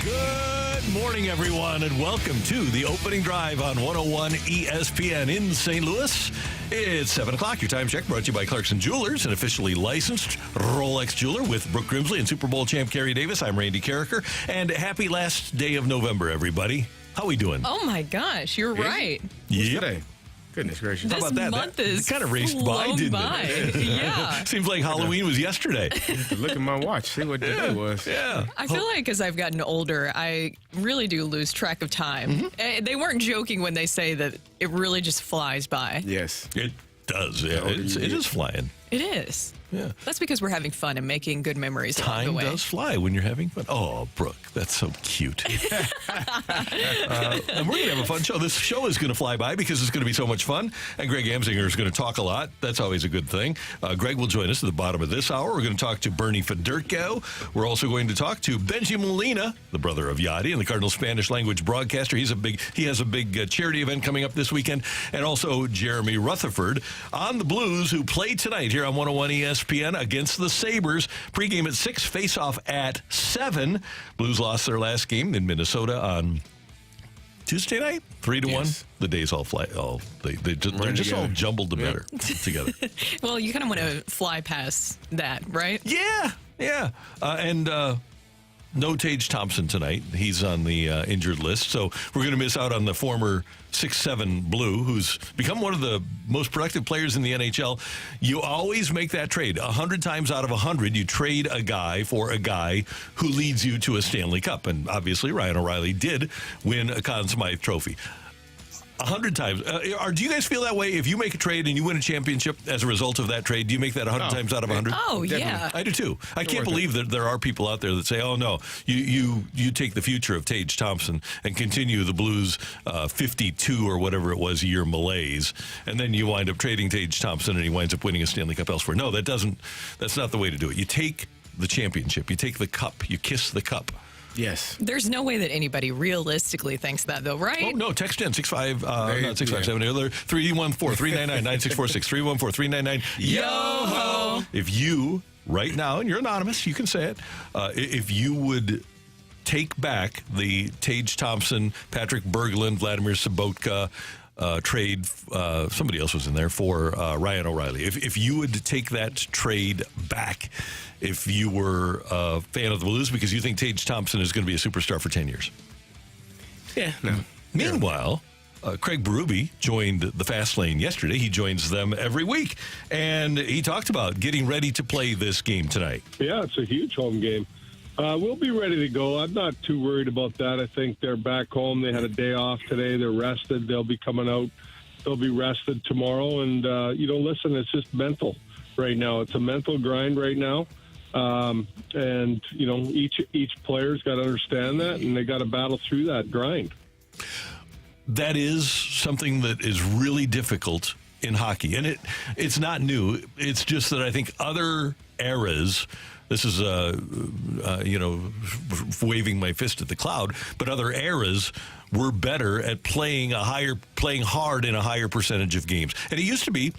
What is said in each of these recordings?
Good morning, everyone, and welcome to the opening drive on 101 ESPN in St. Louis. It's 7 o'clock. Your time check brought to you by Clarkson Jewelers, an officially licensed Rolex jeweler with Brooke Grimsley and Super Bowl champ Kerry Davis. I'm Randy Carricker, and happy last day of November, everybody. How we doing? Oh, my gosh. You're right. Yep. Today. Goodness gracious. How about that? Month is kind of raced by, didn't it? Yeah. Seems like Halloween was yesterday. Look at my watch. See what the day was. Yeah. I feel like as I've gotten older, I really do lose track of time. They weren't joking when they say that it really just flies by. Yes. It does. Yeah. It is flying. It is. Yeah. That's because we're having fun and making good memories along the Time way. does fly when you're having fun. Oh, Brooke, that's so cute. And we're going to have a fun show. This show is going to fly by because it's going to be so much fun. And Greg Amsinger is going to talk a lot. That's always a good thing. Greg will join us at the bottom of this hour. We're going to talk to Bernie Federko. We're also going to talk to Bengie Molina, the brother of Yachty and the Cardinal Spanish language broadcaster. He has a big charity event coming up this weekend. And also Jeremy Rutherford on the Blues, who play tonight here on 101 ESPN against the Sabres. Pregame at 6, face-off at 7. Blues lost their last game in Minnesota on Tuesday night, 3-1. The days all fly. They're just all jumbled together. Well, you kind of want to fly past that, right? Yeah. And no Tage Thompson tonight. He's on the injured list. So we're going to miss out on the former 6'7" Blue, who's become one of the most productive players in the NHL. You always make that trade. 100 times out of 100, you trade a guy for a guy who leads you to a Stanley Cup. And obviously, Ryan O'Reilly did win a Conn Smythe trophy. 100 times. Do you guys feel that way? If you make a trade and you win a championship as a result of that trade, do you make that 100 times out of 100? Oh, Definitely. yeah. I do too. I can't believe that there are people out there that say, "Oh no, you take the future of Tage Thompson and continue the Blues 52 or whatever it was year malaise, and then you wind up trading Tage Thompson and he winds up winning a Stanley Cup elsewhere." No, that's not the way to do it. You take the championship, you take the cup, you kiss the cup. Yes. There's no way that anybody realistically thinks that, though, right? Oh, no, text in, 657, 314-399-9646, 314-399. Yo-ho! If you, right now, and you're anonymous, you can say it, if you would take back the Tage Thompson, Patrick Berglund, Vladimir Sobotka trade, somebody else was in there, for Ryan O'Reilly. If you would take that trade back, if you were a fan of the Blues because you think Tage Thompson is going to be a superstar for 10 years. Yeah, no. Meanwhile, Craig Berube joined the Fast Lane yesterday. He joins them every week, and he talked about getting ready to play this game tonight. Yeah, it's a huge home game. We'll be ready to go. I'm not too worried about that. I think they're back home. They had a day off today. They're rested. They'll be coming out. They'll be rested tomorrow. And, listen, it's just mental right now. It's a mental grind right now. Each player's got to understand that, and they got to battle through that grind. That is something that is really difficult in hockey. And it's not new. It's just that I think other eras, this is, waving my fist at the cloud, but other eras were better at playing hard in a higher percentage of games. And it used to be,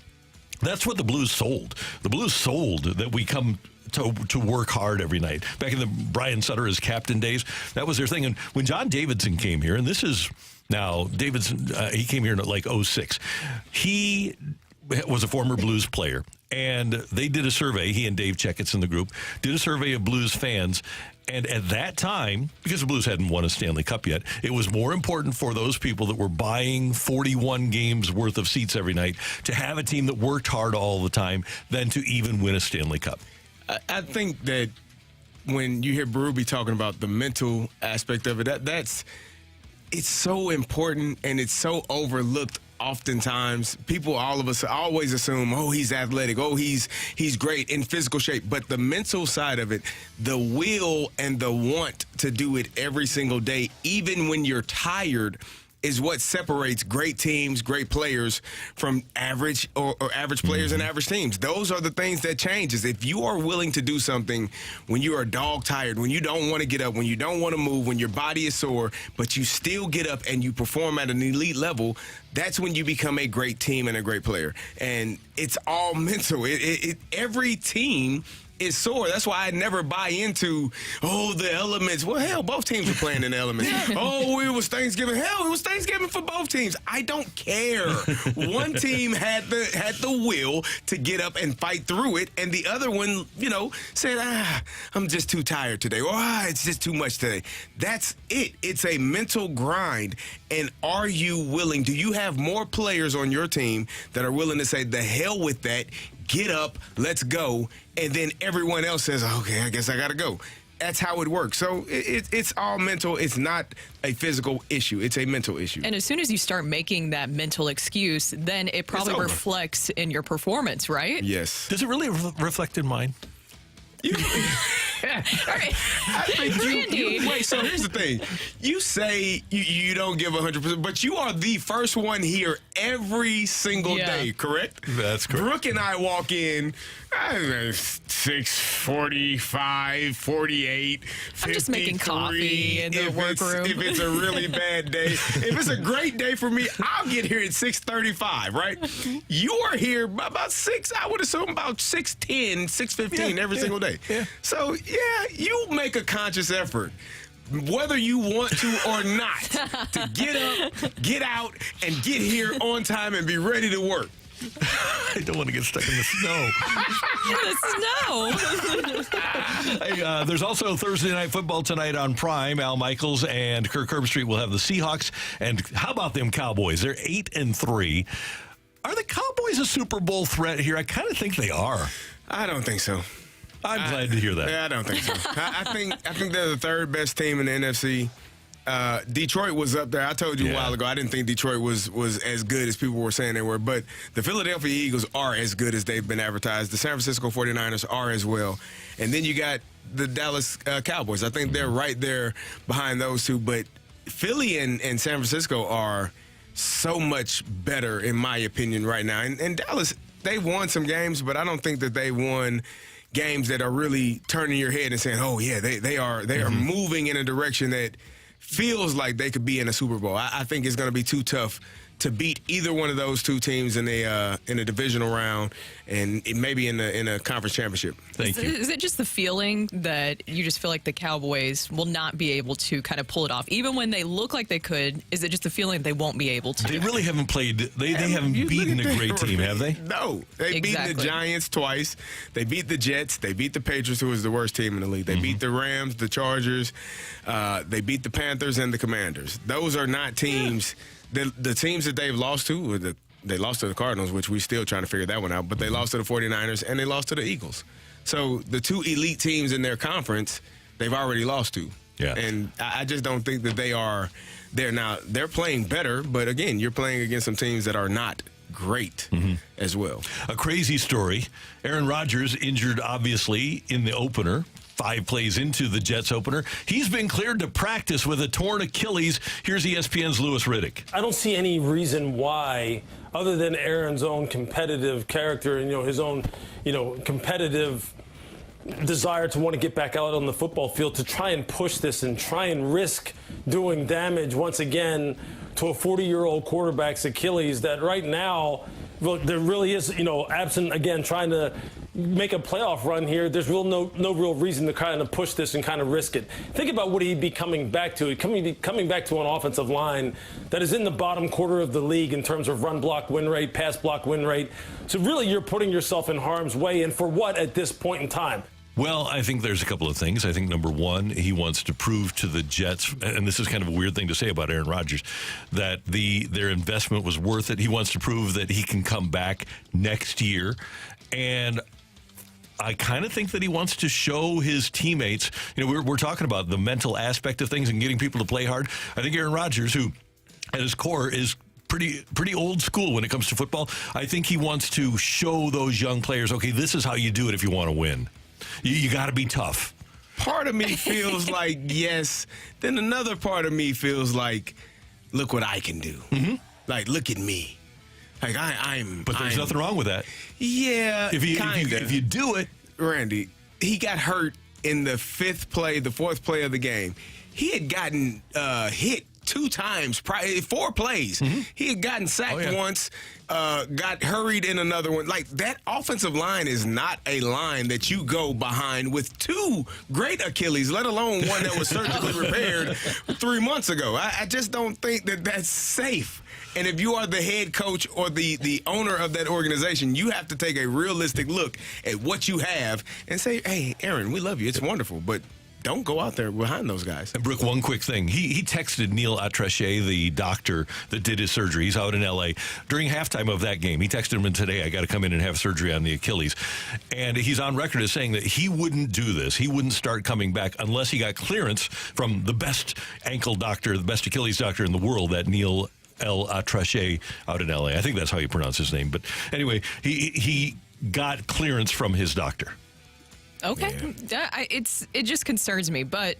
that's what the Blues sold. The Blues sold that we come to work hard every night. Back in the Brian Sutter as captain days, that was their thing. And when John Davidson came here, and this is now, Davidson, he came here in like 06. He was a former Blues player, and they did a survey, he and Dave Checketts in the group, did a survey of Blues fans, and at that time, because the Blues hadn't won a Stanley Cup yet, it was more important for those people that were buying 41 games worth of seats every night to have a team that worked hard all the time than to even win a Stanley Cup. I think that when you hear Berube talking about the mental aspect of it, it's so important and it's so overlooked. Oftentimes, all of us always assume, oh, he's athletic, oh, he's great in physical shape. But the mental side of it, the will and the want to do it every single day, even when you're tired, is what separates great teams, great players from average or average players and average teams. Those are the things that changes. If you are willing to do something when you are dog tired, when you don't want to get up, when you don't want to move, when your body is sore, but you still get up and you perform at an elite level, that's when you become a great team and a great player. And it's all mental. Every team is sore. That's why I never buy into, the elements. Well, hell, both teams are playing in the elements. It was Thanksgiving. Hell, it was Thanksgiving for both teams. I don't care. One team had the will to get up and fight through it, and the other one, said, I'm just too tired today, or it's just too much today. That's it. It's a mental grind. And are you willing? Do you have more players on your team that are willing to say, the hell with that, get up, let's go, and then everyone else says, okay, I guess I got to go. That's how it works. So it's all mental. It's not a physical issue. It's a mental issue. And as soon as you start making that mental excuse, then it probably reflects in your performance, right? Yes. Does it really reflect in mine? All right. Randy. Wait, so here's the thing. You say you don't give 100%, but you are the first one here every single day, correct? That's correct. Brooke and I walk in, 6:45, 48, 53. I'm just making coffee in the workroom. If it's a really bad day. If it's a great day for me, I'll get here at 6:35, right? You are here about 6, I would assume about 6:10, 6:15 every single day. Yeah. So, you make a conscious effort, whether you want to or not, to get up, get out, and get here on time and be ready to work. I don't want to get stuck in the snow. Hey, there's also Thursday Night Football tonight on Prime. Al Michaels and Kirk Herbstreit will have the Seahawks. And how about them Cowboys? They're 8-3. Are the Cowboys a Super Bowl threat here? I kind of think they are. I don't think so. I'm glad to hear that. Yeah, I don't think so. I think they're the third best team in the NFC. Detroit was up there. I told you a while ago, I didn't think Detroit was as good as people were saying they were. But the Philadelphia Eagles are as good as they've been advertised. The San Francisco 49ers are as well. And then you got the Dallas Cowboys. I think they're right there behind those two. But Philly and San Francisco are so much better, in my opinion, right now. And Dallas, they won some games, but I don't think that they won games that are really turning your head and saying, oh, yeah, they are moving in a direction that feels like they could be in a Super Bowl. I think it's going to be too tough to beat either one of those two teams in a divisional round and maybe in a conference championship. Thank you. Is it just the feeling that you just feel like the Cowboys will not be able to kind of pull it off, even when they look like they could? Is it just the feeling they won't be able to? They really haven't played. They haven't beaten a great team, have they? No, they've beaten the Giants twice. They beat the Jets. They beat the Patriots, who is the worst team in the league. They beat the Rams, the Chargers. They beat the Panthers and the Commanders. Those are not teams. The teams that they've lost to, they lost to the Cardinals, which we're still trying to figure that one out, but they lost to the 49ers and they lost to the Eagles. So the two elite teams in their conference, they've already lost to. Yeah. And I just don't think that they are there now. They're playing better, but again, you're playing against some teams that are not great as well. A crazy story. Aaron Rodgers injured, obviously, in the opener. 5 plays into the Jets opener. He's been cleared to practice with a torn Achilles. Here's ESPN's Louis Riddick. I don't see any reason why, other than Aaron's own competitive character and his own competitive desire to want to get back out on the football field, to try and push this and try and risk doing damage once again to a 40-year-old quarterback's Achilles that right now, there really is, absent, again, trying to make a playoff run here, there's no real reason to kind of push this and kind of risk it. Think about what he'd be coming back to. Coming back to an offensive line that is in the bottom quarter of the league in terms of run block win rate, pass block win rate. So really you're putting yourself in harm's way, and for what at this point in time? Well, I think there's a couple of things. I think, number one, he wants to prove to the Jets, and this is kind of a weird thing to say about Aaron Rodgers, that their investment was worth it. He wants to prove that he can come back next year. And I kind of think that he wants to show his teammates, we're talking about the mental aspect of things and getting people to play hard. I think Aaron Rodgers, who at his core is pretty old school when it comes to football, I think he wants to show those young players, okay, this is how you do it if you want to win. You got to be tough. Part of me feels like yes. Then another part of me feels like, look what I can do. Mm-hmm. Like, look at me. Like I'm. But there's nothing wrong with that. Yeah. If you do it, Randy, he got hurt in the fourth play of the game. He had gotten hit 2 times, 4 plays. He had gotten sacked once, got hurried in another one. Like, that offensive line is not a line that you go behind with 2 great Achilles, let alone one that was surgically repaired 3 months ago. I just don't think that that's safe. And if you are the head coach or the owner of that organization, you have to take a realistic look at what you have and say, hey, Aaron, we love you. It's wonderful, but don't go out there behind those guys. And Brooke, one quick thing. He texted Neil Atreche, the doctor that did his surgery. He's out in L.A. During halftime of that game, he texted him today, I got to come in and have surgery on the Achilles. And he's on record as saying that he wouldn't do this. He wouldn't start coming back unless he got clearance from the best ankle doctor, the best Achilles doctor in the world, that Neil Atreche out in L.A. I think that's how you pronounce his name. But anyway, he got clearance from his doctor. Okay. It just concerns me. But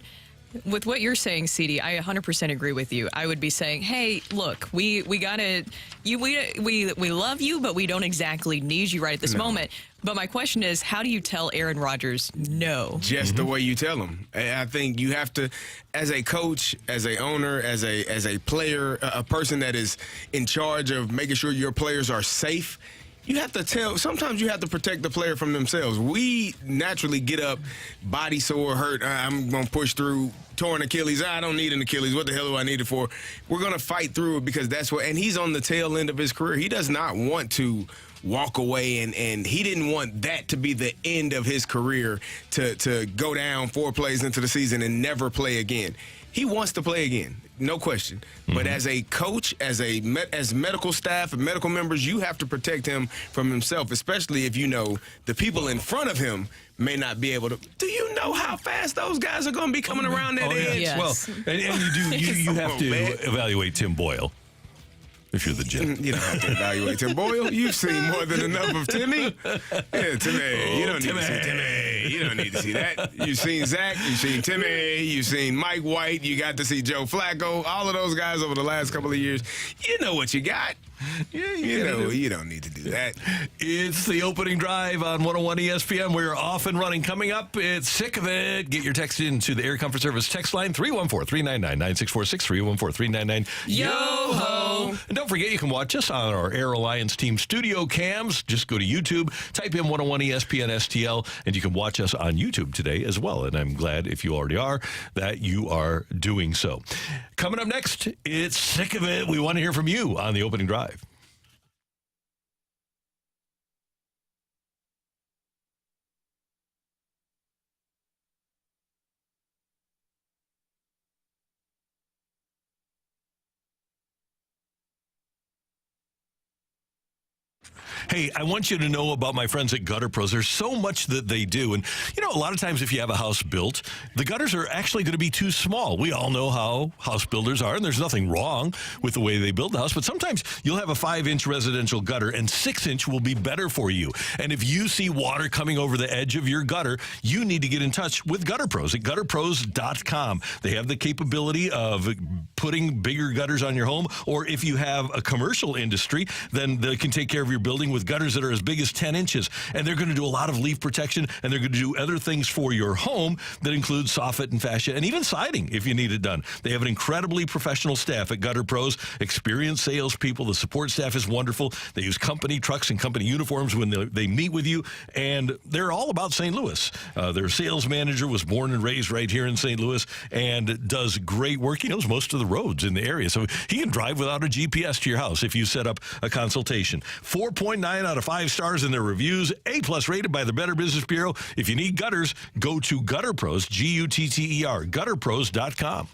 with what you're saying, CD, I 100% agree with you. I would be saying, hey, look, we gotta, we love you, but we don't exactly need you right at this moment. But my question is, how do you tell Aaron Rodgers no? Just the way you tell him. I think you have to, as a coach, as a owner, as a player, a person that is in charge of making sure your players are safe. You have to sometimes you have to protect the player from themselves. We naturally get up, body sore, hurt. I'm going to push through, torn Achilles. I don't need an Achilles. What the hell do I need it for? We're going to fight through it because that's what, and he's on the tail end of his career. He does not want to walk away, and he didn't want that to be the end of his career, to go down 4 plays into the season and never play again. He wants to play again, no question. But as a coach, as medical staff and medical members, you have to protect him from himself, especially if you know the people in front of him may not be able to. Do you know how fast those guys are going to be coming around that edge? Yes. Well, and you have to evaluate Tim Boyle. If you're the Jet. You don't have to evaluate Tim Boyle. You've seen more than enough of Timmy. Yeah, Timmy. You don't need to see Timmy. You don't need to see that. You've seen Zach. You've seen Timmy. You've seen Mike White. You got to see Joe Flacco. All of those guys over the last couple of years. You know what you got. Yeah, you don't need to do that. It's the opening drive on 101 ESPN. We're off and running. Coming up, it's Sick of It. Get your text into the Air Comfort Service text line, 314-399-9646, 314-399-YO-HO. And don't forget, you can watch us on our Air Alliance Team studio cams. Just go to YouTube, type in 101 ESPN STL, and you can watch us on YouTube today as well. And I'm glad, if you already are, that you are doing so. Coming up next, it's Sick of It. We want to hear from you on the opening drive. Hey, I want you to know about my friends at Gutter Pros. There's so much that they do. And, you know, a lot of times if you have a house built, the gutters are actually going to be too small. We all know how house builders are, and there's nothing wrong with the way they build the house. But sometimes you'll have a 5-inch residential gutter, and 6-inch will be better for you. And if you see water coming over the edge of your gutter, you need to get in touch with Gutter Pros at gutterpros.com. They have the capability of putting bigger gutters on your home, or if you have a commercial industry, then they can take care of your building with gutters that are as big as 10 inches. And they're going to do a lot of leaf protection, and they're going to do other things for your home that include soffit and fascia and even siding if you need it done. They have an incredibly professional staff at Gutter Pros, experienced salespeople. The support staff is wonderful. They use company trucks and company uniforms when they meet with you, and they're all about St. Louis. Their sales manager was born and raised right here in St. Louis and does great work. He knows most of the roads in the area, so he can drive without a GPS to your house if you set up a consultation. 4.9 out of 5 stars in their reviews, A+ rated by the Better Business Bureau. If you need gutters, go to Gutter Pros, Gutter, gutterpros.com.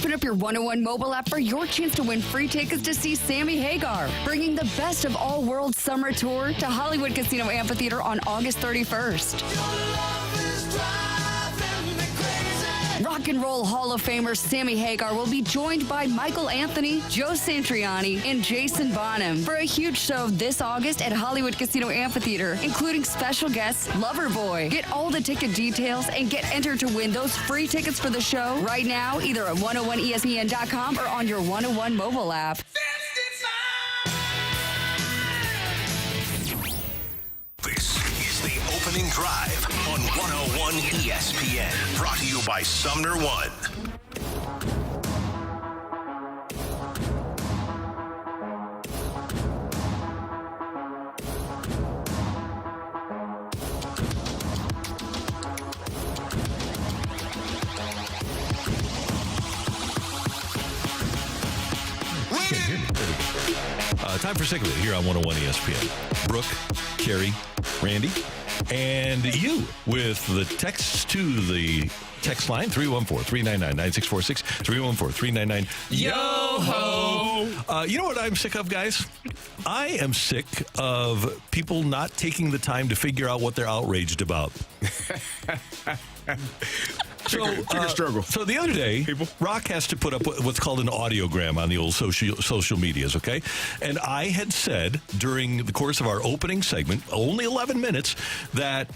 Open up your 101 mobile app for your chance to win free tickets to see Sammy Hagar, bringing the best of all world summer tour to Hollywood Casino Amphitheater on August 31st. Rock and Roll Hall of Famer Sammy Hagar will be joined by Michael Anthony, Joe Satriani, and Jason Bonham for a huge show this August at Hollywood Casino Amphitheater, including special guests Loverboy. Get all the ticket details and get entered to win those free tickets for the show right now, either at 101ESPN.com or on your 101 mobile app. This is the opening drive on 101 ESPN. Brought to you by Sumner One. Time for Sick of It here on 101 ESPN. Brooke, Carrie, Randy, and you with the text to the text line 314-399-9646, 314-399-YO-HO. You know what I'm sick of, guys? I am sick of people not taking the time to figure out what they're outraged about. Pick a struggle. So the other day, Rocc has to put up what's called an audiogram on the old social medias, okay? And I had said during the course of our opening segment, only 11 minutes, that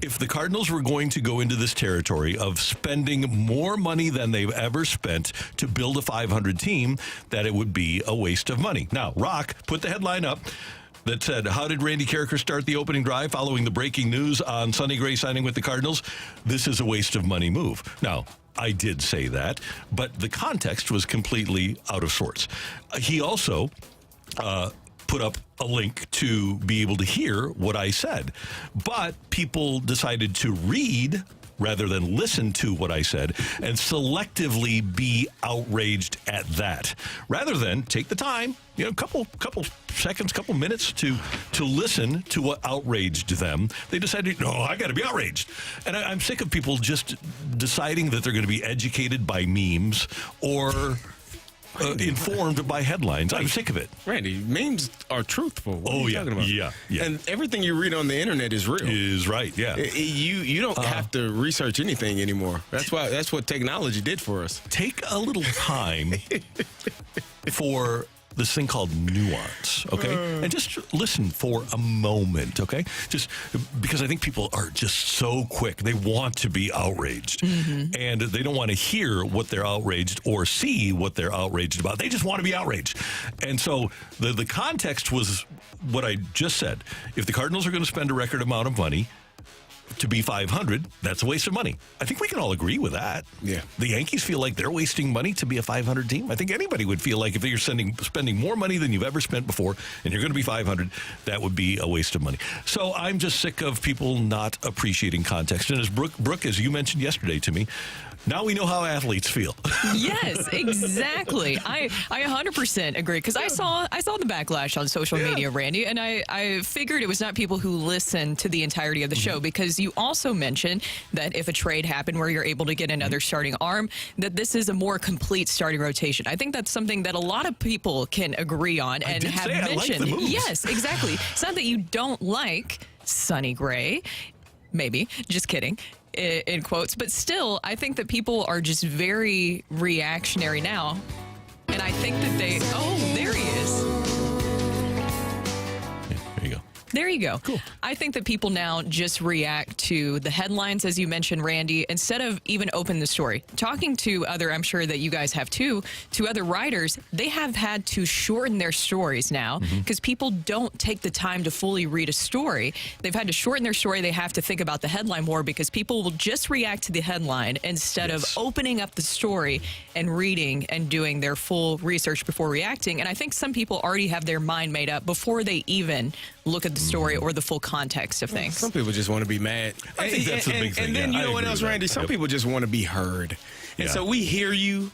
if the Cardinals were going to go into this territory of spending more money than they've ever spent to build a 500 team, that it would be a waste of money. Now, Rocc put the headline up that said, how did Randy Carricker start the opening drive following the breaking news on Sonny Gray signing with the Cardinals? This is a waste of money move. Now, I did say that, but the context was completely out of sorts. He also put up a link to be able to hear what I said, but people decided to read rather than listen to what I said and selectively be outraged at that, rather than take the time, couple seconds, couple minutes to listen to what outraged them. They decided, no, I got to be outraged. And I'm sick of people just deciding that they're going to be educated by memes or informed by headlines. I'm sick of it. Randy, memes are truthful. What are you talking about? Yeah. And everything you read on the internet is real. Is right, yeah. You don't have to research anything anymore. That's what technology did for us. Take a little time for this thing called nuance, okay? And just listen for a moment, okay? Just because I think people are just so quick. They want to be outraged. And they don't want to hear what they're outraged or see what they're outraged about. They just want to be outraged. And so the context was what I just said. If the Cardinals are going to spend a record amount of money to be 500, that's a waste of money. I think we can all agree with that. Yeah. The Yankees feel like they're wasting money to be a 500 team. I think anybody would feel like if you're spending more money than you've ever spent before and you're going to be 500, that would be a waste of money. So I'm just sick of people not appreciating context. And as Brooke, as you mentioned yesterday to me, now we know how athletes feel. Yes, exactly. I 100% agree because I saw the backlash on social media, Randy, and I figured it was not people who listen to the entirety of the show, because you also mentioned that if a trade happened where you're able to get another starting arm, that this is a more complete starting rotation. I think that's something that a lot of people can agree on and have mentioned. I like the moves. Yes, exactly. It's not that you don't like Sonny Gray. Maybe. Just kidding. In quotes, but still, I think that people are just very reactionary now, and I think that there he is. There you go. There you go. Cool. I think that people now just react to the headlines, as you mentioned, Randy, instead of even open the story. Talking to I'm sure that you guys have too, to other writers, they have had to shorten their stories now because people don't take the time to fully read a story. They've had to shorten their story. They have to think about the headline more because people will just react to the headline instead of opening up the story and reading and doing their full research before reacting. And I think some people already have their mind made up before they even look at the story or the full context of things. Some people just want to be mad. I think that's the big thing. And then Yeah, you know I what agree else, with that. Randy? Some people just want to be heard. And so we hear you.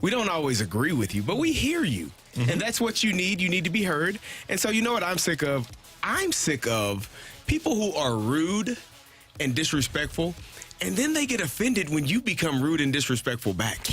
We don't always agree with you, but we hear you. And that's what you need. You need to be heard. And so you know what I'm sick of? I'm sick of people who are rude and disrespectful, and then they get offended when you become rude and disrespectful back.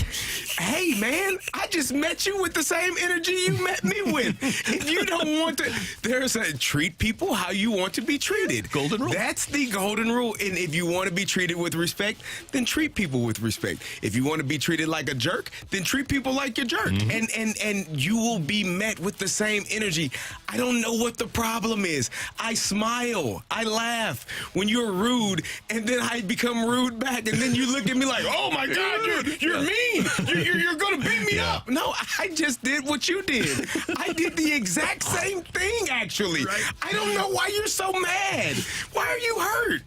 Hey, man, I just met you with the same energy you met me with. If you don't want to, treat people how you want to be treated. Golden rule. That's the golden rule. And if you want to be treated with respect, then treat people with respect. If you want to be treated like a jerk, then treat people like a jerk. And you will be met with the same energy. I don't know what the problem is. I smile. I laugh when you're rude, and then I become rude back. And then you look at me like, oh, my God, you're mean. You're going to beat me up. No, I just did what you did. I did the exact same thing, actually. Right. I don't know why you're so mad. Why are you hurt?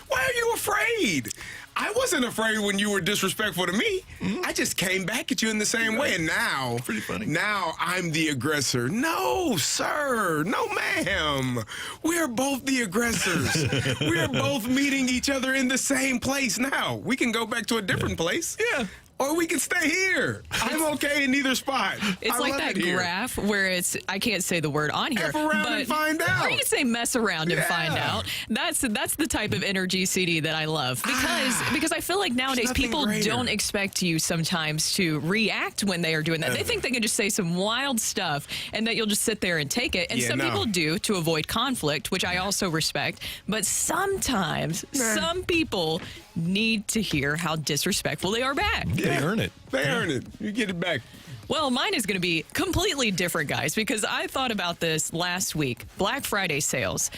Why are you afraid? I wasn't afraid when you were disrespectful to me. I just came back at you in the same way. And now, pretty funny. Now I'm the aggressor. No, sir. No, ma'am. We're both the aggressors. We're both meeting each other in the same place now. We can go back to a different place. Yeah. Or we can stay here. I'm okay in either spot. It's like that graph where it's, I can't say the word on here. F around but, and find out. Or you can say mess around and find out. That's the type of energy, CD, that I love. Because I feel like nowadays people don't expect you sometimes to react when they are doing that. They think they can just say some wild stuff and that you'll just sit there and take it. And some people do to avoid conflict, which I also respect. But sometimes some people need to hear how disrespectful they are back. They earn it. They earn it. You get it back. Well, mine is going to be completely different, guys, because I thought about this last week. Black Friday sales.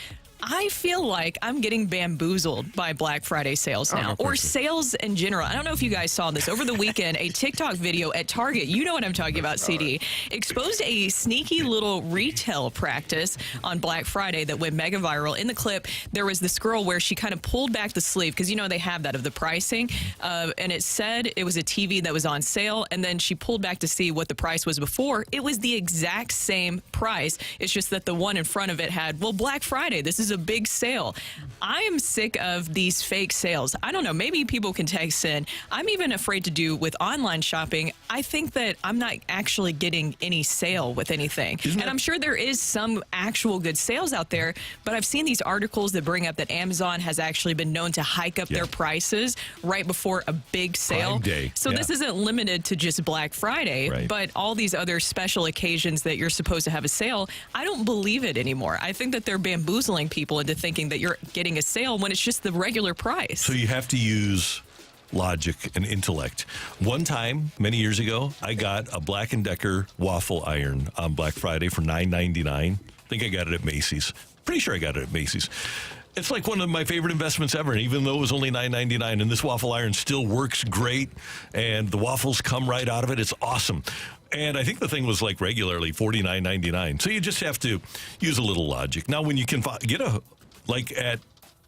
I feel like I'm getting bamboozled by Black Friday sales now, or sales in general. I don't know if you guys saw this. Over the weekend, a TikTok video at Target, you know what I'm talking about, CD, exposed a sneaky little retail practice on Black Friday that went mega viral. In the clip, there was this girl where she kind of pulled back the sleeve, because, you know, they have that of the pricing, and it said it was a TV that was on sale, and then she pulled back to see what the price was before. It was the exact same price. It's just that the one in front of it had, well, Black Friday, this is a big sale. I am sick of these fake sales. I don't know. Maybe people can text in. I'm even afraid to do with online shopping. I think that I'm not actually getting any sale with anything. And I'm sure there is some actual good sales out there, but I've seen these articles that bring up that Amazon has actually been known to hike up their prices right before a big sale. Prime Day. So this isn't limited to just Black Friday, but all these other special occasions that you're supposed to have a sale. I don't believe it anymore. I think that they're bamboozling people into thinking that you're getting a sale when it's just the regular price. So you have to use logic and intellect. One time, many years ago, I got a Black & Decker waffle iron on Black Friday for $9.99. I think I got it at Macy's. Pretty sure I got it at Macy's. It's like one of my favorite investments ever, and even though it was only $9.99, and this waffle iron still works great, and the waffles come right out of it, it's awesome. And I think the thing was like regularly $49.99. So you just have to use a little logic. Now, when you can get like at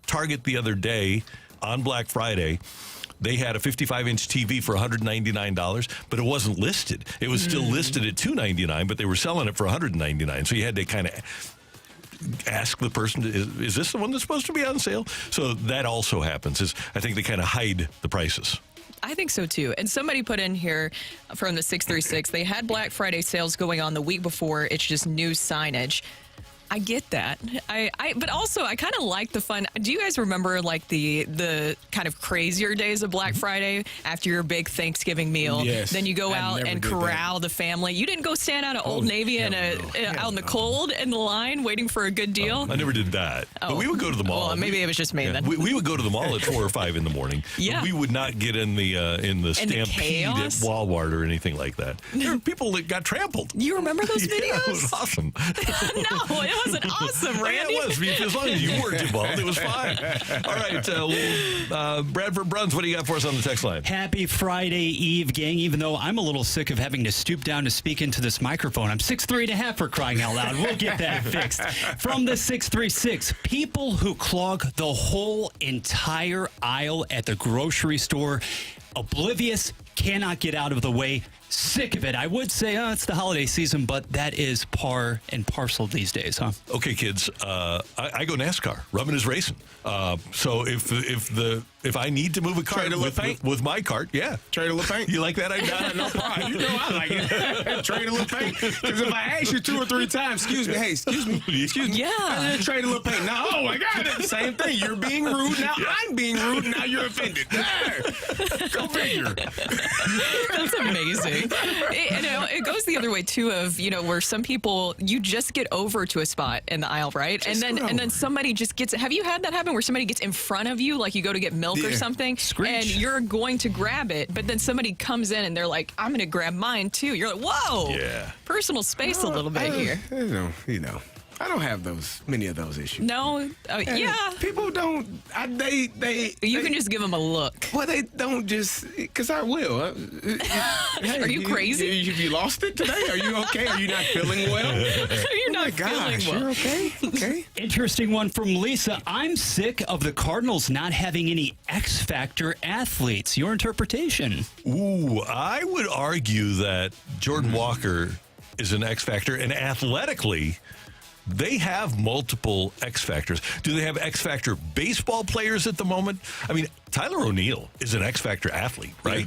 Target the other day on Black Friday, they had a 55-inch TV for $199, but it wasn't listed. It was still listed at $299, but they were selling it for $199. So you had to kind of ask the person, is this the one that's supposed to be on sale? So that also happens. I think they kind of hide the prices. I think so, too. And somebody put in here from the 636, they had Black Friday sales going on the week before. It's just new signage. I get that. But also, I kind of like the fun. Do you guys remember like the kind of crazier days of Black Friday after your big Thanksgiving meal? Yes. Then you go out and corral the family. You didn't go stand out at Old Navy out in the cold in the line waiting for a good deal? I never did that. But we would go to the mall. Well, maybe it was just me then. We would go to the mall at 4 or 5 in the morning. Yeah. But we would not get in the stampede at Walmart or anything like that. There were people that got trampled. You remember those videos? Yeah, it was awesome. No, it wasn't awesome, Randy. Yeah, it was. As long as you weren't involved, it was fine. All right, Bradford Bruns, what do you got for us on the text line? Happy Friday Eve, gang. Even though I'm a little sick of having to stoop down to speak into this microphone. I'm 6'3.5" for crying out loud. We'll get that fixed. From the 636, people who clog the whole entire aisle at the grocery store, oblivious, cannot get out of the way. Sick of it. I would say it's the holiday season, but that is par and parcel these days, huh? Okay, kids. I go NASCAR. Rubbing is racing. So if If I need to move a cart Trade a little paint? with my cart, yeah. Trade a little paint. You like that idea? No problem. You know I like it. Trade a little paint. Because if I ask you 2 or 3 times, excuse me, excuse me. Yeah. Trade a little paint. Now, oh my God, it's the same thing. You're being rude. Now I'm being rude. Now you're offended. Go figure. That's amazing. It goes the other way too. Of where some people you just get over to a spot in the aisle, right? And then somebody just gets. Have you had that happen where somebody gets in front of you, like you go to get milk or something, and you're going to grab it, but then somebody comes in and they're like, "I'm going to grab mine too." You're like, "Whoa, personal space a little bit here." I don't have many of those issues. No, People don't. You can just give them a look. Well, they don't just because I will. Hey, Are you crazy? Have you lost it today? Are you okay? Are you not feeling well? You're not feeling well. You're okay. Okay. Interesting one from Lisa. I'm sick of the Cardinals not having any X Factor athletes. Your interpretation? Ooh, I would argue that Jordan Walker is an X Factor, and athletically, they have multiple X Factors. Do they have X Factor baseball players at the moment? I mean, Tyler O'Neill is an X Factor athlete, right?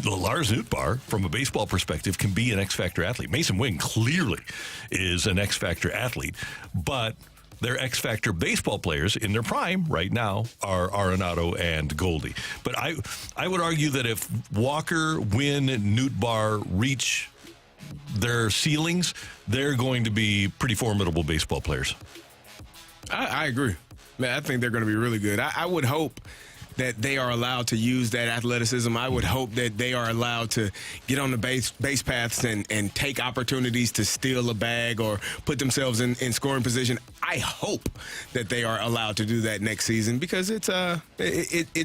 Lars Nootbaar, from a baseball perspective, can be an X Factor athlete. Mason Wing clearly is an X Factor athlete, but their X Factor baseball players in their prime right now are Arenado and Goldie. But I would argue that if Walker, Wynn, and Nootbaar reach their ceilings, they're going to be pretty formidable baseball players. I agree. Man, I think they're going to be really good. I would hope that they are allowed to use that athleticism. I would hope that they are allowed to get on the base paths and take opportunities to steal a bag or put themselves in scoring position. I hope that they are allowed to do that next season because it's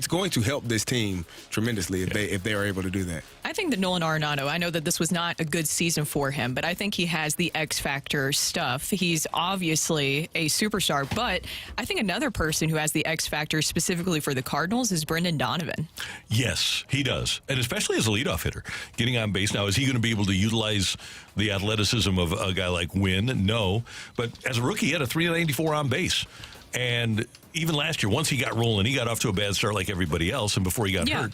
going to help this team tremendously if they are able to do that. I think that Nolan Arenado, I know that this was not a good season for him, but I think he has the X Factor stuff. He's obviously a superstar, but I think another person who has the X Factor specifically for the Cardinals is Brendan Donovan. Yes, he does. And especially as a leadoff hitter, getting on base now. Is he going to be able to utilize the athleticism of a guy like Wynn? No. But as a rookie, he had a 394 on base. And even last year, once he got rolling, he got off to a bad start like everybody else. And before he got hurt,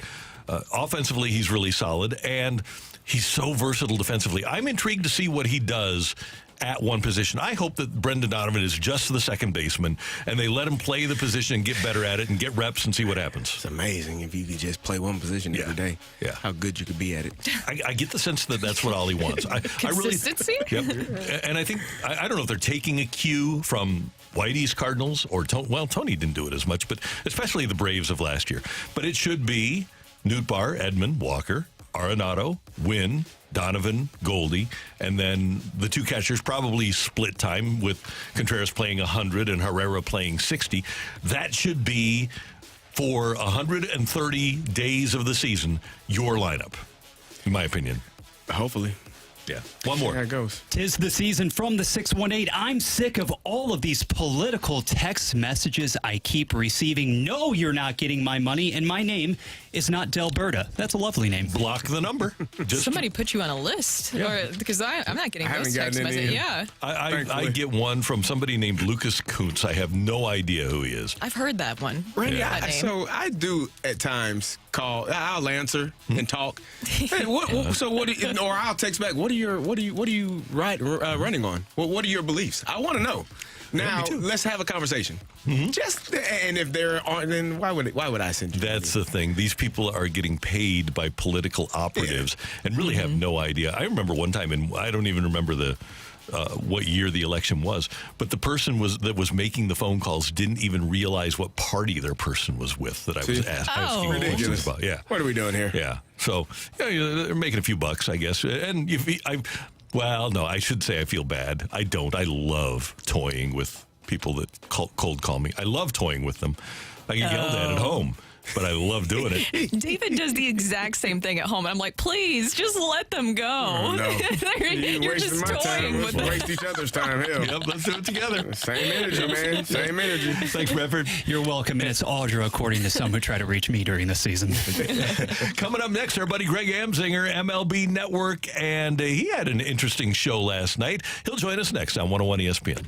offensively, he's really solid. And he's so versatile defensively. I'm intrigued to see what he does at one position. I hope that Brendan Donovan is just the second baseman, and they let him play the position and get better at it and get reps and see what happens. It's amazing if you could just play one position every day. Yeah, how good you could be at it. I get the sense that that's what Ollie wants. Consistency? I really, yep. And I think I don't know if they're taking a cue from Whitey's Cardinals or Tony didn't do it as much, but especially the Braves of last year. But it should be Nootbaar, Edman, Walker, Arenado, Wynn, Donovan, Goldie, and then the two catchers probably split time with Contreras playing 100 and Herrera playing 60. That should be, for 130 days of the season, your lineup, in my opinion. Hopefully. Yeah. One more. There it goes. 'Tis the season from the 618. I'm sick of all of these political text messages I keep receiving. No, you're not getting my money, and my name is not Delberta. That's a lovely name. Block the number. Somebody put you on a list, because I'm not getting those text messages. Yeah, I get one from somebody named Lucas Kuntz. I have no idea who he is. I've heard that one. Randy, so I do at times call. I'll answer and talk. Hey, what do you, or I'll text back. What are you running on? What are your beliefs? I want to know. Now let's have a conversation. And if there aren't, then why would I send you? That's the thing. These people are getting paid by political operatives and really have no idea. I remember one time, and I don't even remember what year the election was, but the person that was making the phone calls didn't even realize what party their person was with that I was asking ridiculous about. Yeah. What are we doing here? Yeah. So they're making a few bucks, I guess. And well, no, I should say I feel bad. I don't. I love toying with people that cold call me. I love toying with them. I get yelled at home, but I love doing it. David does the exact same thing at home. I'm like, please, just let them go. Oh, no. You're just toying with them. Waste each other's time. Hell. Yep, let's do it together. Same energy, man. Same energy. Thanks, Rutherford. You're welcome, and it's Audra, according to some who try to reach me during the season. Coming up next, our buddy Greg Amsinger, MLB Network, and he had an interesting show last night. He'll join us next on 101 ESPN.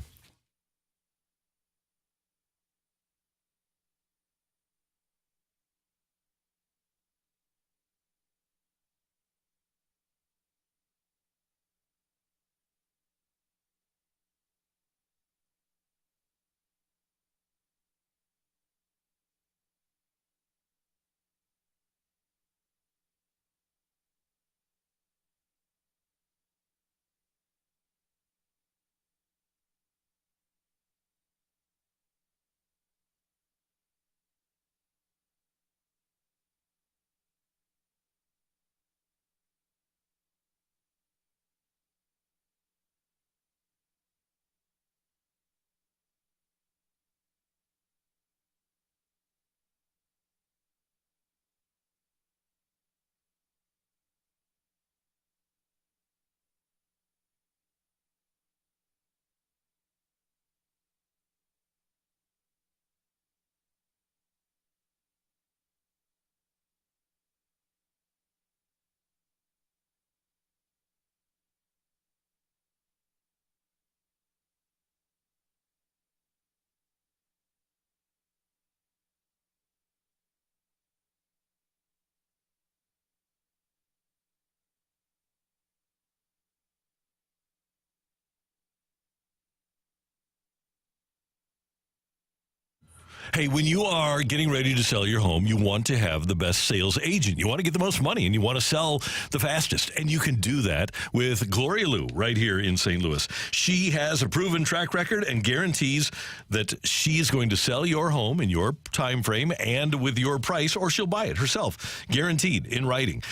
Hey, when you are getting ready to sell your home, you want to have the best sales agent. You want to get the most money, and you want to sell the fastest. And you can do that with Gloria Liu right here in St. Louis. She has a proven track record and guarantees that she is going to sell your home in your time frame and with your price, or she'll buy it herself. Guaranteed in writing.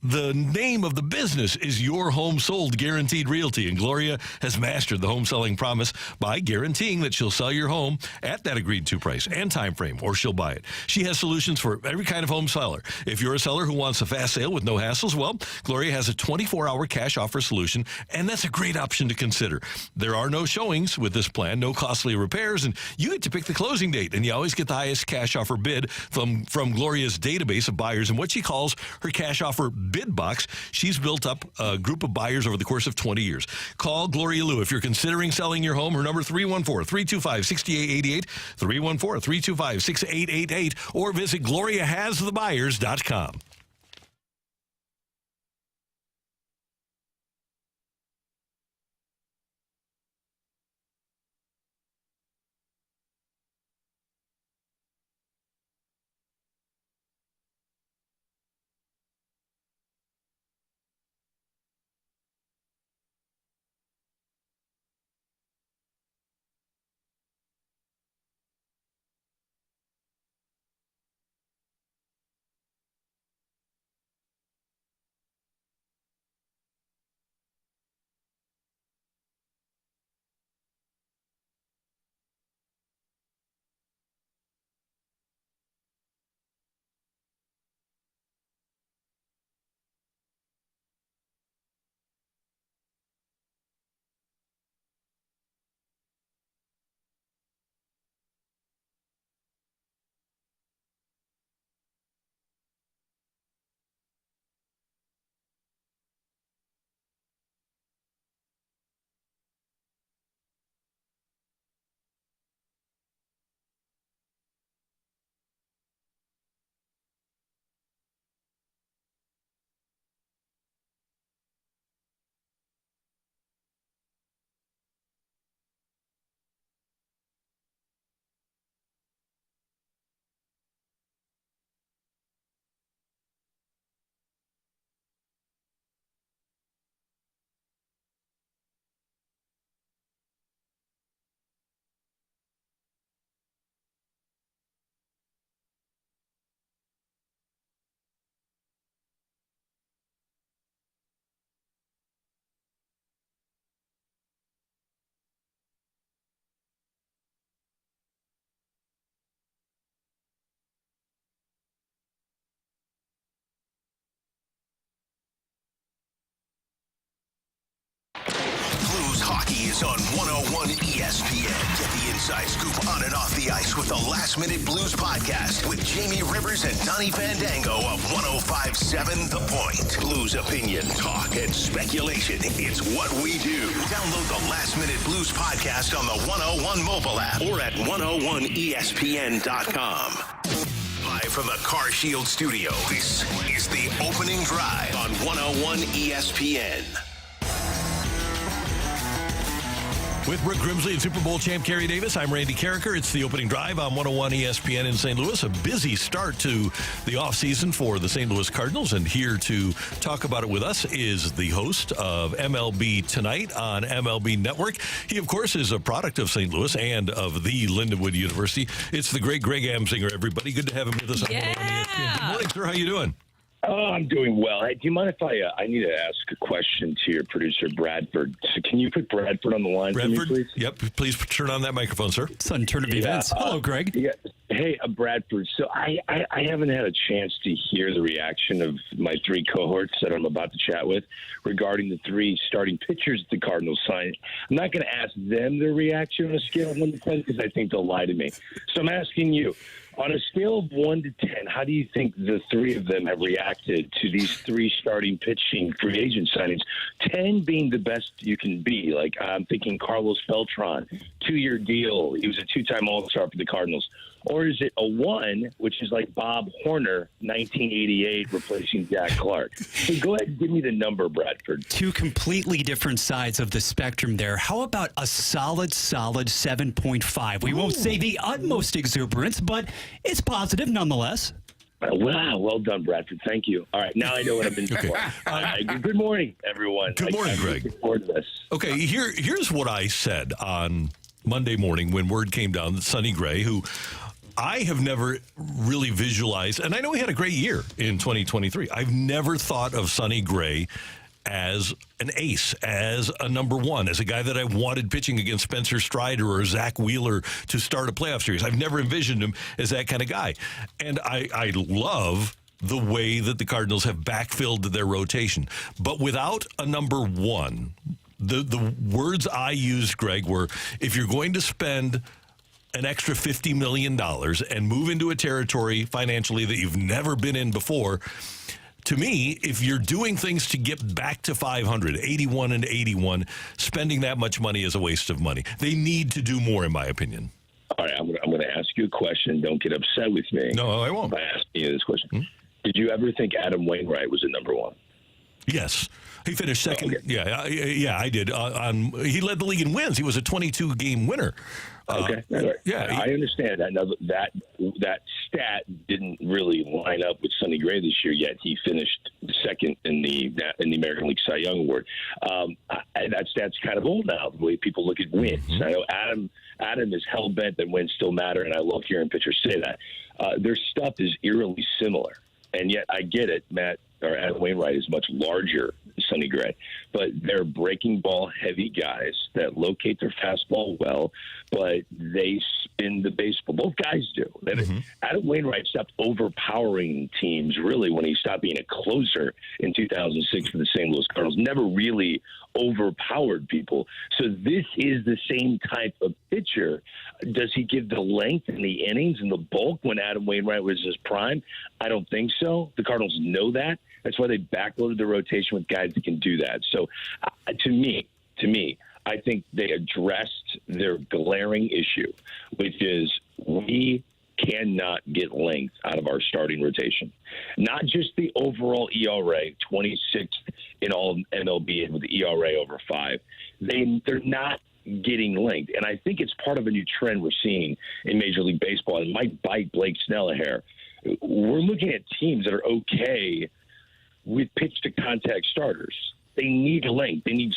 The name of the business is Your Home Sold Guaranteed Realty, and Gloria has mastered the home selling promise by guaranteeing that she'll sell your home at that agreed to price and time frame, or she'll buy it. She has solutions for every kind of home seller. If you're a seller who wants a fast sale with no hassles, well, Gloria has a 24-hour cash offer solution, and that's a great option to consider. There are no showings with this plan, no costly repairs, and you get to pick the closing date, and you always get the highest cash offer bid from Gloria's database of buyers and what she calls her cash offer bid box. She's built up a group of buyers over the course of 20 years. Call Gloria Liu if you're considering selling your home. Her number 314-325-6888, 314-325-6888, or visit GloriaHasTheBuyers.com. Blues hockey is on 101 ESPN. Get the inside scoop on and off the ice with the Last Minute Blues podcast with Jamie Rivers and Donnie Fandango of 105.7 The Point. Blues opinion, talk, and speculation. It's what we do. Download the Last Minute Blues podcast on the 101 mobile app or at 101ESPN.com. Live from the Car Shield studio, this is the opening drive on 101 ESPN. With Brooke Grimsley and Super Bowl champ Kerry Davis, I'm Randy Carricker. It's the opening drive on 101 ESPN in St. Louis. A busy start to the offseason for the St. Louis Cardinals. And here to talk about it with us is the host of MLB Tonight on MLB Network. He, of course, is a product of St. Louis and of the Lindenwood University. It's the great Greg Amsinger, everybody. Good to have him with us on 101 ESPN. Good morning, sir. How you doing? Oh, I'm doing well. Hey, do you mind if I need to ask a question to your producer, Bradford? So can you put Bradford on the line Bradford, for me, please? Yep. Please turn on that microphone, sir. Sudden turn of events. Hello, Greg. Yeah. Hey, Bradford. So I haven't had a chance to hear the reaction of my three cohorts that I'm about to chat with regarding the three starting pitchers the Cardinals signed. I'm not going to ask them their reaction on a scale of 1 to 10 because I think they'll lie to me. So I'm asking you, on a scale of 1 to 10, how do you think the three of them have reacted to these three starting pitching free agent signings? 10 being the best you can be. Like, I'm thinking Carlos Beltran, 2-year deal. He was a 2-time All-Star for the Cardinals. Or is it a 1, which is like Bob Horner, 1988, replacing Jack Clark? So go ahead and give me the number, Bradford. Two completely different sides of the spectrum there. How about a solid 7.5? We won't say the utmost exuberance, but it's positive nonetheless. Wow, well done, Bradford. Thank you. All right, now I know what I'm in for. Good morning, everyone. Good morning, Greg. Looking forward to this. Okay, here's what I said on Monday morning when word came down that Sonny Gray, who I have never really visualized, and I know he had a great year in 2023. I've never thought of Sonny Gray as an ace, as a number one, as a guy that I wanted pitching against Spencer Strider or Zach Wheeler to start a playoff series. I've never envisioned him as that kind of guy. And I love the way that the Cardinals have backfilled their rotation. But without a number one, the words I used, Greg, were if you're going to spend an extra $50 million and move into a territory financially that you've never been in before, to me, if you're doing things to get back to 500, 81 and 81, spending that much money is a waste of money. They need to do more, in my opinion. All right, I'm going to ask you a question. Don't get upset with me. No, I won't. By asking you this question. Did you ever think Adam Wainwright was a number one? Yes. He finished second. Okay. Yeah, I did. He led the league in wins. He was a 22-game winner. Okay. Yeah, I understand that. Now that stat didn't really line up with Sonny Gray this year. Yet he finished second in the American League Cy Young Award. That stat's kind of old now. The way people look at wins. I know Adam is hell bent that wins still matter, and I love hearing pitchers say that. Their stuff is eerily similar, and yet I get it, Matt. Or Adam Wainwright is much larger than Sonny Gray, but they're breaking ball heavy guys that locate their fastball well, but they spin the baseball. Both guys do. Adam Wainwright stopped overpowering teams really when he stopped being a closer in 2006 for the St. Louis Cardinals. Never really overpowered people. So this is the same type of pitcher. Does he give the length and the innings and the bulk when Adam Wainwright was his prime? I don't think so. The Cardinals know that. That's why they backloaded the rotation with guys that can do that. So to me, I think they addressed their glaring issue, which is we cannot get length out of our starting rotation. Not just the overall ERA, 26th in all MLB with the ERA over 5. They're not getting length. And I think it's part of a new trend we're seeing in Major League Baseball. It might bite Blake Snell a hair. We're looking at teams that are okay with pitch-to-contact starters. They need length. They need,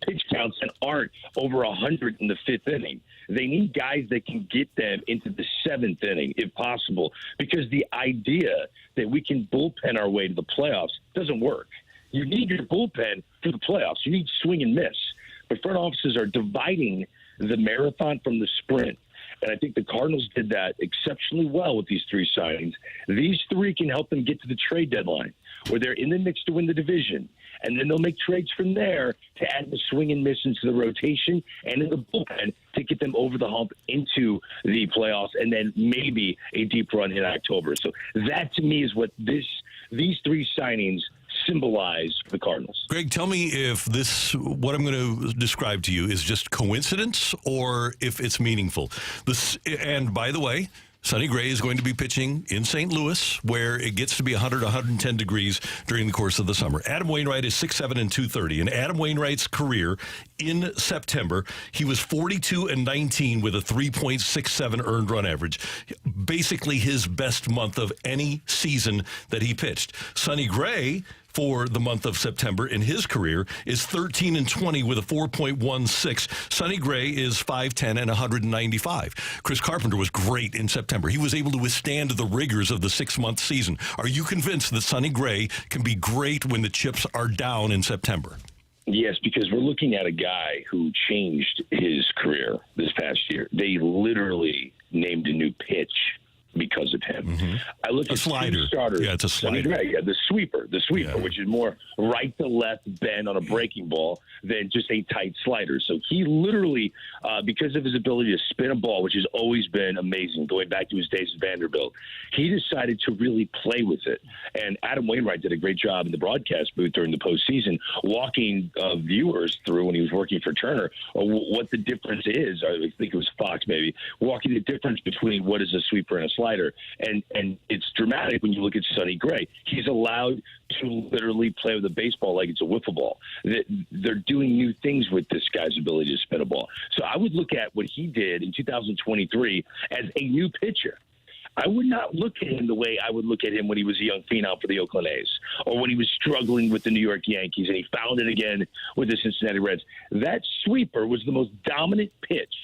pitch counts that aren't over 100 in the 5th inning. They need guys that can get them into the 7th inning, if possible, because the idea that we can bullpen our way to the playoffs doesn't work. You need your bullpen for the playoffs. You need swing and miss. But front offices are dividing the marathon from the sprint. And I think the Cardinals did that exceptionally well with these 3 signings. These 3 can help them get to the trade deadline, where they're in the mix to win the division. And then they'll make trades from there to add the swing and miss into the rotation and in the bullpen to get them over the hump into the playoffs and then maybe a deep run in October. So that, to me, is what these 3 signings symbolize for the Cardinals. Greg, tell me if what I'm going to describe to you is just coincidence or if it's meaningful. And by the way, Sonny Gray is going to be pitching in St. Louis, where it gets to be 100, 110 degrees during the course of the summer. Adam Wainwright is 6'7" and 230. In Adam Wainwright's career in September, he was 42 and 19 with a 3.67 earned run average. Basically his best month of any season that he pitched. Sonny Gray, for the month of September in his career, is 13 and 20 with a 4.16. Sonny Gray is 5'10 and 195. Chris Carpenter was great in September. He was able to withstand the rigors of the 6-month season. Are you convinced that Sonny Gray can be great when the chips are down in September? Yes, because we're looking at a guy who changed his career this past year. They literally named a new pitch because of him. I look at slider. two starters. Yeah, it's a Sonny slider. Gray, the sweeper, which is more right to left bend on a breaking ball than just a tight slider. So he literally, because of his ability to spin a ball, which has always been amazing, going back to his days at Vanderbilt, he decided to really play with it. And Adam Wainwright did a great job in the broadcast booth during the postseason, walking viewers through when he was working for Turner, or what the difference is. I think it was Fox maybe, walking the difference between what is a sweeper and a slider. And it's dramatic when you look at Sonny Gray. He's allowed to literally play with a baseball like it's a wiffle ball. They're doing new things with this guy's ability to spin a ball. So I would look at what he did in 2023 as a new pitcher. I would not look at him the way I would look at him when he was a young phenom for the Oakland A's, or when he was struggling with the New York Yankees and he found it again with the Cincinnati Reds. That sweeper was the most dominant pitch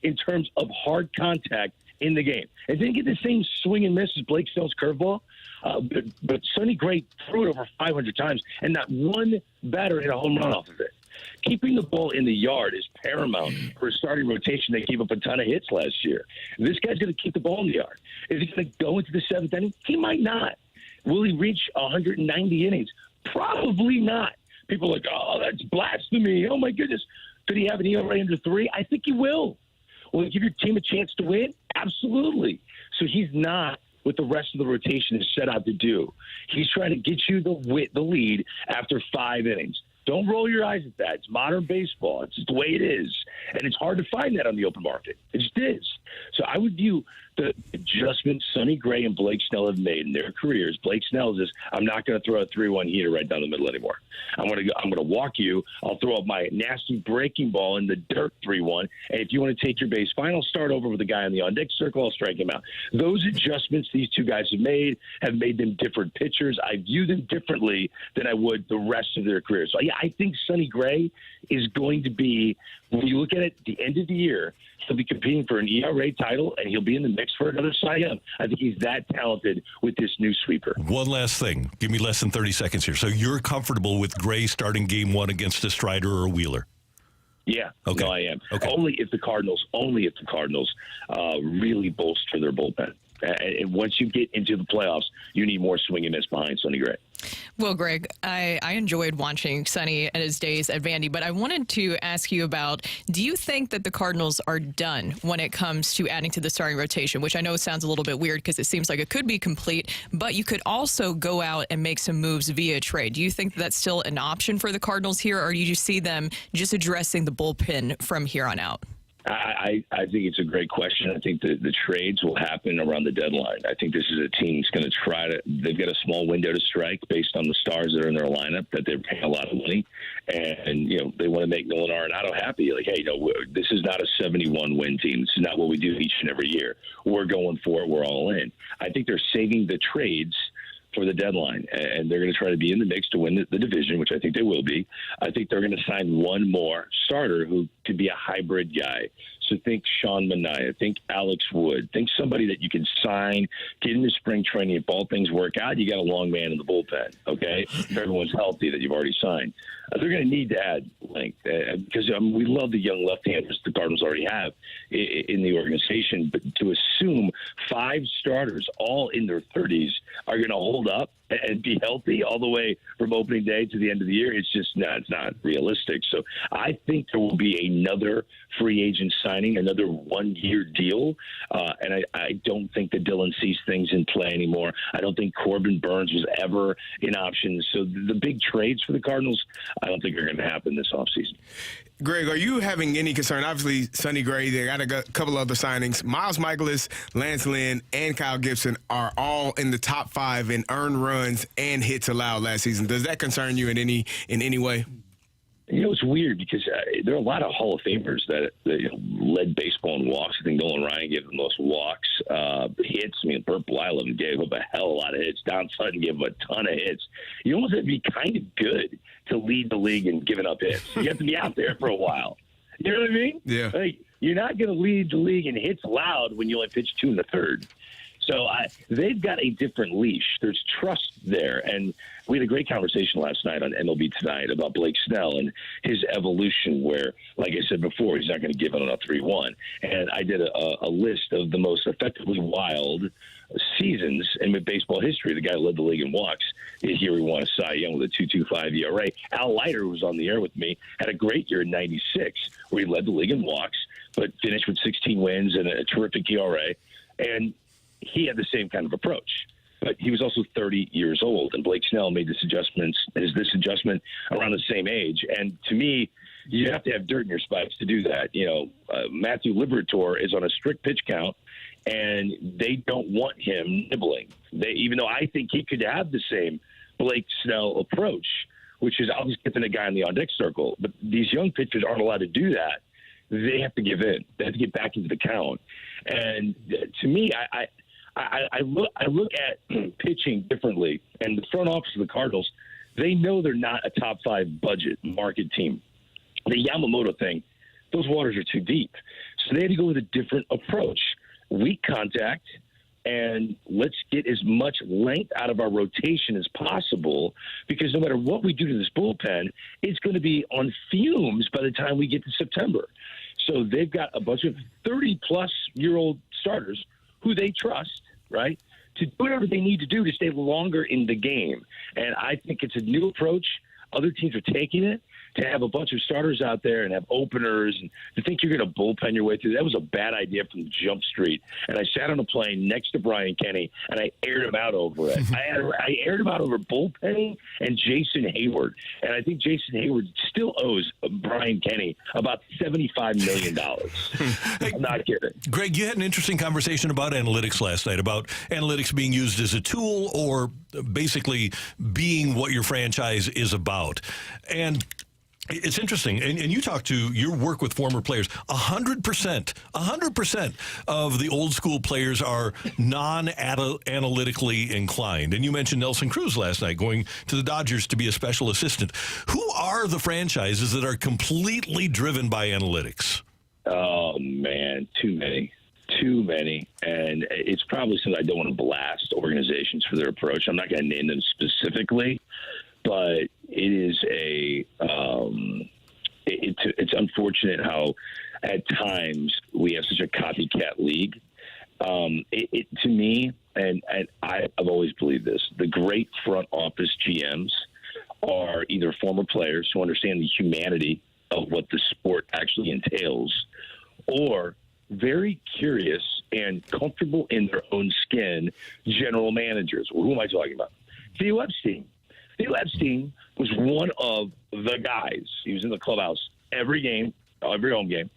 in terms of hard contact in the game. It didn't get the same swing and miss as Blake Snell's curveball, but Sonny Gray threw it over 500 times, and not one batter hit a home run off of it. Keeping the ball in the yard is paramount for a starting rotation that gave up a ton of hits last year. This guy's going to keep the ball in the yard. Is he going to go into the seventh inning? He might not. Will he reach 190 innings? Probably not. People are like, oh, that's blasphemy. Oh, my goodness. Could he have an ERA under 3? I think he will. Will he give your team a chance to win? Absolutely. So he's not what the rest of the rotation is set out to do. He's trying to get you the lead after 5 innings. Don't roll your eyes at that. It's modern baseball. It's just the way it is. And it's hard to find that on the open market. It just is. So I would view the adjustments Sonny Gray and Blake Snell have made in their careers. Blake Snell is, I'm not going to throw a 3-1 heater right down the middle anymore. I'm going to walk you. I'll throw up my nasty breaking ball in the dirt 3-1. And if you want to take your base fine, I'll start over with the guy on the on-deck circle. I'll strike him out. Those adjustments these two guys have made them different pitchers. I view them differently than I would the rest of their careers. So, yeah, I think Sonny Gray is going to be, when you look at it at the end of the year, he'll be competing for an ERA title, and he'll be in the mix for another Cy Young. I think he's that talented with this new sweeper. One last thing. Give me less than 30 seconds here. So you're comfortable with Gray starting game 1 against a Strider or a Wheeler? Yeah, okay. No, I am. Okay. Only if the Cardinals really bolster their bullpen. And once you get into the playoffs, you need more swing and miss behind Sonny Gray. Well, Greg, I enjoyed watching Sonny at his days at Vandy, but I wanted to ask you about, do you think that the Cardinals are done when it comes to adding to the starting rotation, which I know sounds a little bit weird because it seems like it could be complete, but you could also go out and make some moves via trade. Do you think that's still an option for the Cardinals here, or do you see them just addressing the bullpen from here on out? I think it's a great question. I think the trades will happen around the deadline. I think this is a team that's going to they've got a small window to strike based on the stars that are in their lineup, that they're paying a lot of money. And, they want to make Nolan Arenado happy. Like, hey, this is not a 71-win team. This is not what we do each and every year. We're going for it. We're all in. I think they're saving the trades for the deadline, and they're going to try to be in the mix to win the division, which I think they will be. I think they're going to sign one more starter who could be a hybrid guy. So think Sean Manaea, think Alex Wood, think somebody that you can sign, get into spring training. If all things work out, you got a long man in the bullpen, okay? If everyone's healthy that you've already signed. They're going to need to add length because we love the young left-handers the Cardinals already have in the organization. But to assume 5 starters all in their 30s are going to hold up and be healthy all the way from opening day to the end of the year, it's just it's not realistic. So I think there will be another free agent signing, another 1-year deal. And I don't think that Dylan Cease thing's in play anymore. I don't think Corbin Burns was ever an option. So the big trades for the Cardinals, I don't think are going to happen this offseason. Greg, are you having any concern? Obviously, Sonny Gray, they got a couple other signings. Miles Michaelis, Lance Lynn, and Kyle Gibson are all in the top 5 in earned runs and hits allowed last season. Does that concern you in any way? It's weird because there are a lot of Hall of Famers that led baseball in walks. I think Nolan Ryan gave the most walks, hits. Burt Blyleven gave up a hell of a lot of hits. Don Sutton gave up a ton of hits. You almost have to be kind of good to lead the league in giving up hits. You have to be out there for a while. You know what I mean? Yeah. You're not going to lead the league in hits allowed when you only pitch 2 1/3. So they've got a different leash. There's trust there. And we had a great conversation last night on MLB Tonight about Blake Snell and his evolution where, like I said before, he's not going to give it on a 3-1. And I did a list of the most effectively wild seasons and with baseball history, the guy who led the league in walks. Here we won a Cy Young with a 2.25 ERA. Al Leiter, who was on the air with me, had a great year in '96 where he led the league in walks, but finished with 16 wins and a terrific ERA. And he had the same kind of approach. But he was also 30 years old, and Blake Snell made this adjustment around the same age. And to me, you have to have dirt in your spikes to do that. Matthew Liberatore is on a strict pitch count, and they don't want him nibbling. Even though I think he could have the same Blake Snell approach, which is I'll just get the guy in the on-deck circle. But these young pitchers aren't allowed to do that. They have to give in. They have to get back into the count. And to me, I look at pitching differently, and the front office of the Cardinals, they know they're not a top 5 budget market team. The Yamamoto thing, those waters are too deep. So they had to go with a different approach. Weak contact, and let's get as much length out of our rotation as possible, because no matter what we do to this bullpen, it's going to be on fumes by the time we get to September. So they've got a bunch of 30-plus-year-old starters who they trust, right, to do whatever they need to do to stay longer in the game. And I think it's a new approach. Other teams are taking it. To have a bunch of starters out there and have openers and to think you're going to bullpen your way through, that was a bad idea from Jump Street. And I sat on a plane next to Brian Kenny, and I aired him out over it. I aired him out over bullpenning and Jason Hayward. And I think Jason Hayward still owes Brian Kenny about $75 million. I'm not kidding. Greg, you had an interesting conversation about analytics last night, about analytics being used as a tool or basically being what your franchise is about. And it's interesting, and you talk to your work with former players. 100% of the old school players are non-analytically inclined. And you mentioned Nelson Cruz last night going to the Dodgers to be a special assistant. Who are the franchises that are completely driven by analytics? Oh, man, too many. And it's probably something I don't want to blast organizations for their approach. I'm not going to name them specifically, but it is it's unfortunate how at times we have such a copycat league. To me, and I've always believed this, the great front office GMs are either former players who understand the humanity of what the sport actually entails, or very curious and comfortable in their own skin general managers. Well, who am I talking about? Theo Epstein. Theo Epstein was one of the guys. He was in the clubhouse every game, every home game,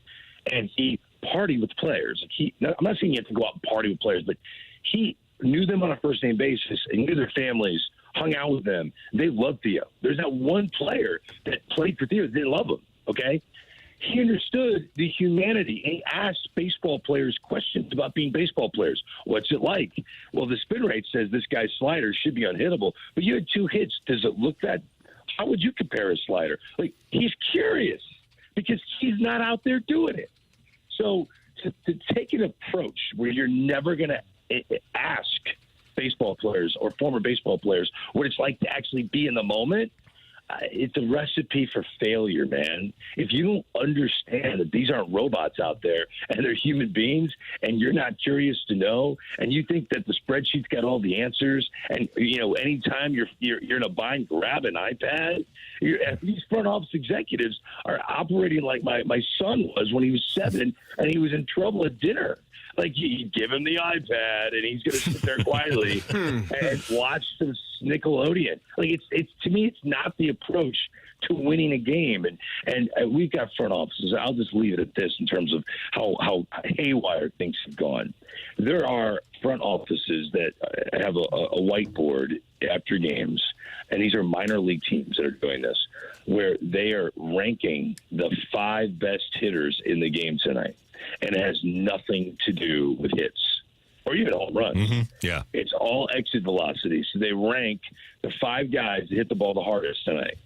and he partied with players. I'm not saying he had to go out and party with players, but he knew them on a first-name basis and knew their families, hung out with them. They loved Theo. There's not one player that played for Theo that didn't love him, okay? He understood the humanity, and he asked baseball players questions about being baseball players. What's it like? Well, the spin rate says this guy's slider should be unhittable, but you had 2 hits. Does it look that? How would you compare a slider? Like, he's curious because he's not out there doing it. So to take an approach where you're never going to ask baseball players or former baseball players what it's like to actually be in the moment, it's a recipe for failure, man. If you don't understand that these aren't robots out there and they're human beings, and you're not curious to know, and you think that the spreadsheet's got all the answers, and anytime you're in a bind, grab an iPad. These front office executives are operating like my son was when he was 7 and he was in trouble at dinner. Like, you give him the iPad and he's going to sit there quietly and watch some Nickelodeon. Like, it's to me, it's not the approach to winning a game. And we've got front offices. I'll just leave it at this in terms of how haywire things have gone. There are front offices that have a whiteboard after games, and these are minor league teams that are doing this, where they are ranking the 5 best hitters in the game tonight. And it has nothing to do with hits or even home runs. Mm-hmm. Yeah. It's all exit velocity. So they rank the 5 guys that hit the ball the hardest tonight.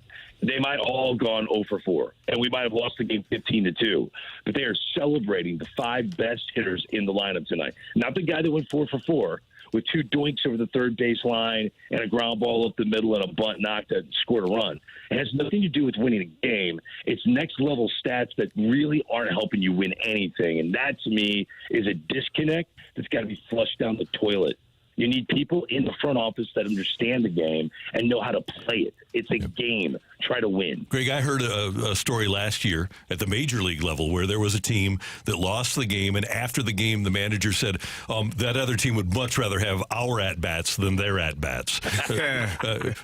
They might all have gone 0 for 4, and we might have lost the game 15-2. But they are celebrating the 5 best hitters in the lineup tonight. Not the guy that went 4 for 4 with 2 doinks over the third base line and a ground ball up the middle and a bunt knock that scored a run. It has nothing to do with winning a game. It's next-level stats that really aren't helping you win anything. And that, to me, is a disconnect that's got to be flushed down the toilet You need people in the front office that understand the game and know how to play it. It's a game. Try to win. Greg, I heard a story last year at the major league level where there was a team that lost the game, and after the game, the manager said that other team would much rather have our at-bats than their at-bats.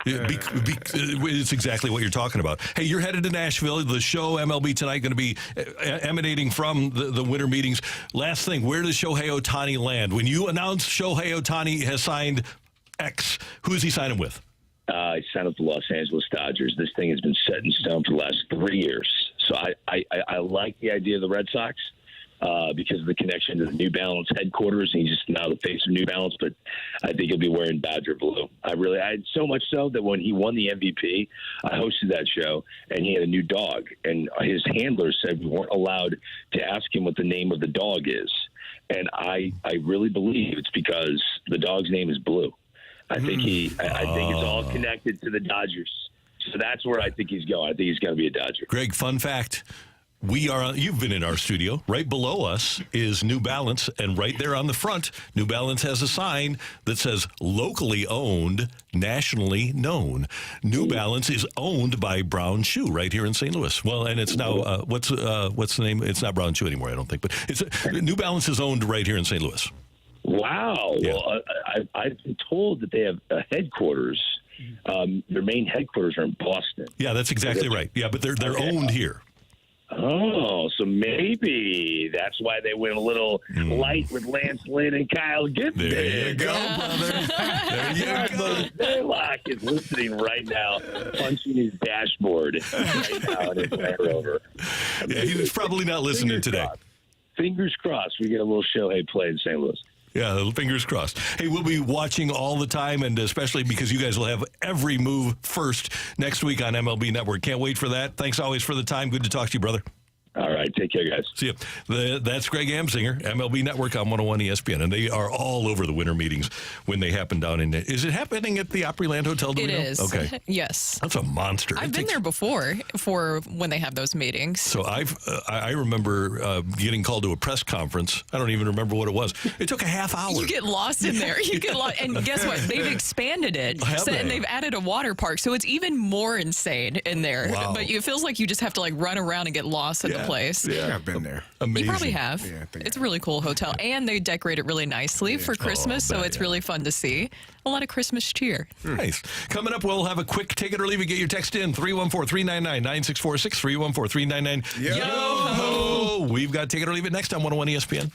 It's exactly what you're talking about. Hey, you're headed to Nashville. The show MLB Tonight going to be emanating from the winter meetings. Last thing, where does Shohei Ohtani land? When you announce Shohei Ohtani has signed X, who is he signing with? I signed up the Los Angeles Dodgers. This thing has been set in stone for the last 3 years. So I like the idea of the Red Sox because of the connection to the New Balance headquarters. He's just now the face of New Balance, but I think he'll be wearing Badger blue. I so much so that when he won the MVP, I hosted that show, and he had a new dog. And his handler said we weren't allowed to ask him what the name of the dog is. And I really believe it's because the dog's name is Blue. I think I think it's all connected to the Dodgers. So that's where I think he's going. I think he's going to be a Dodger. Greg, fun fact. You've been in our studio. Right below us is New Balance, and right there on the front, New Balance has a sign that says locally owned, nationally known. New Balance is owned by Brown Shoe right here in St. Louis. Well, and it's now, what's the name? It's not Brown Shoe anymore, I don't think, but New Balance is owned right here in St. Louis. Wow. Yeah. Well, I've been told that they have a headquarters. Their main headquarters are in Boston. Yeah, that's exactly right. Yeah, but they're owned here. Oh, so maybe that's why they went a little light with Lance Lynn and Kyle Gibson. There you go, brother. There you go. Zaylock is listening right now, punching his dashboard right now in his Land Rover. Yeah, he was probably not listening today. Fingers crossed we get a little Shohei play in St. Louis. Yeah, fingers crossed. Hey, we'll be watching all the time, and especially because you guys will have every move first next week on MLB Network. Can't wait for that. Thanks always for the time. Good to talk to you, brother. All right. Take care, guys. See you. That's Greg Amsinger, MLB Network on 101 ESPN. And they are all over the winter meetings when they happen down in. Is it happening at the Opryland Hotel? It is. Okay. Yes. That's a monster. I've been there before for when they have those meetings. So I remember getting called to a press conference. I don't even remember what it was. It took a half hour. You get lost in there. You get lost. And guess what? They've expanded it. And they've added a water park. So it's even more insane in there. Wow. But it feels like you just have to run around and get lost in the place. Yeah, I've been there. Amazing. You probably have. Yeah, it's a really cool hotel. And they decorate it really nicely for Christmas, so it's really fun to see. A lot of Christmas cheer. Nice. Coming up, we'll have a quick take it or leave it. Get your text in, 314-399-9646, 314-399. Yo-ho! We've got Take It or Leave It next on 101 ESPN.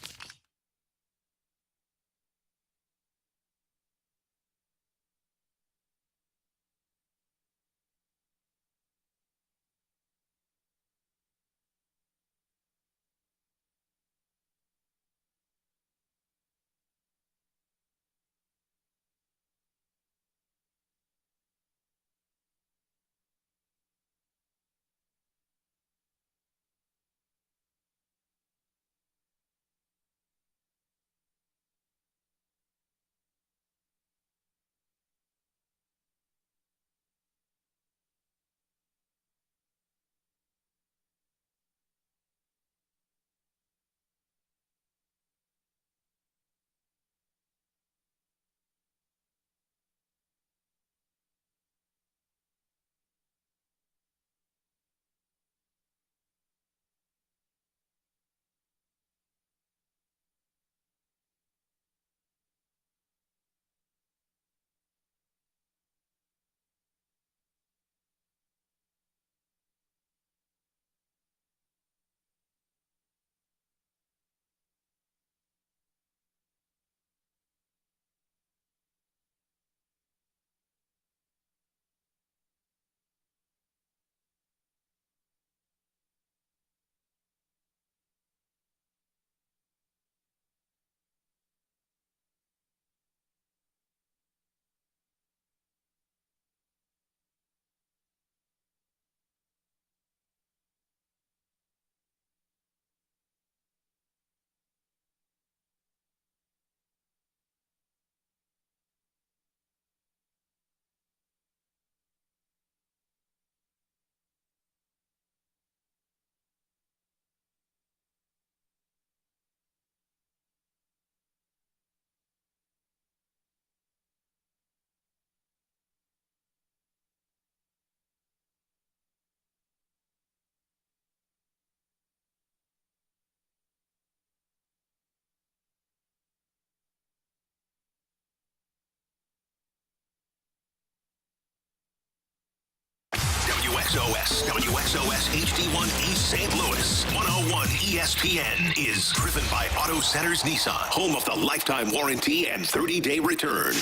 WXOS HD1 East St. Louis. 101 ESPN is driven by Auto Centers Nissan, home of the lifetime warranty and 30-day return.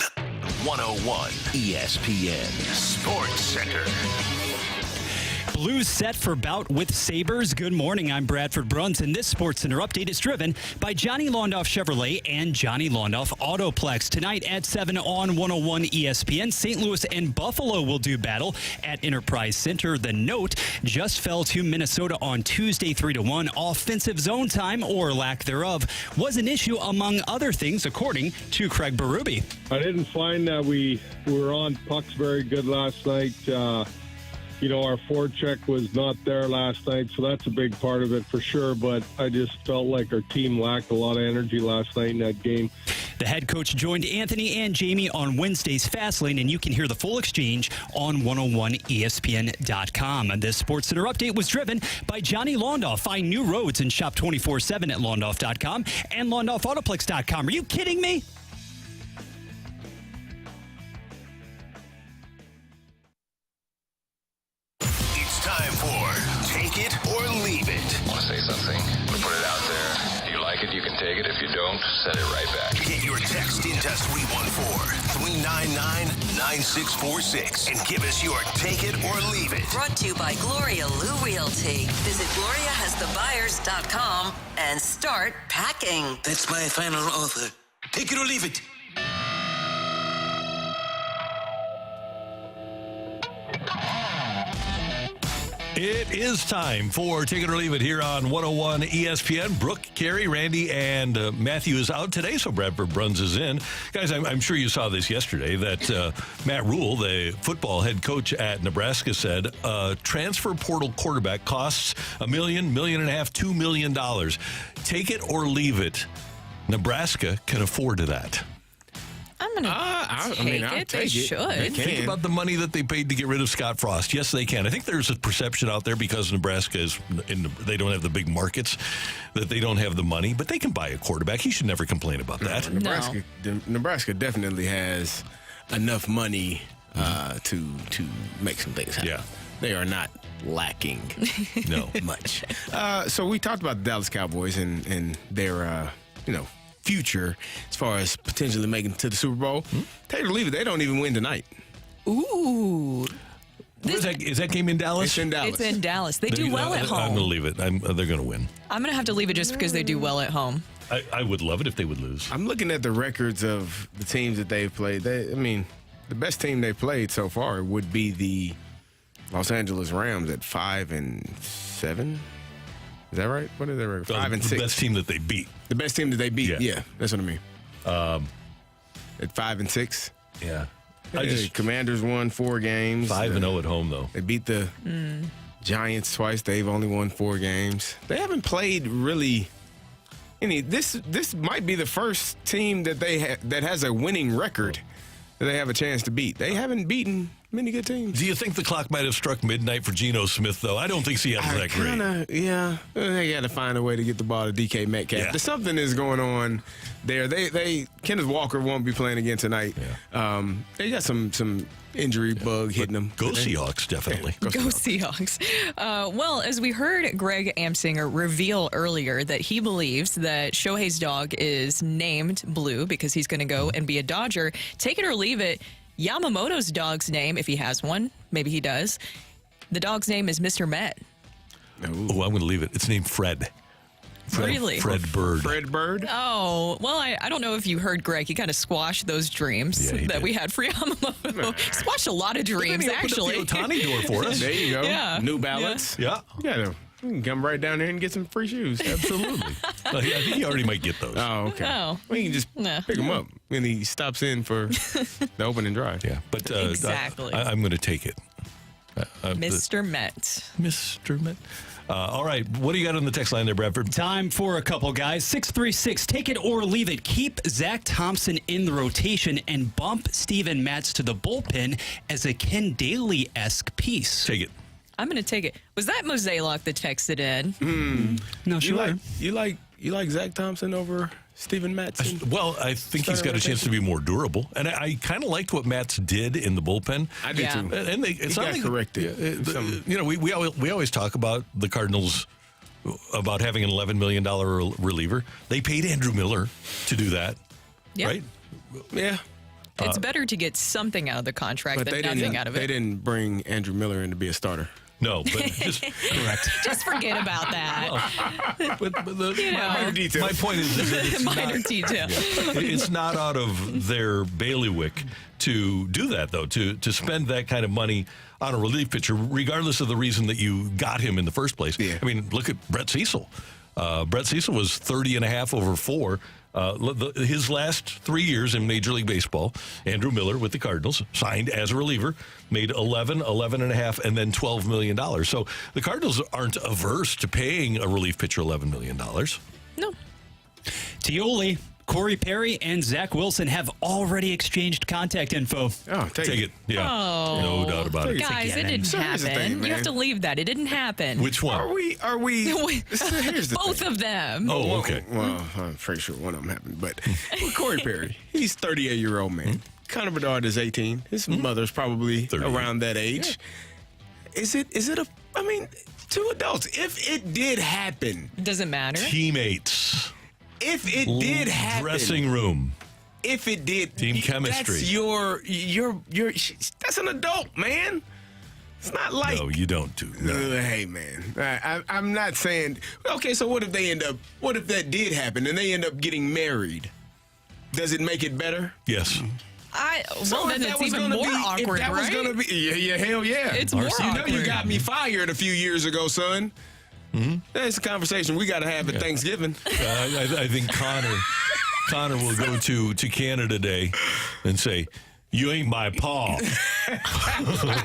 101 ESPN Sports Center. Blues set for bout with Sabres. Good morning, I'm Bradford Bruns, and this Sports Center update is driven by Johnny Londoff Chevrolet and Johnny Londoff Autoplex. Tonight at 7 on 101 ESPN, St. Louis and Buffalo will do battle at Enterprise Center. The Note just fell to Minnesota on Tuesday 3-1. Offensive zone time, or lack thereof, was an issue among other things, according to Craig Berube. I didn't find that we were on pucks very good last night. Our forecheck was not there last night, so that's a big part of it for sure. But I just felt like our team lacked a lot of energy last night in that game. The head coach joined Anthony and Jamie on Wednesday's Fastlane, and you can hear the full exchange on 101ESPN.com. And this Sports Center update was driven by Johnny Londoff. Find new roads and shop 24/7 at Londoff.com and LondoffAutoplex.com. Are you kidding me? Time for Take It or Leave It. Want to say something? Put it out there. If you like it, you can take it. If you don't, send it right back. Get your text into 314-399-9646 and give us your Take It or Leave It. Brought to you by Gloria Lou Realty. Visit GloriaHasTheBuyers.com and start packing. That's my final offer. Take it or leave it. It is time for Take It or Leave It here on 101 ESPN. Brooke, Carrie, Randy, and Matthew is out today, so Bradford Bruns is in. Guys, I'm sure you saw this yesterday, that Matt Rule, the football head coach at Nebraska, said transfer portal quarterback costs $1 million, $1.5 million, $2 million. Take it or leave it. Nebraska can afford that. I'm going to I'll take take it. Should. They can. Think about the money that they paid to get rid of Scott Frost. Yes, they can. I think there's a perception out there because Nebraska is they don't have the big markets, that they don't have the money, but they can buy a quarterback. He should never complain about that. Nebraska definitely has enough money to make some things happen. Yeah. They are not lacking No. much. So we talked about the Dallas Cowboys and their future as far as potentially making it to the Super Bowl. Take it or leave it, they don't even win tonight. Ooh. Is that game in Dallas? It's in Dallas. It's in Dallas. They do well at home. I'm going to leave it. They're going to win. I'm going to have to leave it just because they do well at home. I would love it if they would lose. I'm looking at the records of the teams that they've played. The best team they played so far would be the Los Angeles Rams at 5-7. Is that right? What is their record? 5-6. The best team that they beat. The best team that they beat. Yeah. Yeah, that's what I mean. At 5-6. Yeah. Commanders won 4 games. 5-0 at home, though. They beat the Giants twice. They've only won 4 games. They haven't played really any. This might be the first team that that has a winning record that they have a chance to beat. They haven't beaten many good teams. Do you think the clock might have struck midnight for Geno Smith, though? I don't think Seattle's that great. Yeah. They got to find a way to get the ball to DK Metcalf. Yeah. Something is going on there. Kenneth Walker won't be playing again tonight. Yeah. They got some injury bug hitting them. Go Seahawks, definitely. Go Seahawks. Well, as we heard Greg Amsinger reveal earlier that he believes that Shohei's dog is named Blue because he's going to go and be a Dodger. Take it or leave it. Yamamoto's dog's name, if he has one, maybe he does. The dog's name is Mr. Met. Oh, I'm going to leave it. It's named Fred. Really? Fred Bird. Fred Bird? Oh, well, I don't know if you heard Greg. He kind of squashed those dreams that we had for Yamamoto. Squashed a lot of dreams, actually. Opened up the Ohtani door for us. There you go. Yeah. New balance. Yeah. You can come right down there and get some free shoes. Absolutely. I think he already might get those. Oh, okay. No. Well, you can just pick them up when he stops in for the opening drive. Yeah, but Exactly. I'm going to take it. Mr. Met. Mr. Met. All right, what do you got on the text line there, Bradford? Time for a couple, guys. 636, take it or leave it. Keep Zach Thompson in the rotation and bump Steven Matz to the bullpen as a Ken Daly-esque piece. Take it. I'm going to take it. Was that Mozeliak that texted in? No, sure. You like Zach Thompson over Steven Matson? Well, I think he's got a chance to be more durable, and I kind of liked what Matz did in the bullpen. I did too. And it's he not got like, corrected. we always talk about the Cardinals about having an $11 million reliever. They paid Andrew Miller to do that, right? Yeah. It's better to get something out of the contract than nothing out of it. They didn't bring Andrew Miller in to be a starter. No, but just correct. Just forget about that. Minor detail. My point is that it's minor detail. It's not out of their bailiwick to do that, though, to spend that kind of money on a relief pitcher, regardless of the reason that you got him in the first place. Yeah. I mean, look at Brett Cecil. Brett Cecil was 30.5 over 4. His last 3 years in Major League Baseball, Andrew Miller with the Cardinals signed as a reliever, made 11.5, and then $12 million. So the Cardinals aren't averse to paying a relief pitcher $11 million. No. Tioli, Corey Perry, and Zach Wilson have already exchanged contact info. Oh, take it. Yeah. Oh. No doubt about it. Guys, it didn't happen. You have to leave that. It didn't happen. Which one? Are we? Here's the Both thing. of them. Oh, okay. Well, I'm pretty sure one of them happened. But Corey Perry, he's 38-year-old man. Connor Bedard is 18. His mother's probably 38. around that age. Yeah. Is it I mean, two adults. If it did happen. Doesn't matter. Teammates. If it did happen. Dressing room. If it did. Team chemistry. That's your that's an adult, man. It's not like. No, you don't do that. Hey, man. I'm not saying. Okay, so what if that did happen and they end up getting married? Does it make it better? Yes. Then it's even more awkward, if that was gonna be, yeah, hell yeah. It's more awkward. You got me fired a few years ago, son. Mm-hmm. That's a conversation we got to have at Thanksgiving. I think Connor will go to Canada Day and say, "You ain't my paw."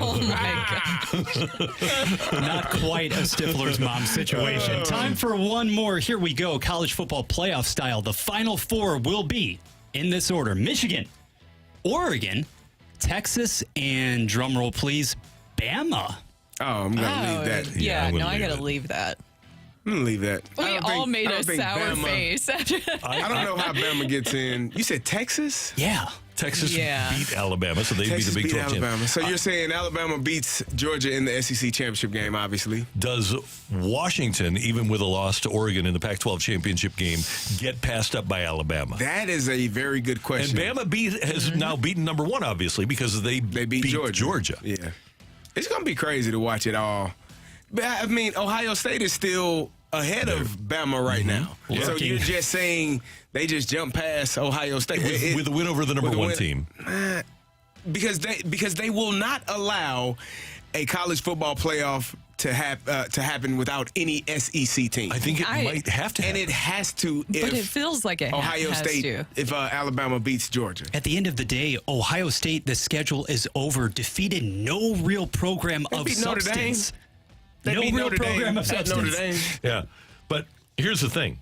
Oh my God. Not quite a Stifler's mom situation. Time for one more. Here we go. College football playoff style. The final four will be in this order: Michigan, Oregon, Texas, and drumroll please, Bama. Oh, I'm gonna leave that. Yeah, no, I gotta leave that. I'm gonna leave that. We all made a sour Bama, face. I don't know how Bama gets in. You said Texas? Yeah. Texas beat Alabama, so they'd be the Big 12 Alabama. So you're saying Alabama beats Georgia in the SEC championship game, obviously. Does Washington, even with a loss to Oregon in the Pac-12 championship game, get passed up by Alabama? That is a very good question. And Bama has now beaten number one, obviously, because they beat Georgia. Yeah. It's going to be crazy to watch it all. But, I mean, Ohio State is still ahead of Bama right now. Yeah. So you're just saying they just jumped past Ohio State. With a win over the number one team. Because they will not allow a college football playoff to happen without any SEC team. I think it might have to happen. And it has to if But it feels like it Ohio has State, to. if Alabama beats Georgia. At the end of the day, Ohio State, the schedule is over. Defeated no real program of beat Notre Dame. substance. They No beat real Notre program Dame of at Notre substance. Dame. Yeah. But here's the thing.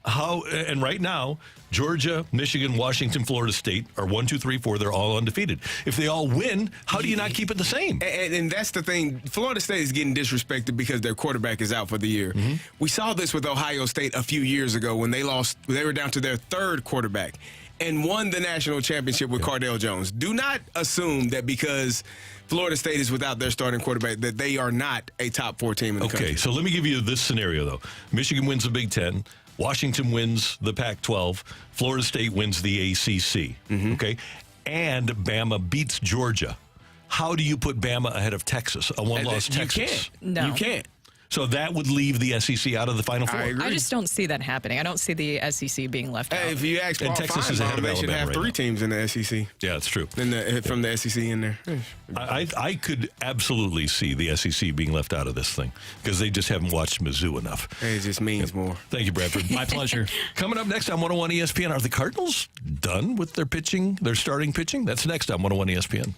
Right now, Georgia, Michigan, Washington, Florida State are 1, 2, 3, 4. They're all undefeated. If they all win, how do you not keep it the same? And that's the thing. Florida State is getting disrespected because their quarterback is out for the year. Mm-hmm. We saw this with Ohio State a few years ago when they lost. They were down to their third quarterback and won the national championship with Cardale Jones. Do not assume that because Florida State is without their starting quarterback that they are not a top 4 team in the country. Okay, so let me give you this scenario, though. Michigan wins the Big Ten. Washington wins the Pac-12. Florida State wins the ACC. Mm-hmm. Okay? And Bama beats Georgia. How do you put Bama ahead of Texas, a one-loss Texas? You can't. No. You can't. So that would leave the SEC out of the Final Four. I agree. I just don't see that happening. I don't see the SEC being left out. Hey, if you ask And Paul Texas is ahead of they should Alabama have right 3 now. teams in the SEC. Yeah, that's true. From the SEC in there. I could absolutely see the SEC being left out of this thing because they just haven't watched Mizzou enough. It just means more. Thank you, Bradford. My pleasure. Coming up next on 101 ESPN, are the Cardinals done with their pitching, their starting pitching? That's next on 101 ESPN.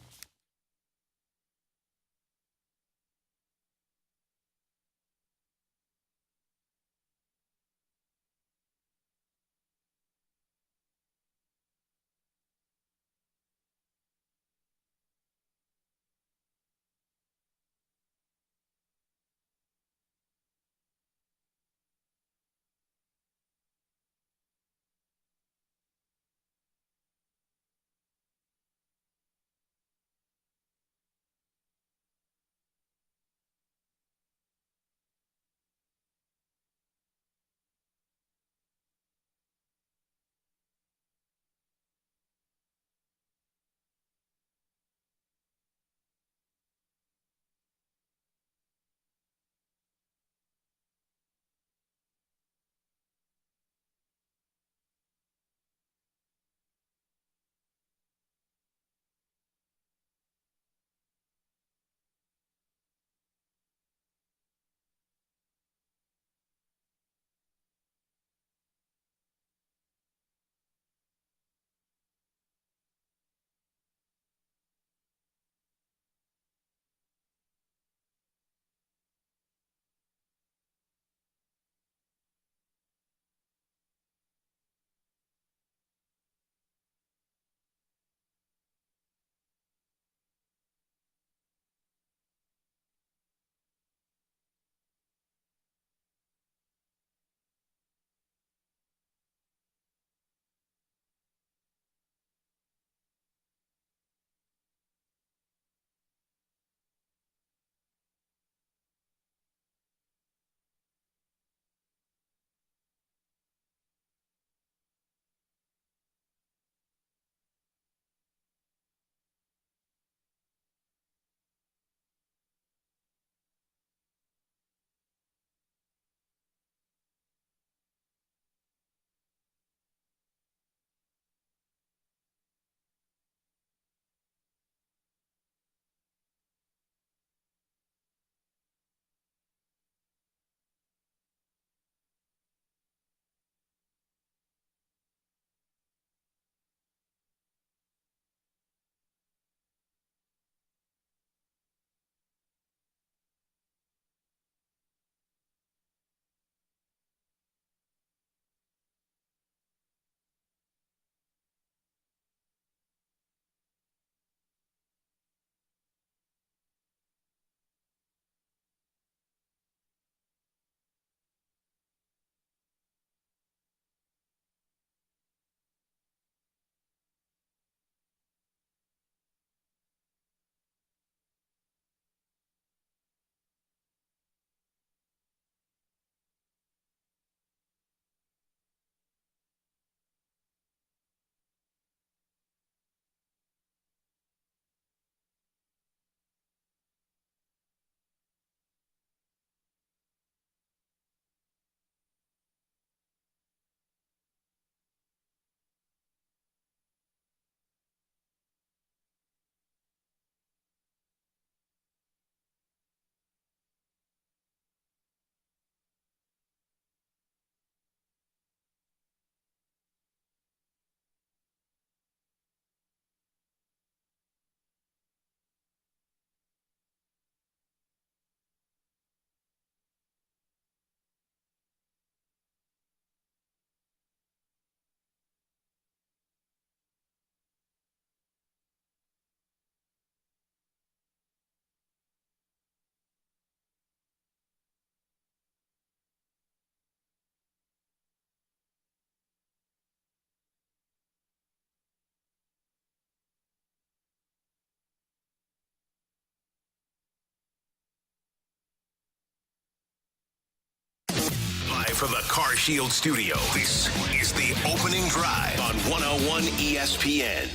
Live from the Car Shield studio, this is the Opening Drive on 101 ESPN.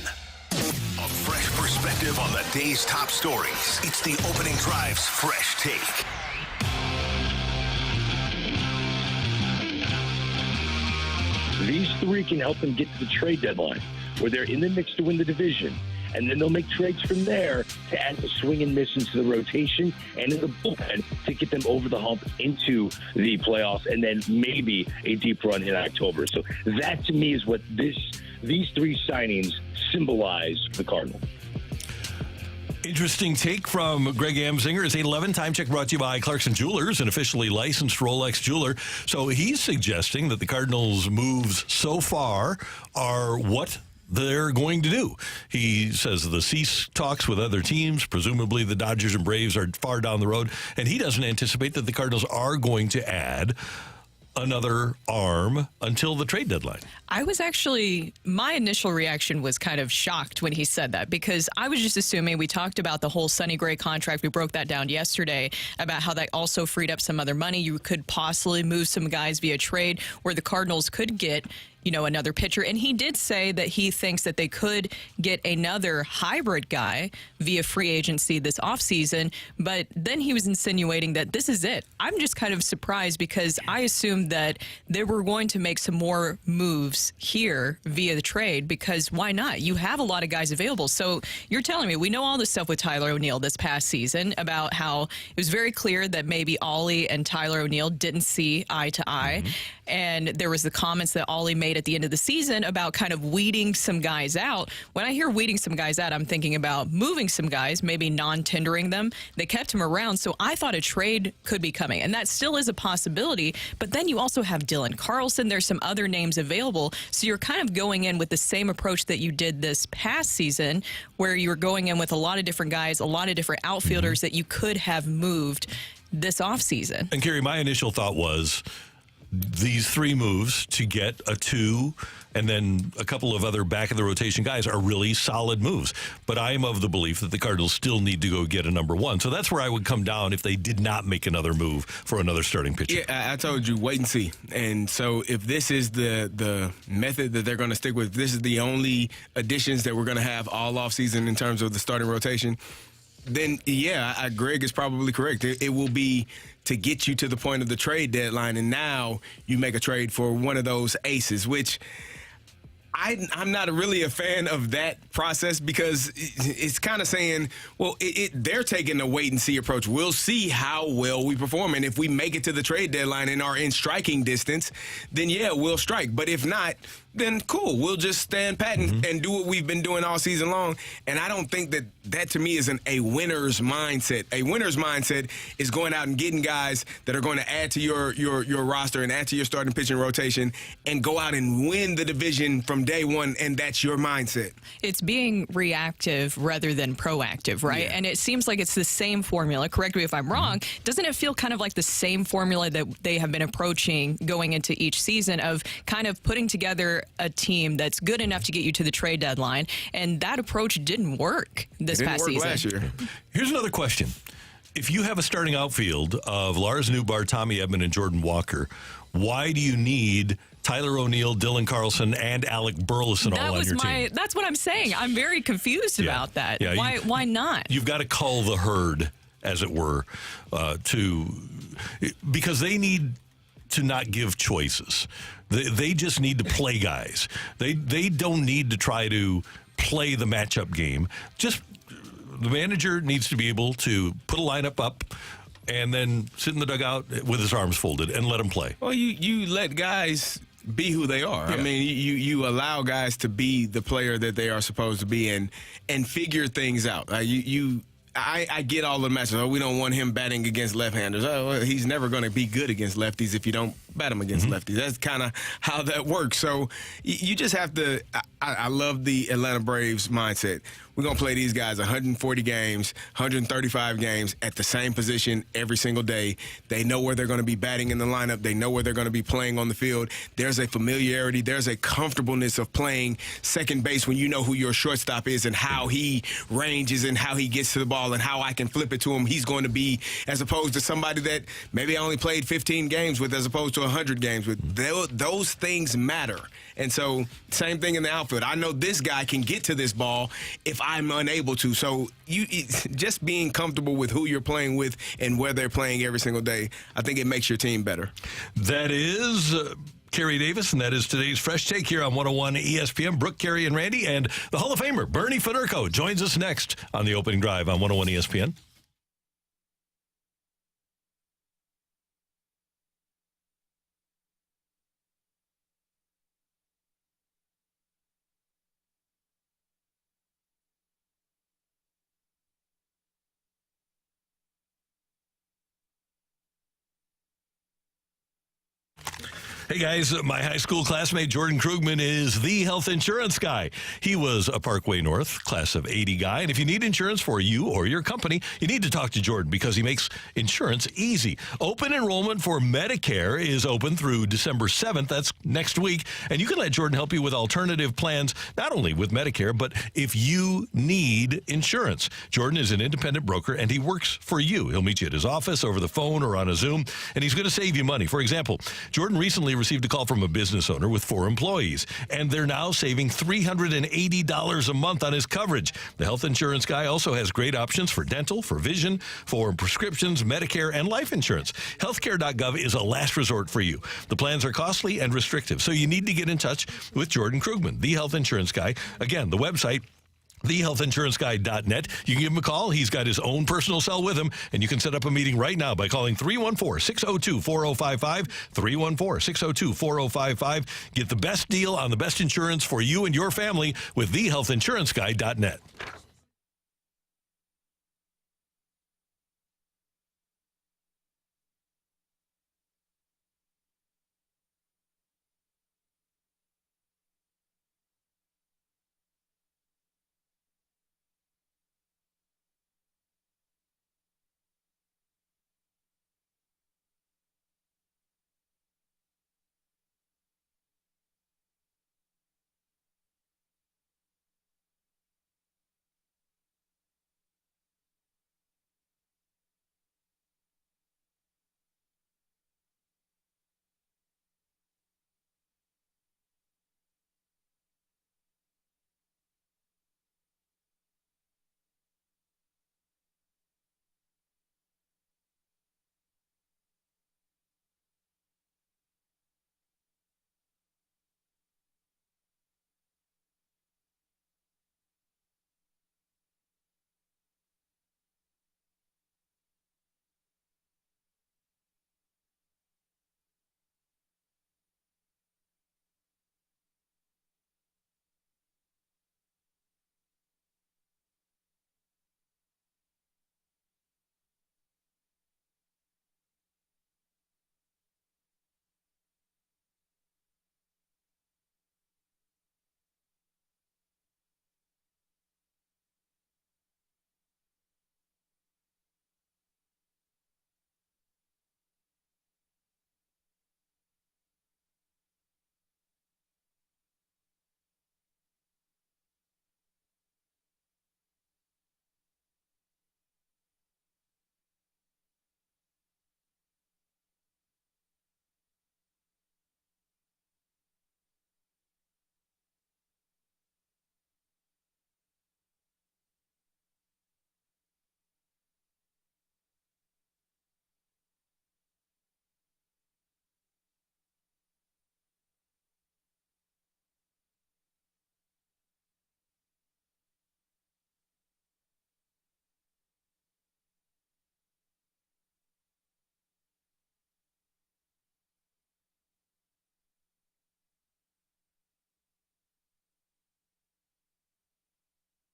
A fresh perspective on the day's top stories. It's the Opening Drive's Fresh Take. These three can help them get to the trade deadline, where they're in the mix to win the division. And then they'll make trades from there to add the swing and miss into the rotation and in the bullpen to get them over the hump into the playoffs and then maybe a deep run in October. So that, to me, is what these three signings symbolize for the Cardinals. Interesting take from Greg Amsinger. It's 8:11. Time check brought to you by Clarkson Jewelers, an officially licensed Rolex jeweler. So he's suggesting that the Cardinals' moves so far are what they're going to do. He says the cease talks with other teams, presumably the Dodgers and Braves, are far down the road, and he doesn't anticipate that the Cardinals are going to add another arm until the trade deadline. My initial reaction was kind of shocked when he said that, because I was just assuming, we talked about the whole Sonny Gray contract. We broke that down yesterday about how that also freed up some other money. You could possibly move some guys via trade where the Cardinals could get another pitcher. And he did say that he thinks that they could get another hybrid guy via free agency this offseason. But then he was insinuating that this is it. I'm just kind of surprised, because I assumed that they were going to make some more moves here via the trade, because why not? You have a lot of guys available. So you're telling me, we know all this stuff with Tyler O'Neill this past season about how it was very clear that maybe Ollie and Tyler O'Neill didn't see eye to eye. Mm-hmm. And there was the comments that Ollie made at the end of the season about kind of weeding some guys out. When I hear weeding some guys out, I'm thinking about moving some guys, maybe non-tendering them. They kept him around, so I thought a trade could be coming, and that still is a possibility. But then you also have Dylan Carlson. There's some other names available, so you're kind of going in with the same approach that you did this past season, where you were going in with a lot of different guys, a lot of different outfielders that you could have moved this offseason. And Kerry, my initial thought was these three moves to get a 2 and then a couple of other back of the rotation guys are really solid moves. But I am of the belief that the Cardinals still need to go get a number 1. So that's where I would come down if they did not make another move for another starting pitcher. Yeah, I told you, wait and see. And so if this is the method that they're going to stick with, this is the only additions that we're going to have all offseason in terms of the starting rotation, then, yeah, Greg is probably correct. It will be to get you to the point of the trade deadline, and now you make a trade for one of those aces, which I'm not really a fan of that process, because it's kind of saying, well, they're taking a wait-and-see approach. We'll see how well we perform, and if we make it to the trade deadline and are in striking distance, then, yeah, we'll strike. But if not, then cool. We'll just stand pat and do what we've been doing all season long. And I don't think that to me is a winner's mindset. A winner's mindset is going out and getting guys that are going to add to your roster and add to your starting pitching rotation and go out and win the division from day one, and that's your mindset. It's being reactive rather than proactive, right? Yeah. And it seems like it's the same formula. Correct me if I'm wrong. Doesn't it feel kind of like the same formula that they have been approaching going into each season, of kind of putting together a team that's good enough to get you to the trade deadline? And that approach didn't work this past season. Last year. Here's another question. If you have a starting outfield of Lars Newbar, Tommy Edman, and Jordan Walker, why do you need Tyler O'Neill, Dylan Carlson, and Alec Burleson all on your team? That's what I'm saying. I'm very confused about that. Yeah, why not? You've got to cull the herd, as it were, because they need to not give choices. They just need to play guys. They don't need to try to play the matchup game. Just the manager needs to be able to put a lineup up and then sit in the dugout with his arms folded and let them play. Well, you let guys be who they are. Yeah. I mean, you allow guys to be the player that they are supposed to be and figure things out. I get all the matches. Oh, we don't want him batting against left-handers. Oh, well, he's never going to be good against lefties if you don't bat him against lefties. That's kind of how that works. So you just have to I love the Atlanta Braves mindset. We're going to play these guys 140 games, 135 games at the same position every single day. They know where they're going to be batting in the lineup. They know where they're going to be playing on the field. There's a familiarity. There's a comfortableness of playing second base when you know who your shortstop is and how he ranges and how he gets to the ball ball and how I can flip it to him he's going to be, as opposed to somebody that maybe I only played 15 games with as opposed to 100 games with. Those things matter. And so same thing in the outfield. I know this guy can get to this ball if I'm unable to. So just being comfortable with who you're playing with and where they're playing every single day, I think it makes your team better. That is Kerry Davis, and that is today's Fresh Take here on 101 ESPN. Brooke, Kerry, and Randy, and the Hall of Famer, Bernie Federko, joins us next on the Opening Drive on 101 ESPN. Hey, guys, my high school classmate Jordan Krugman is the health insurance guy. He was a Parkway North class of 80 guy, and if you need insurance for you or your company, you need to talk to Jordan because he makes insurance easy. Open enrollment for Medicare is open through December 7th. That's next week, and you can let Jordan help you with alternative plans, not only with Medicare, but if you need insurance. Jordan is an independent broker, and he works for you. He'll meet you at his office, over the phone, or on a Zoom, and he's going to save you money. For example, Jordan recently received a call from a business owner with 4 employees, and they're now saving $380 a month on his coverage. The health insurance guy also has great options for dental, for vision, for prescriptions, Medicare, and life insurance. Healthcare.gov is a last resort for you. The plans are costly and restrictive, so you need to get in touch with Jordan Krugman, the health insurance guy. Again, the website, thehealthinsuranceguy.net. You can give him a call. He's got his own personal cell with him, and you can set up a meeting right now by calling 314-602-4055, 314-602-4055. Get the best deal on the best insurance for you and your family with thehealthinsuranceguy.net.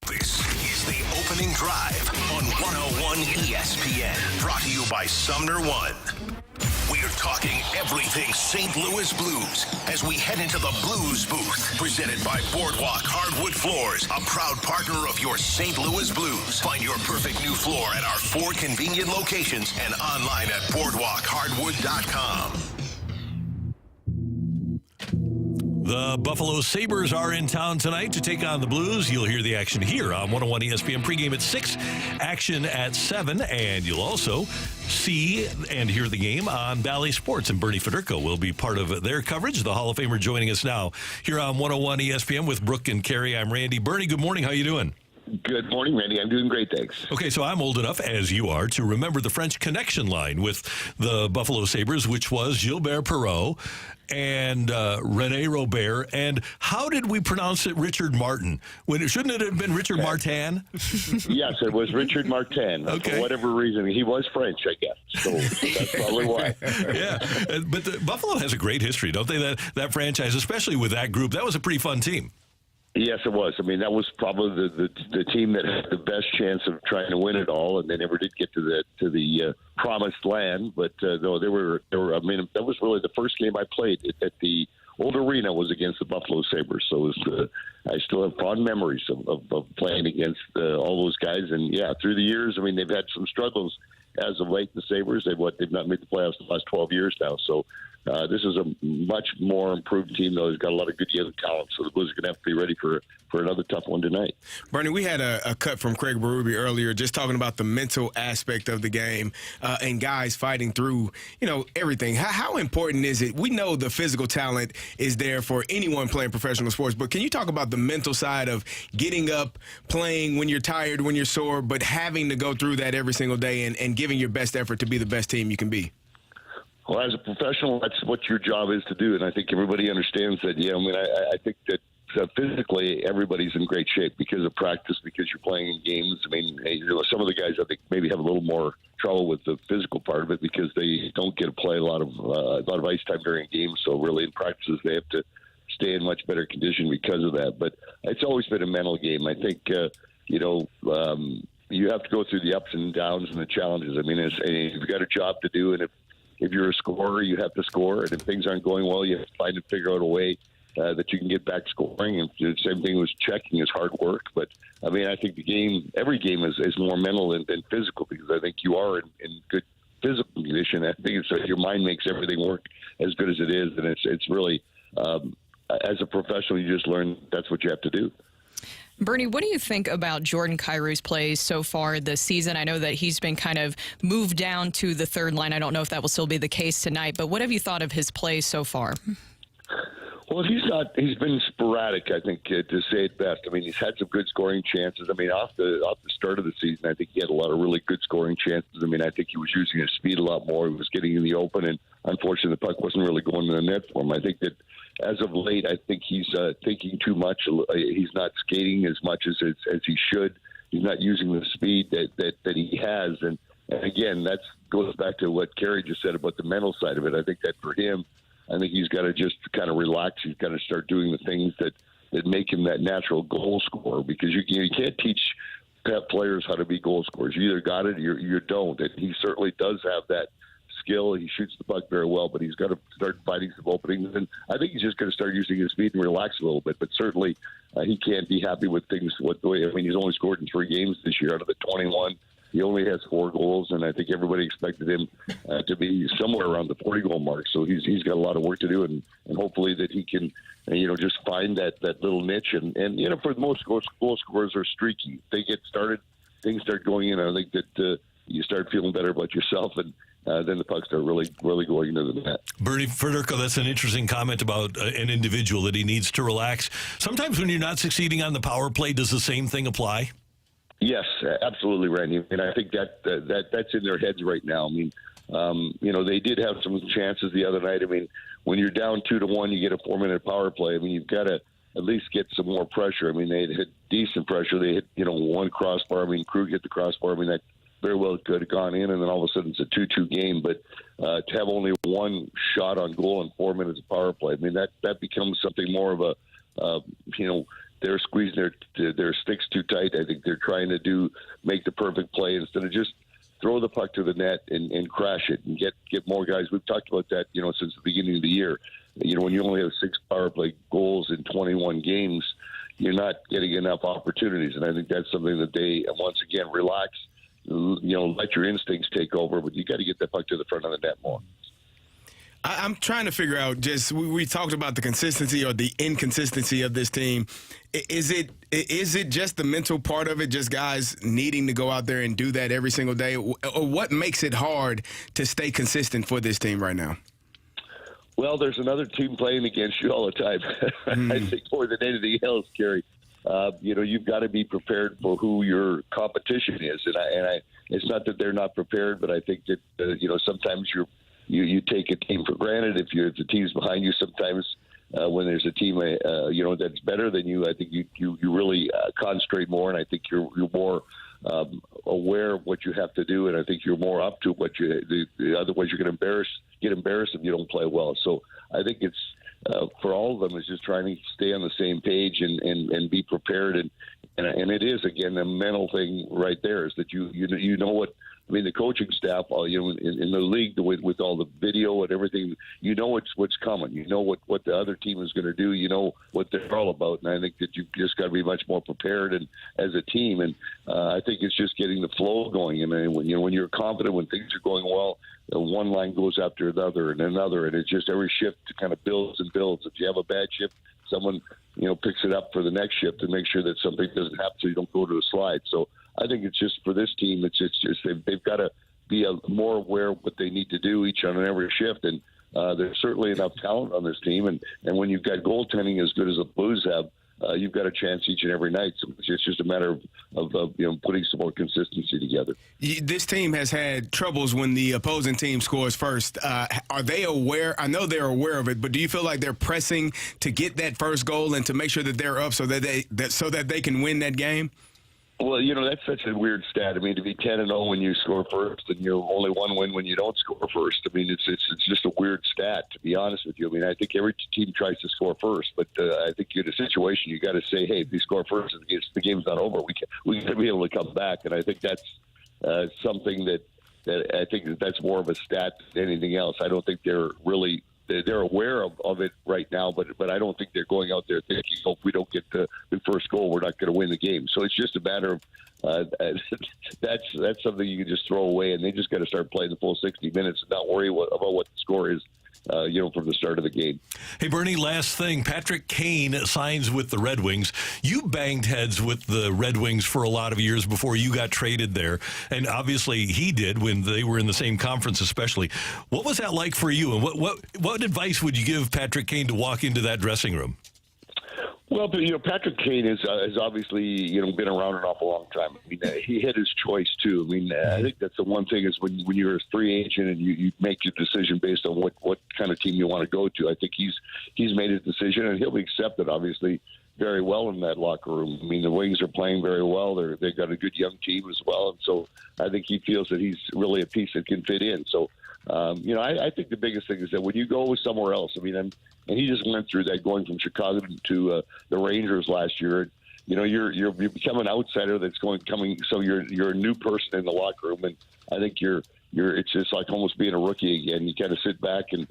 This is the Opening Drive on 101 ESPN. Brought to you by Sumner One. We are talking everything St. Louis Blues as we head into the Blues Booth. Presented by Boardwalk Hardwood Floors, a proud partner of your St. Louis Blues. Find your perfect new floor at our 4 convenient locations and online at boardwalkhardwood.com. The Buffalo Sabres are in town tonight to take on the Blues. You'll hear the action here on 101 ESPN. Pregame at 6, action at 7, and you'll also see and hear the game on Bally Sports. And Bernie Federko will be part of their coverage. The Hall of Famer joining us now here on 101 ESPN with Brooke and Carrie. I'm Randy. Bernie, good morning. How you doing? Good morning, Randy. I'm doing great, thanks. Okay, so I'm old enough, as you are, to remember the French Connection line with the Buffalo Sabres, which was Gilbert Perreault and René Robert. And how did we pronounce it Richard Martin? Shouldn't it have been Richard Martin? Yes, it was Richard Martin. Okay. For whatever reason. He was French, I guess. So that's probably why. Yeah, but Buffalo has a great history, don't they? That franchise, especially with that group. That was a pretty fun team. Yes, it was. I mean, that was probably the team that had the best chance of trying to win it all, and they never did get to the promised land. But no, they were. I mean, that was really the first game I played at the old arena was against the Buffalo Sabres. So it was, I still have fond memories of playing against all those guys. And yeah, through the years, I mean, they've had some struggles as of late. The Sabres, they've not made the playoffs the last 12 years now. So. This is a much more improved team, though. It's got a lot of good young talent, so the Blues are going to have to be ready for another tough one tonight. Bernie, we had a cut from Craig Berube earlier just talking about the mental aspect of the game and guys fighting through, everything. How important is it? We know the physical talent is there for anyone playing professional sports, but can you talk about the mental side of getting up, playing when you're tired, when you're sore, but having to go through that every single day and giving your best effort to be the best team you can be? Well, as a professional, that's what your job is to do, and I think everybody understands that. Yeah, I mean, I think that physically everybody's in great shape because of practice, because you're playing in games. I mean, some of the guys I think maybe have a little more trouble with the physical part of it because they don't get to play a lot of ice time during games. So really, in practices, they have to stay in much better condition because of that. But it's always been a mental game. I think you have to go through the ups and downs and the challenges. I mean, you've got a job to do, and if you're a scorer, you have to score. And if things aren't going well, you have to find and figure out a way that you can get back scoring. And the same thing with checking is hard work. But, I mean, I think every game is more mental than physical because I think you are in good physical condition. I think it's your mind makes everything work as good as it is. And it's really, as a professional, you just learn that's what you have to do. Bernie, what do you think about Jordan Kyrou's plays so far this season? I know that he's been kind of moved down to the third line. I don't know if that will still be the case tonight, but what have you thought of his plays so far? Well, he's been sporadic, I think, to say it best. I mean, he's had some good scoring chances. I mean, off the start of the season, I think he had a lot of really good scoring chances. I mean, I think he was using his speed a lot more. He was getting in the open, and unfortunately, the puck wasn't really going to the net for him. I think that as of late, I think he's thinking too much. He's not skating as much as he should. He's not using the speed that he has. And again, that goes back to what Carrie just said about the mental side of it. I think that for him, I think he's got to just kind of relax. He's got to start doing the things that make him that natural goal scorer because you can't teach players how to be goal scorers. You either got it or you don't. And he certainly does have that skill. He shoots the puck very well, but he's got to start finding some openings. And I think he's just going to start using his speed and relax a little bit. But certainly he can't be happy with things. I mean, he's only scored in 3 games this year out of the 21. He only has 4 goals, and I think everybody expected him to be somewhere around the 40-goal mark. So he's got a lot of work to do, and hopefully that he can, just find that little niche. And for the most goal scorers are streaky. They get started, things start going in. I think that you start feeling better about yourself, and then the pucks start really going into the net. Bernie Federko, that's an interesting comment about an individual that he needs to relax. Sometimes when you're not succeeding on the power play, does the same thing apply? Yes, absolutely, Randy. And I think that's in their heads right now. I mean, they did have some chances the other night. I mean, when you're down 2-1, you get a 4-minute power play. I mean, you've got to at least get some more pressure. I mean, they hit decent pressure. They hit, one crossbar. I mean, Krug hit the crossbar. I mean, that very well could have gone in, and then all of a sudden it's a 2-2 game. But to have only 1 shot on goal in 4 minutes of power play, I mean, that becomes something more of a, they're squeezing their sticks too tight. I think they're trying to make the perfect play instead of just throw the puck to the net and crash it and get more guys. We've talked about that, since the beginning of the year. When you only have 6 power play goals in 21 games, you're not getting enough opportunities. And I think that's something that they, once again, relax, let your instincts take over, but you got to get that puck to the front of the net more. I'm trying to figure out we talked about the consistency or the inconsistency of this team. Is it just the mental part of it, just guys needing to go out there and do that every single day? Or what makes it hard to stay consistent for this team right now? Well, there's another team playing against you all the time. I think more than anything else, Gary, you've got to be prepared for who your competition is. And it's not that they're not prepared, but I think that, sometimes you take a team for granted. If the team's behind you, sometimes when there's a team, that's better than you, I think you really concentrate more, and I think you're more aware of what you have to do, and I think you're more up to what otherwise you're going to get embarrassed if you don't play well. So I think it's for all of them is just trying to stay on the same page and be prepared, and it is again a mental thing right there, is that you know what. I mean, the coaching staff, in the league, with all the video and everything, you know what's coming. You know what the other team is going to do. You know what they're all about, and I think that you just got to be much more prepared and as a team. And I think it's just getting the flow going. And when you're confident, when things are going well, one line goes after another and another, and it's just every shift kind of builds and builds. If you have a bad shift, someone picks it up for the next shift and make sure that something doesn't happen, so you don't go to a slide. So I think it's just for this team, it's just they've got to be more aware of what they need to do each on every shift. And there's certainly enough talent on this team. And when you've got goaltending as good as the Blues have, you've got a chance each and every night. So it's just a matter of putting some more consistency together. This team has had troubles when the opposing team scores first. Are they aware? I know they're aware of it, but do you feel like they're pressing to get that first goal and to make sure that they're up so that they can win that game? Well, that's such a weird stat. I mean, to be 10-0 when you score first, and you're only one win when you don't score first. I mean, it's just a weird stat, to be honest with you. I mean, I think every team tries to score first, but I think in a situation you got to say, hey, if you score first, the game's not over. We got to be able to come back, and I think that's something that I think that's more of a stat than anything else. I don't think they're really. They're aware of it right now, but I don't think they're going out there thinking, if we don't get the first goal, we're not going to win the game. So it's just a matter of that's something you can just throw away, and they just got to start playing the full 60 minutes and not worry about what the score is. From the start of the game. Hey, Bernie, last thing. Patrick Kane signs with the Red Wings. You banged heads with the Red Wings for a lot of years before you got traded there. And obviously he did when they were in the same conference especially. What was that like for you? And what advice would you give Patrick Kane to walk into that dressing room? Well, but Patrick Kane has obviously been around an awful long time. I mean, he had his choice too. I mean, I think that's the one thing is when you're a free agent and you make your decision based on what kind of team you want to go to. I think he's made his decision, and he'll be accepted obviously very well in that locker room. I mean, the Wings are playing very well. They've got a good young team as well, and so I think he feels that he's really a piece that can fit in. So. I think the biggest thing is that when you go somewhere else, I mean, and he just went through that going from Chicago to the Rangers last year. You become an outsider that's coming. So you're a new person in the locker room, and I think it's just like almost being a rookie again. You kind of sit back and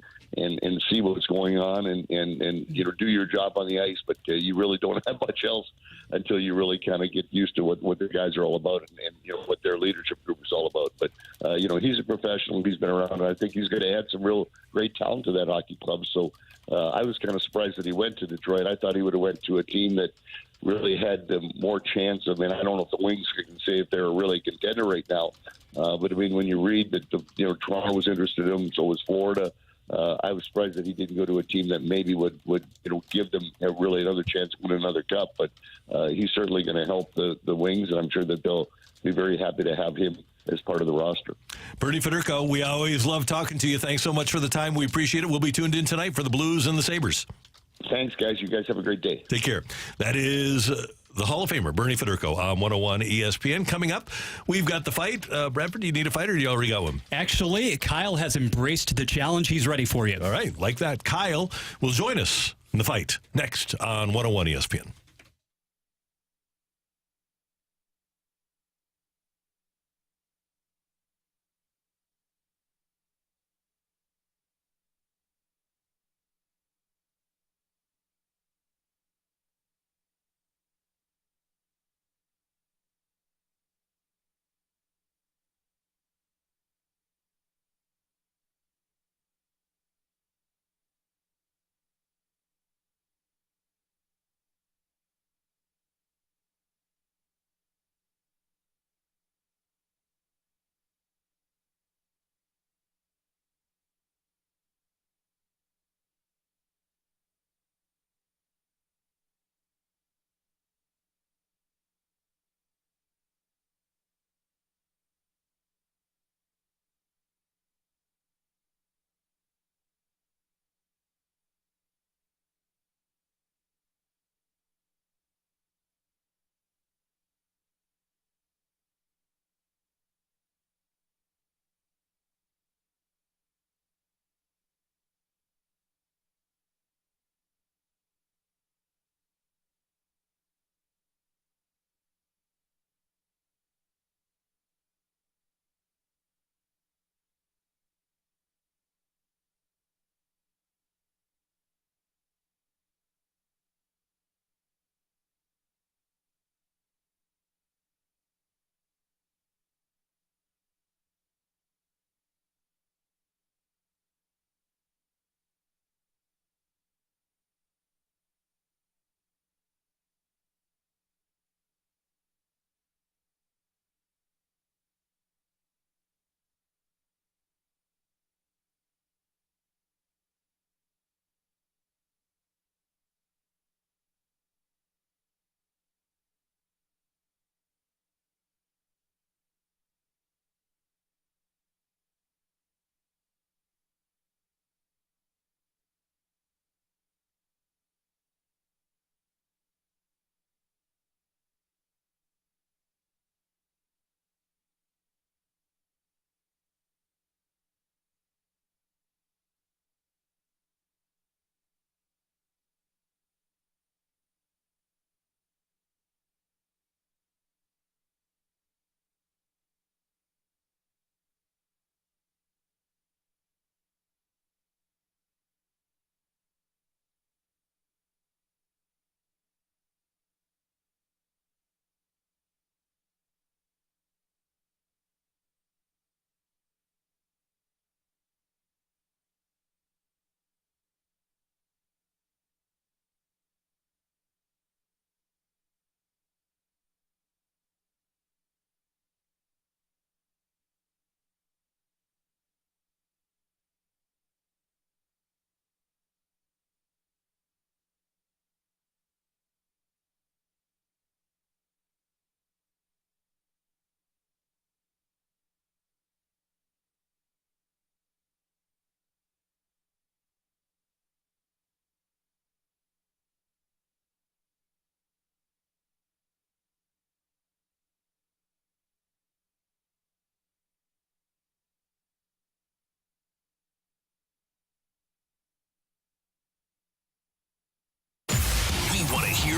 see what's going on and do your job on the ice, but you really don't have much else until you really kind of get used to what the guys are all about and what their leadership group is all about. But he's a professional. He's been around, and I think he's going to add some real great talent to that hockey club. So I was kind of surprised that he went to Detroit. I thought he would have went to a team that really had more chance. I mean, I don't know if the Wings can say if they're really a contender right now, but I mean, when you read that Toronto was interested in him, so was Florida. I was surprised that he didn't go to a team that maybe would give them really another chance to win another cup. But he's certainly going to help the Wings, and I'm sure that they'll be very happy to have him as part of the roster. Bernie Federko, we always love talking to you. Thanks so much for the time. We appreciate it. We'll be tuned in tonight for the Blues and the Sabres. Thanks, guys. You guys have a great day. Take care. That is the Hall of Famer, Bernie Federko, on 101 ESPN. Coming up, we've got the fight. Bradford, do you need a fight or do you already got one? Actually, Kyle has embraced the challenge. He's ready for you. All right, like that. Kyle will join us in the fight next on 101 ESPN.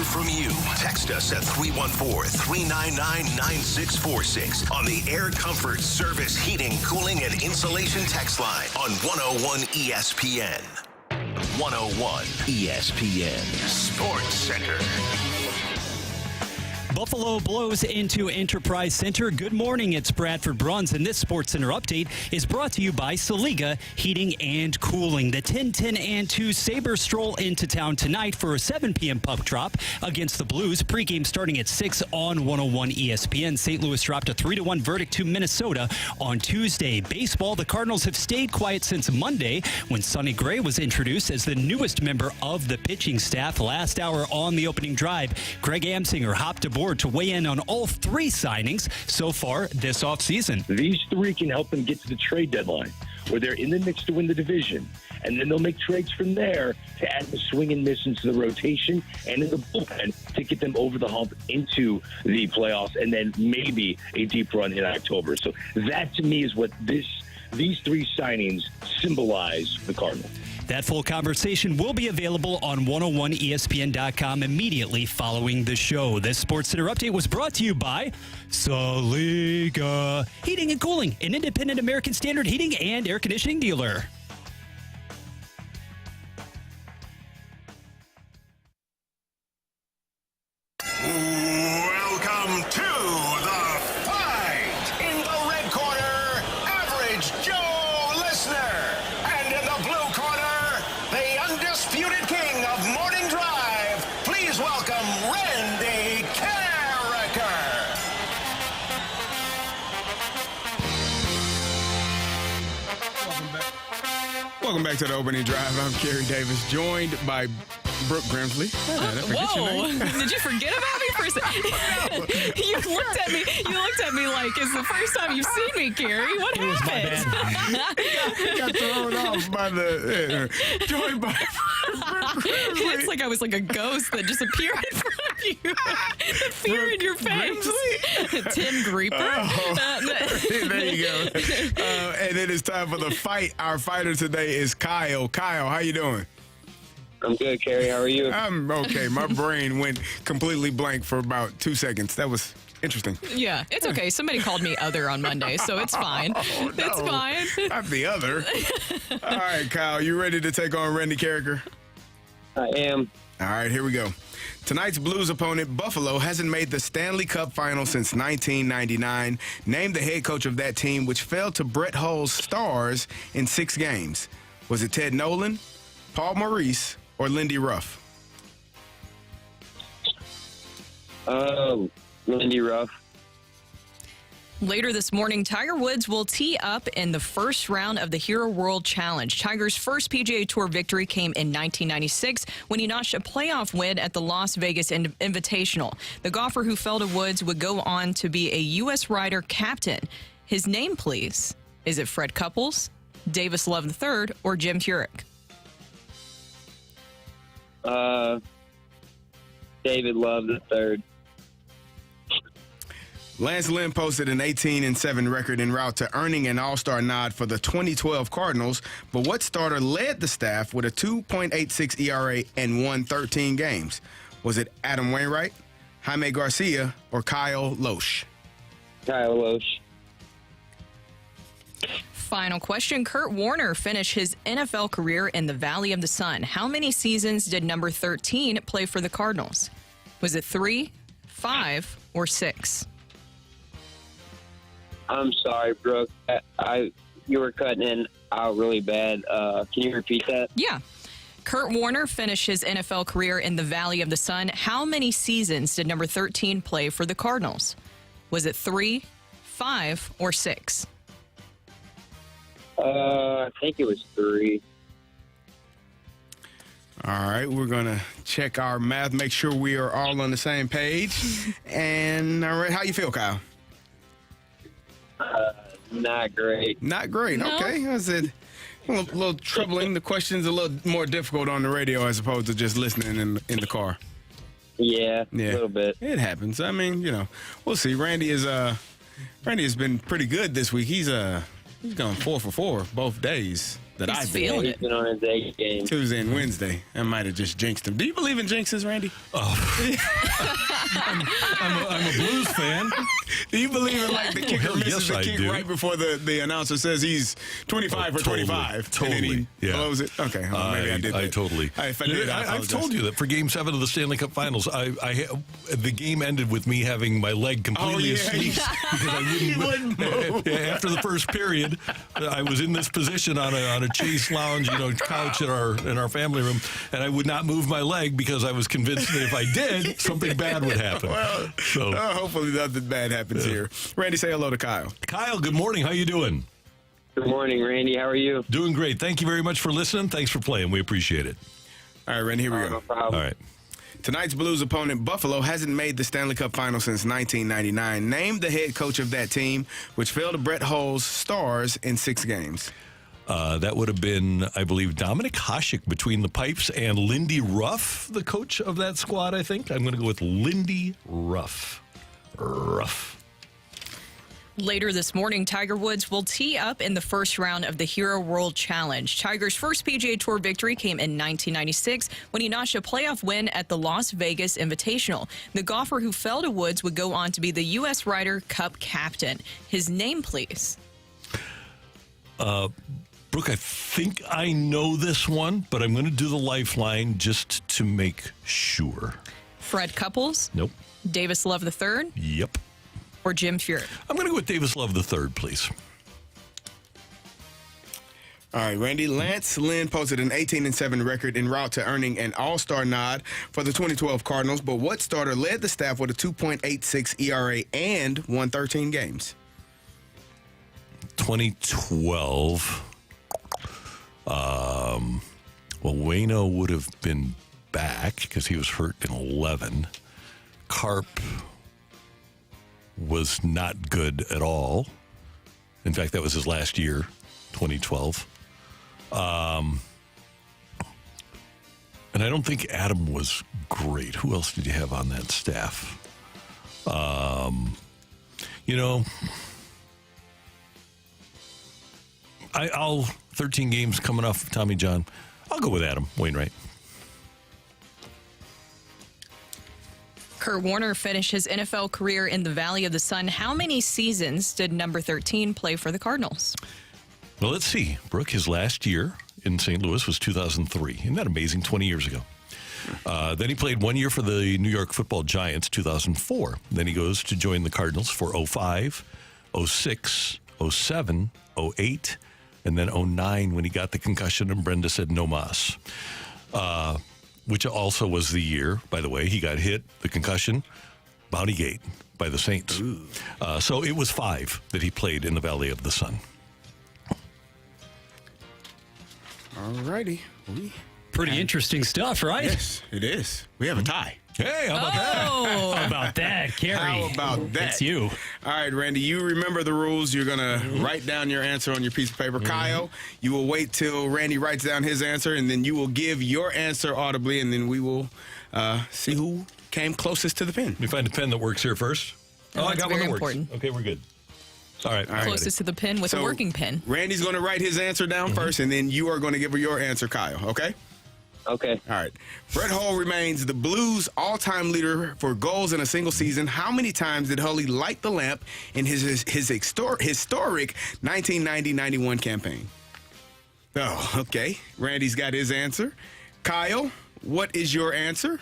from you. Text us at 314-399-9646 on the Air Comfort Service Heating, Cooling, and Insulation text line on 101 ESPN. 101 ESPN Sports Center. Buffalo blows into Enterprise Center. Good morning, it's Bradford Bruns, and this Sports Center update is brought to you by Saliga Heating and Cooling. The 10-10-2 Sabres stroll into town tonight for a 7 p.m. puck drop against the Blues. Pregame starting at 6 on 101 ESPN. St. Louis dropped a 3-1 verdict to Minnesota on Tuesday. Baseball, the Cardinals have stayed quiet since Monday when Sonny Gray was introduced as the newest member of the pitching staff. Last hour on the opening drive, Greg Amsinger hopped aboard to weigh in on all 3 signings so far this offseason. These 3 can help them get to the trade deadline, where they're in the mix to win the division. And then they'll make trades from there to add the swing and miss into the rotation and in the bullpen to get them over the hump into the playoffs and then maybe a deep run in October. So that, to me, is what these 3 signings symbolize for the Cardinals. That full conversation will be available on 101ESPN.com immediately following the show. This Sports Center update was brought to you by Saliga Heating and Cooling, an independent American Standard heating and air conditioning dealer. Welcome to the fight. In the red corner, Average Joe Listener. And in the blue corner, the undisputed king of morning drive. Please welcome Randy Carricker. Welcome back to the opening drive. I'm Kerry Davis, joined by Brooke Grimsley. Whoa! Did you forget about me for a second? You looked at me. You looked at me like it's the first time you've seen me, Carrie. What happened? Got thrown off by the joined by Brooke Grimsley. It's like I was like a ghost that just appeared in front of you. The fear in your face. Tim Grieper. There you go. And it is time for the fight. Our fighter today is Kyle. Kyle, how you doing? I'm good, Kerry. How are you? I'm okay. My brain went completely blank for about 2 seconds. That was interesting. Yeah, it's okay. Somebody called me other on Monday, so it's fine. Oh, no. It's fine. Not the other. All right, Kyle, you ready to take on Randy Carricker? I am. All right, here we go. Tonight's Blues opponent, Buffalo, hasn't made the Stanley Cup final since 1999. Name the head coach of that team, which fell to Brett Hull's Stars in 6 games. Was it Ted Nolan, Paul Maurice, or Lindy Ruff? Lindy Ruff. Later this morning, Tiger Woods will tee up in the first round of the Hero World Challenge. Tiger's first PGA Tour victory came in 1996 when he notched a playoff win at the Las Vegas Invitational. The golfer who fell to Woods would go on to be a U.S. Ryder captain. His name, please. Is it Fred Couples, Davis Love III, or Jim Furyk? David Love III. Lance Lynn posted an 18-7 record en route to earning an All-Star nod for the 2012 Cardinals, but what starter led the staff with a 2.86 ERA and won 13 games? Was it Adam Wainwright, Jaime Garcia, or Kyle Loesch? Kyle Loesch. Final question. Kurt Warner finished his NFL career in the Valley of the Sun. How many seasons did number 13 play for the Cardinals? Was it 3, 5, or 6? I'm sorry, Brooke. You were cutting in out really bad. Can you repeat that? Yeah. Kurt Warner finished his NFL career in the Valley of the Sun. How many seasons did number 13 play for the Cardinals? Was it 3, 5, or 6? I think it was 3. All right, we're going to check our math, make sure we are all on the same page. And, all right, how you feel, Kyle? Not great. Not great. No. Okay. I said a little troubling. The question's a little more difficult on the radio as opposed to just listening in the car. Yeah, a little bit. It happens. I mean, we'll see. Randy has been pretty good this week. He's gone 4 for 4 both days. that He's I've feeling been. it. He's been on his A game. Tuesday and Wednesday. I might have just jinxed him. Do you believe in jinxes, Randy? I'm a Blues fan. Do you believe in like the kicker hell, misses yes, the I kick do. right before the announcer says he's 25 for Totally, 25? totally, And then he yeah. blows it? Okay, well, maybe I did that. I totally. If I did, I I've apologize. told you that for Game 7 of the Stanley Cup Finals, the game ended with me having my leg completely asleep because I wouldn't move. After the first period, I was in this position on a Chase Lounge, couch in our family room, and I would not move my leg because I was convinced that if I did, something bad would happen. Well, so hopefully nothing bad happens here. Randy, say hello to Kyle. Kyle, good morning. How you doing? Good morning, Randy. How are you? Doing great. Thank you very much for listening. Thanks for playing. We appreciate it. All right, Randy, here we go. No problem. All right. Tonight's Blues opponent, Buffalo, hasn't made the Stanley Cup Final since 1999. Name the head coach of that team, which fell to Brett Hull's Stars in 6 games. That would have been, I believe, Dominic Hasek between the pipes and Lindy Ruff, the coach of that squad, I think. I'm going to go with Lindy Ruff. Later this morning, Tiger Woods will tee up in the first round of the Hero World Challenge. Tiger's first PGA Tour victory came in 1996 when he notched a playoff win at the Las Vegas Invitational. The golfer who fell to Woods would go on to be the U.S. Ryder Cup captain. His name, please. Brooke, I think I know this one, but I'm going to do the lifeline just to make sure. Fred Couples, Nope. Davis Love III, Yep. or Jim Furyk? I'm going to go with Davis Love III, please. All right, Randy. Lance Lynn posted an 18-7 record en route to earning an All-Star nod for the 2012 Cardinals, but what starter led the staff with a 2.86 ERA and won 13 games? 2012. Well, Waino would have been back because he was hurt in 11. Carp was not good at all. In fact, that was his last year, 2012. And I don't think Adam was great. Who else did you have on that staff? 13 games coming off Tommy John. I'll go with Adam Wainwright. Kurt Warner finished his NFL career in the Valley of the Sun. How many seasons did number 13 play for the Cardinals? Well, let's see. Brooke, his last year in St. Louis was 2003. Isn't that amazing? 20 years ago. Then he played 1 year for the New York Football Giants, 2004. Then he goes to join the Cardinals for 05, 06, 07, 08, and then 09 when he got the concussion and Brenda said no mas. Which also was the year, by the way, he got hit, the concussion, Bounty Gate by the Saints. So it was 5 that he played in the Valley of the Sun. All righty. Pretty interesting stuff, right? Yes, it is. We have a tie. Hey, how about that? How about that, Carrie? How about that? It's you. All right, Randy, you remember the rules. You're going to write down your answer on your piece of paper. Kyle, you will wait till Randy writes down his answer, and then you will give your answer audibly, and then we will see who came closest to the pin. Let me find a pen that works here first. Oh, I that's got one very that works. important. Okay, we're good. All right. Closest to the pin with a working pin. Randy's going to write his answer down first, and then you are going to give her your answer, Kyle, okay? Okay. All right. Brett Hull remains the Blues' all-time leader for goals in a single season. How many times did Hully light the lamp in his historic 1990-91 campaign? Oh, okay. Randy's got his answer. Kyle, what is your answer?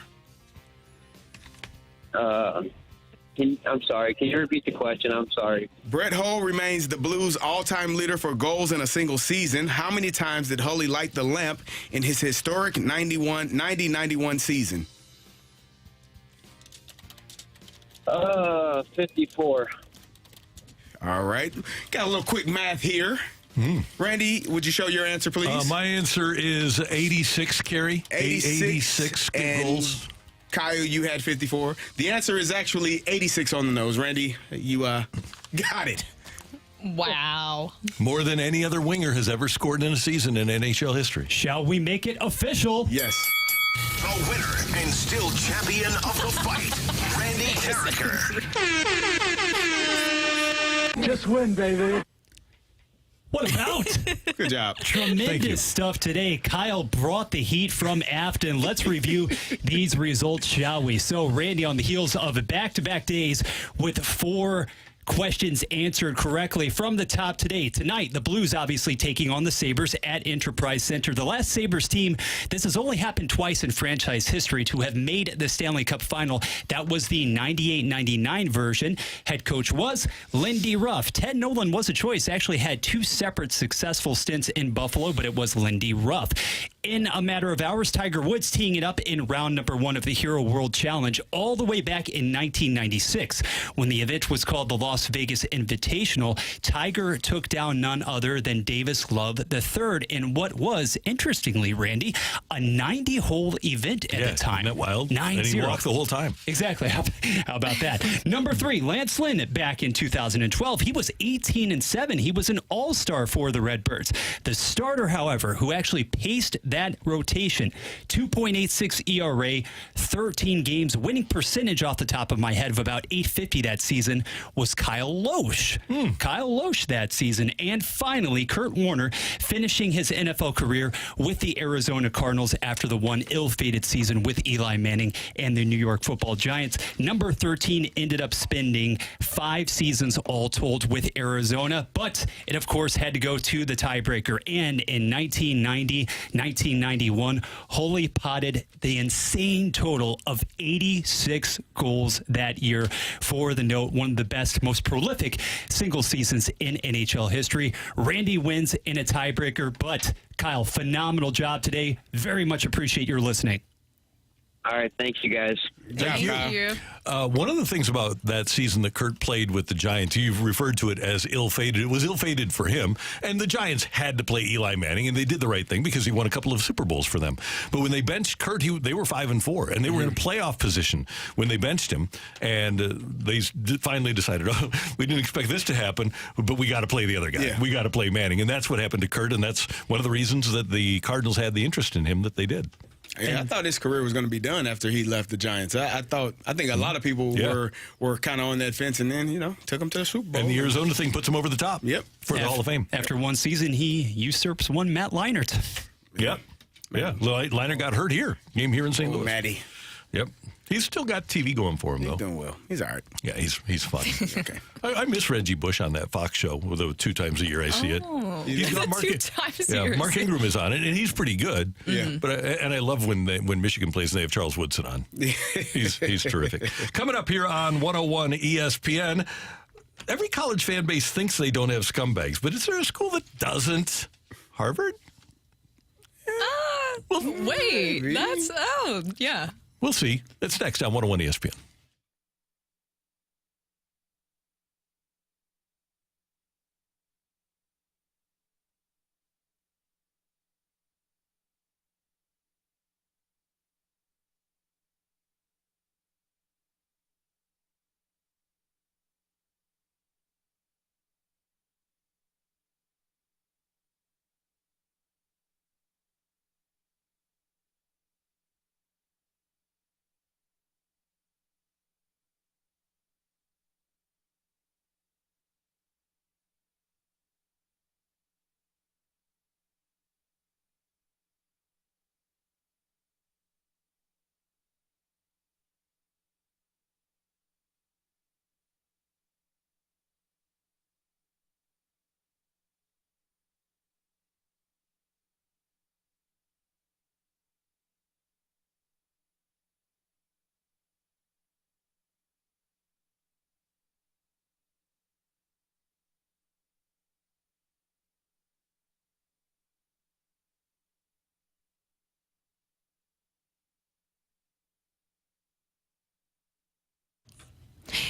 I'm sorry. Can you repeat the question? I'm sorry. Brett Hull remains the Blues' all-time leader for goals in a single season. How many times did Hully light the lamp in his historic 90-91 season? 54. All right. Got a little quick math here. Randy, would you show your answer, please? My answer is 86, Carrie. 86 good goals. Kyle, you had 54. The answer is actually 86 on the nose. Randy, you got it. Wow. More than any other winger has ever scored in a season in NHL history. Shall we make it official? Yes. The winner and still champion of the fight, Randy Carricker. Just win, baby. What about? Good job. Tremendous stuff today. Kyle brought the heat from Afton. Let's review these results, shall we? So, Randy, on the heels of back-to-back days with 4 questions answered correctly from the top today. Tonight, the Blues obviously taking on the Sabres at Enterprise Center. The last Sabres team, this has only happened twice in franchise history to have made the Stanley Cup final. That was the 98-99 version. Head coach was Lindy Ruff. Ted Nolan was a choice. Actually had 2 separate successful stints in Buffalo, but it was Lindy Ruff. In a matter of hours, Tiger Woods teeing it up in round number 1 of the Hero World Challenge all the way back in 1996 when the event was called the Las Vegas Invitational. Tiger took down none other than Davis Love III in what was, interestingly, Randy, a 90-hole event at the time. Isn't that wild? 9-0. And he walked the whole time. Exactly. How about that? Number 3, Lance Lynn back in 2012. He was 18-7. He was an all-star for the Redbirds. The starter, however, who actually paced that rotation, 2.86 ERA, 13 games, winning percentage off the top of my head of about .850 that season, was Kyle Loesch. Kyle Loesch that season. And finally, Kurt Warner finishing his NFL career with the Arizona Cardinals after the one ill-fated season with Eli Manning and the New York Football Giants. Number 13 ended up spending 5 seasons all told with Arizona, but it, of course, had to go to the tiebreaker. And in 1991, Holy potted the insane total of 86 goals that year for the note, one of the best, most prolific single seasons in NHL history. Randy wins in a tiebreaker, but Kyle, phenomenal job today. Very much appreciate your listening. All right, thank you guys. Thank you. One of the things about that season that Kurt played with the Giants, you've referred to it as ill-fated. It was ill-fated for him, and the Giants had to play Eli Manning, and they did the right thing because he won a couple of Super Bowls for them. But when they benched Kurt, they were 5-4, and they were in a playoff position when they benched him, and they finally decided, oh, we didn't expect this to happen, but we got to play the other guy. Yeah. We got to play Manning, and that's what happened to Kurt, and that's one of the reasons that the Cardinals had the interest in him that they did. Yeah, I thought his career was going to be done after he left the Giants. I think a lot of people were kind of on that fence, and then took him to the Super Bowl. And the Arizona thing puts him over the top. Yep. For the Hall of Fame. After one season, he usurps one Matt Leinart. Yep. Yeah. Leinart got hurt here. Game here in St. Louis. Matty. Yep. He's still got TV going for him, though. He's doing well. He's all right. Yeah, he's fun. Okay. I miss Reggie Bush on that Fox show, although 2 times a year I see it. He's got Mark, 2 times a year. Mark Ingram is on it, and he's pretty good. Yeah. But I love when Michigan plays and they have Charles Woodson on. He's terrific. Coming up here on 101 ESPN, every college fan base thinks they don't have scumbags, but is there a school that doesn't? Harvard? Wait, yeah. We'll see. That's next on 101 ESPN.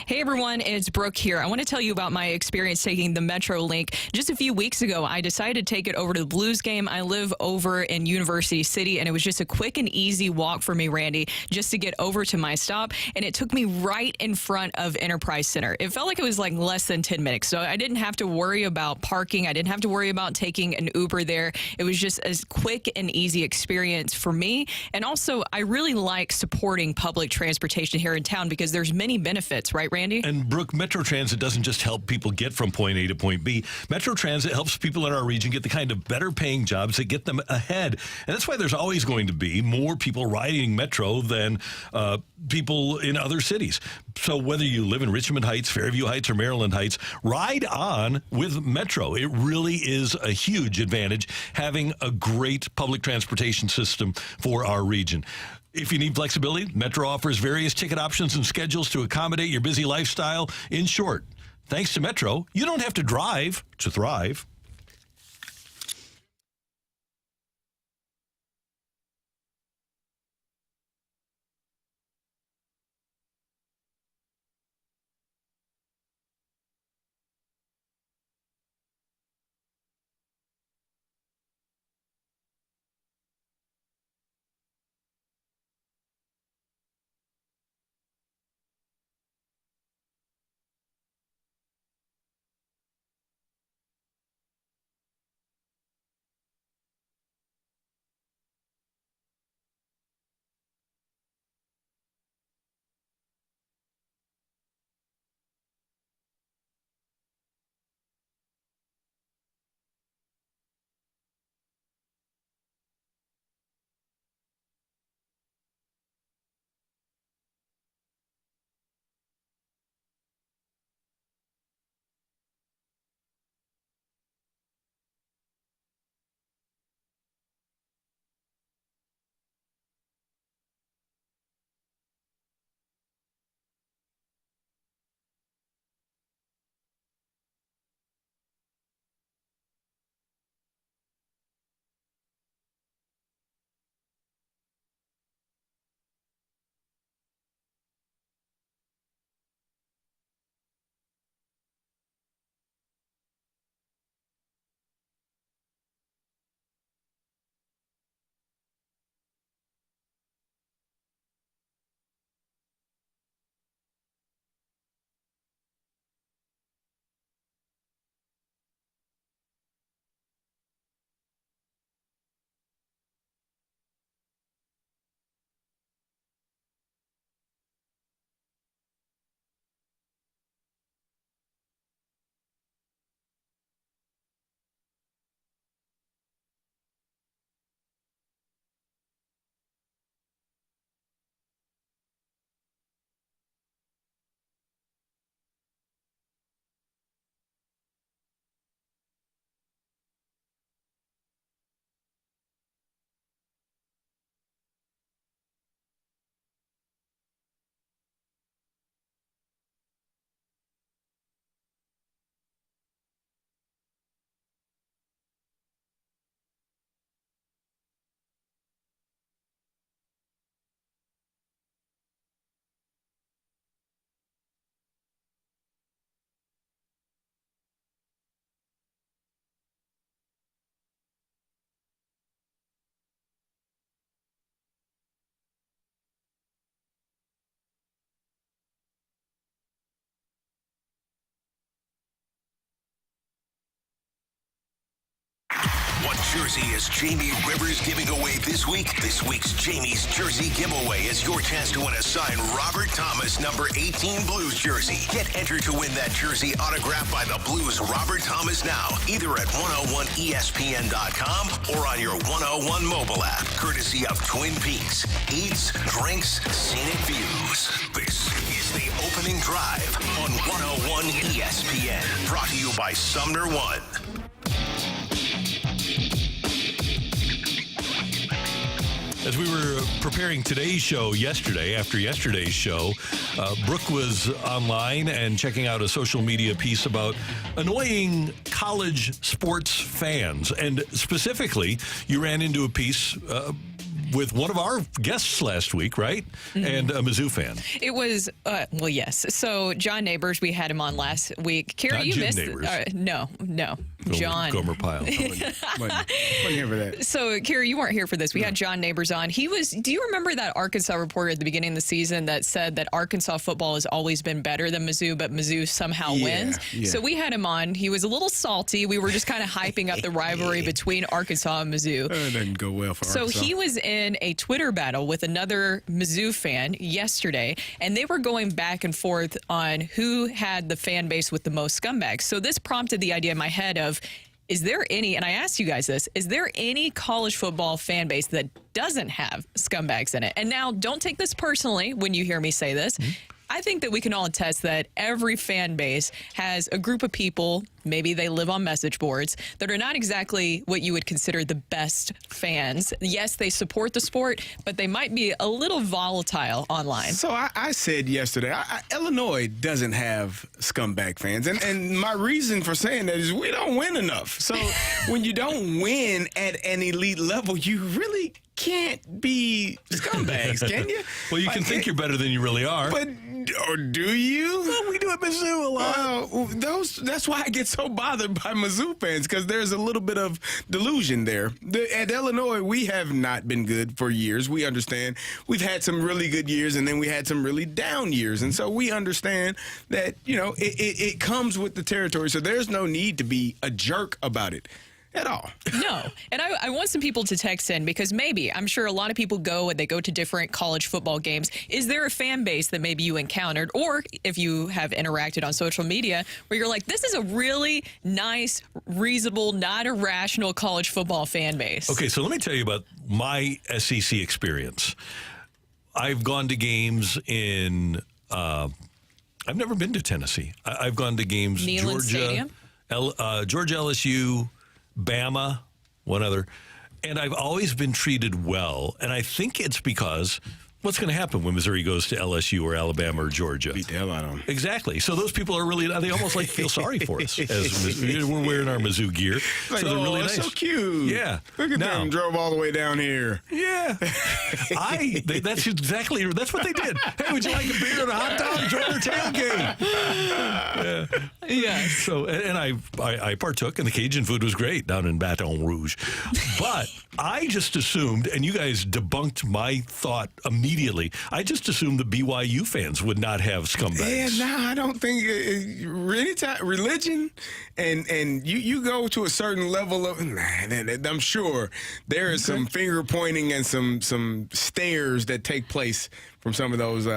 Hey everyone, it's Brooke here. I want to tell you about my experience taking the Metro Link. Just a few weeks ago, I decided to take it over to the Blues game. I live over in University City, and it was just a quick and easy walk for me, Randy, just to get over to my stop. And it took me right in front of Enterprise Center. It felt like it was like less than 10 minutes. So I didn't have to worry about parking. I didn't have to worry about taking an Uber there. It was just a quick and easy experience for me. And also, I really like supporting public transportation here in town because there's many benefits, right, Randy? And Brooke, Metro Transit doesn't just help people get from point A to point B. Metro Transit helps people in our region get the kind of better paying jobs that get them ahead. And that's why there's always going to be more people riding Metro than people in other cities. So whether you live in Richmond Heights, Fairview Heights, or Maryland Heights, ride on with Metro. It really is a huge advantage having a great public transportation system for our region. If you need flexibility, Metro offers various ticket options and schedules to accommodate your busy lifestyle. In short, thanks to Metro, you don't have to drive to thrive. What jersey is Jamie Rivers giving away this week? This week's Jamie's Jersey Giveaway is your chance to win a signed Robert Thomas number 18 Blues jersey. Get entered to win that jersey autographed by the Blues Robert Thomas now, either at 101ESPN.com or on your 101 mobile app, courtesy of Twin Peaks. Eats, drinks, scenic views. This is the opening drive on 101 ESPN. Brought to you by Sumner One. As we were preparing today's show yesterday, after yesterday's show, Brooke was online and checking out a social media piece about annoying college sports fans. And specifically, you ran into a piece with one of our guests last week, right? Mm-hmm. And a Mizzou fan. It was, well, yes. So John Neighbors, we had him on last week. Carrie, Not you Jim missed Neighbors. No. John. Gomer Pyle. Wasn't here for that. So, Kerry, you weren't here for this. We had John Neighbors on. Do you remember that Arkansas reporter at the beginning of the season that said that Arkansas football has always been better than Mizzou, but Mizzou somehow wins? Yeah. So we had him on. He was a little salty. We were just kind of hyping up the rivalry between Arkansas and Mizzou. It doesn't go well for Arkansas. So he was in a Twitter battle with another Mizzou fan yesterday, and they were going back and forth on who had the fan base with the most scumbags. So this prompted the idea in my head of, is there any, and I asked you guys this, is there any college football fan base that doesn't have scumbags in it? And now, don't take this personally when you hear me say this. I think that we can all attest that every fan base has a group of people, maybe they live on message boards, that are not exactly what you would consider the best fans. Yes, they support the sport, but they might be a little volatile online. So I said yesterday, Illinois doesn't have scumbag fans. And my reason for saying that is we don't win enough. So when you don't win at an elite level, you really can't be scumbags, can you? Well, you can think you're better than you really are. But or do you? Well, we do at Mizzou a lot. That's why I get so bothered by Mizzou fans, because there's a little bit of delusion there. At Illinois, we have not been good for years. We understand. We've had some really good years, and then we had some really down years. And so we understand that, it comes with the territory. So there's no need to be a jerk about it at all. No. And I want some people to text in, because maybe, I'm sure a lot of people go to different college football games. Is there a fan base that maybe you encountered, or if you have interacted on social media, where you're like, this is a really nice, reasonable, not irrational college football fan base? Okay, so let me tell you about my SEC experience. I've gone to games in, I've never been to Tennessee. I've gone to games, Neyland Stadium? Georgia, LSU, Bama, one other, and I've always been treated well. And I think it's because what's going to happen when Missouri goes to LSU or Alabama or Georgia? Beat the hell out of them. Exactly. So those people are really, they almost like feel sorry for us. As we're wearing our Mizzou gear. Like, so they're really nice. So cute. Yeah. Look at them, drove all the way down here. Yeah. That's what they did. Hey, would you like a beer and a hot dog? Join our tailgate. Yeah. So, and I partook, and the Cajun food was great down in Baton Rouge. But I just assumed, and you guys debunked my thought immediately, I just assumed the BYU fans would not have scumbags. Yeah, I don't think anytime religion and you go to a certain level of, I'm sure there is some finger pointing and some stares that take place from some of those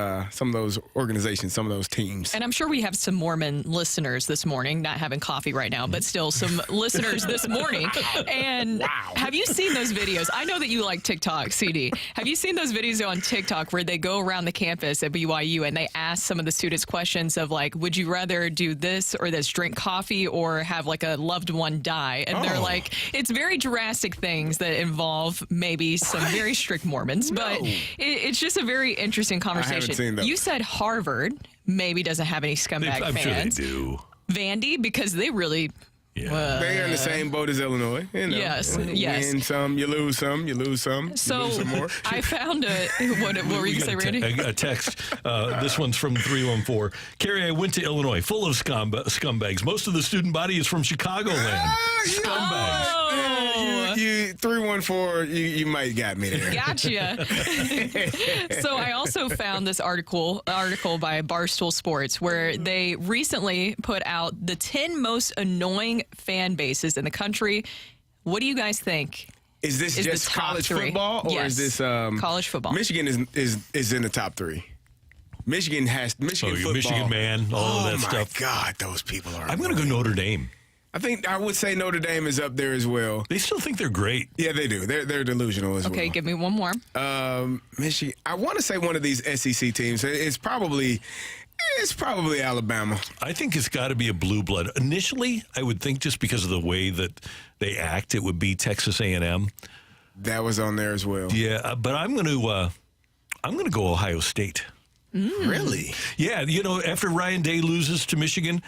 organizations, some of those teams. And I'm sure we have some Mormon listeners this morning, not having coffee right now, but still some listeners this morning. And have you seen those videos? I know that you like TikTok, CD. Have you seen those videos on TikTok where they go around the campus at BYU and they ask some of the students questions of like, would you rather do this or this, drink coffee or have like a loved one die? And they're like, it's very drastic things that involve maybe some very strict Mormons, but it's just a very interesting conversation. I haven't seen those. You said Harvard maybe doesn't have any scumbag I'm fans. sure they do. Vandy, because they really... They're in the same boat as Illinois. Yes. Win some, you lose some, you lose some, so you lose some more. I found what were you going to say, Randy? A text. This one's from 314. Carrie, I went to Illinois, full of scumbags. Most of the student body is from Chicagoland. Scumbags. You 314. You might got me there. Gotcha. So I also found this article by Barstool Sports where they recently put out the 10 most annoying fan bases in the country. What do you guys think? Is this just college football, or is this college football? Michigan is in the top 3. Michigan football. Michigan man, all of that stuff. Oh my God, those people are. I'm going to go Notre Dame. I think I would say Notre Dame is up there as well. They still think they're great. Yeah, they do. They're delusional as well. Okay, give me one more. Michigan. I want to say one of these SEC teams. It's probably Alabama. I think it's got to be a blue blood. Initially, I would think just because of the way that they act, it would be Texas A&M. That was on there as well. Yeah, but I'm going to go Ohio State. Really? Yeah, after Ryan Day loses to Michigan,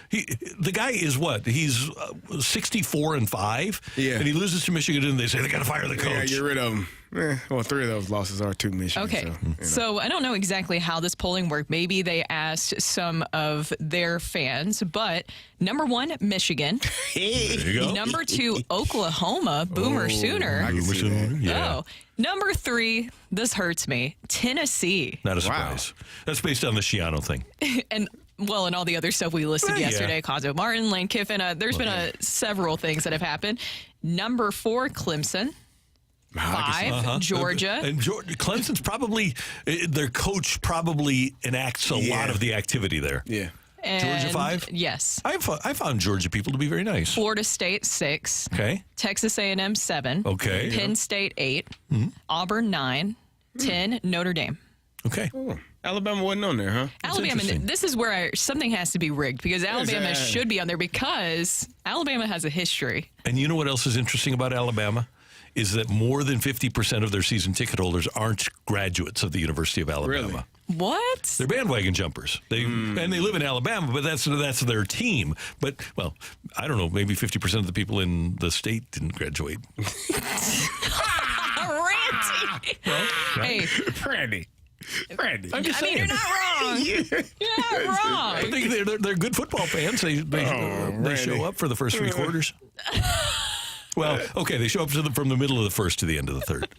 the guy is what? He's 64-5. Yeah. And he loses to Michigan, and they say they got to fire the coach. Yeah, get rid of him. Well, 3 of those losses are to Michigan. Okay. So, So I don't know exactly how this polling worked. Maybe they asked some of their fans, but number 1, Michigan. There you go. Number 2, Oklahoma, Boomer Sooner. I can see that. Yeah. Oh. Number 3, this hurts me, Tennessee. Not a surprise. That's based on the Schiano thing. And all the other stuff we listed Yeah. yesterday, Cosmo Martin, Lane Kiffin. There's been several things that have happened. Number 4, Clemson. 5, Georgia. And Clemson's probably, their coach probably enacts a lot of the activity there. Yeah. And Georgia 5? Yes. I found Georgia people to be very nice. Florida State 6. Okay. Texas A&M 7. Okay. Penn State 8. Auburn 9. 10. Notre Dame. Okay. Oh, Alabama wasn't on there, huh? Alabama. interesting. This is where something has to be rigged because Alabama that? should be on there because Alabama has a history. And you know what else is interesting about Alabama? Is that more than 50% of their season ticket holders aren't graduates of the University of Alabama. Really? What? They're bandwagon jumpers. And they live in Alabama, but that's their team. But, well, I don't know, maybe 50% of the people in the state didn't graduate. Ranty. Hey, Randy. I'm just saying. you're not wrong. You're not wrong. I think they're good football fans. They show up for the first 3 quarters. Well, okay, they show up from the middle of the first to the end of the third.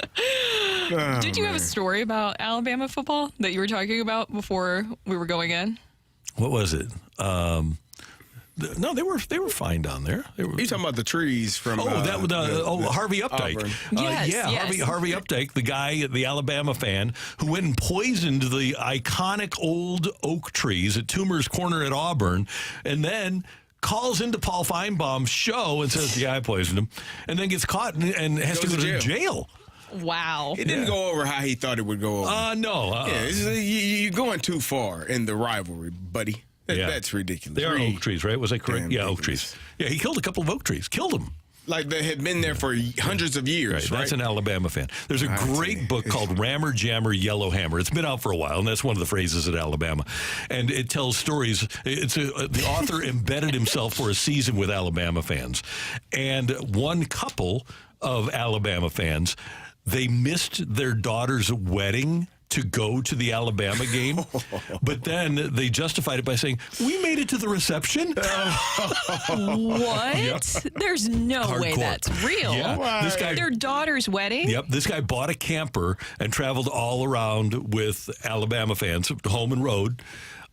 Did you have a story about Alabama football that you were talking about before we were going in? What was it? No, they were fine down there. They were, You talking about the trees from? Harvey Updike. Auburn. Yes. Harvey Updike, the guy, the Alabama fan, who went and poisoned the iconic old oak trees at Toomer's Corner at Auburn, and then calls into Paul Feinbaum's show and says, "Yeah, I poisoned him," and then gets caught and has to go to jail. Wow. It didn't go over how he thought it would go over. No. Yeah, you're going too far in the rivalry, buddy. That's ridiculous. They are oak trees, right? Was that correct? Damn Yeah, oak ridiculous. trees. Yeah, he killed a couple of oak trees. Killed them. Like they had been there for hundreds of years, right? That's an Alabama fan. There's a great book called Rammer, Jammer, Yellowhammer. It's been out for a while, and that's one of the phrases at Alabama. And it tells stories. The author embedded himself for a season with Alabama fans. And one couple of Alabama fans, they missed their daughter's wedding to go to the Alabama game, but then they justified it by saying, "We made it to the reception." What? Yep. There's no way that's real. Yeah. This guy, their daughter's wedding? Yep. This guy bought a camper and traveled all around with Alabama fans, home and road,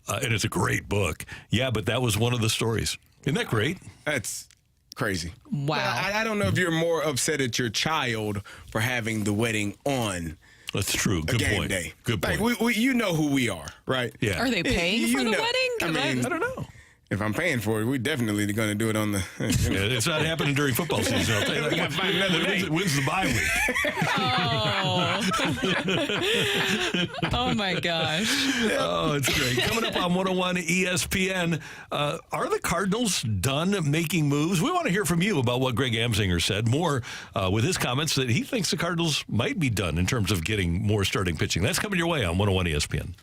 and it's a great book. Yeah, but that was one of the stories. Isn't that great? That's crazy. Wow. I don't know if you're more upset at your child for having the wedding on. That's true. Good game point. Day. Good point. Like you know who we are, right? Yeah. Are they paying for the wedding? I mean, I don't know. If I'm paying for it, we definitely going to do it on the. It's not happening during football season. I'll tell you that. We got to find another day. When's the bye week? Oh my gosh. Oh, it's great. Coming up on 101 ESPN, are the Cardinals done making moves? We want to hear from you about what Greg Amsinger said. More with his comments that he thinks the Cardinals might be done in terms of getting more starting pitching. That's coming your way on 101 ESPN.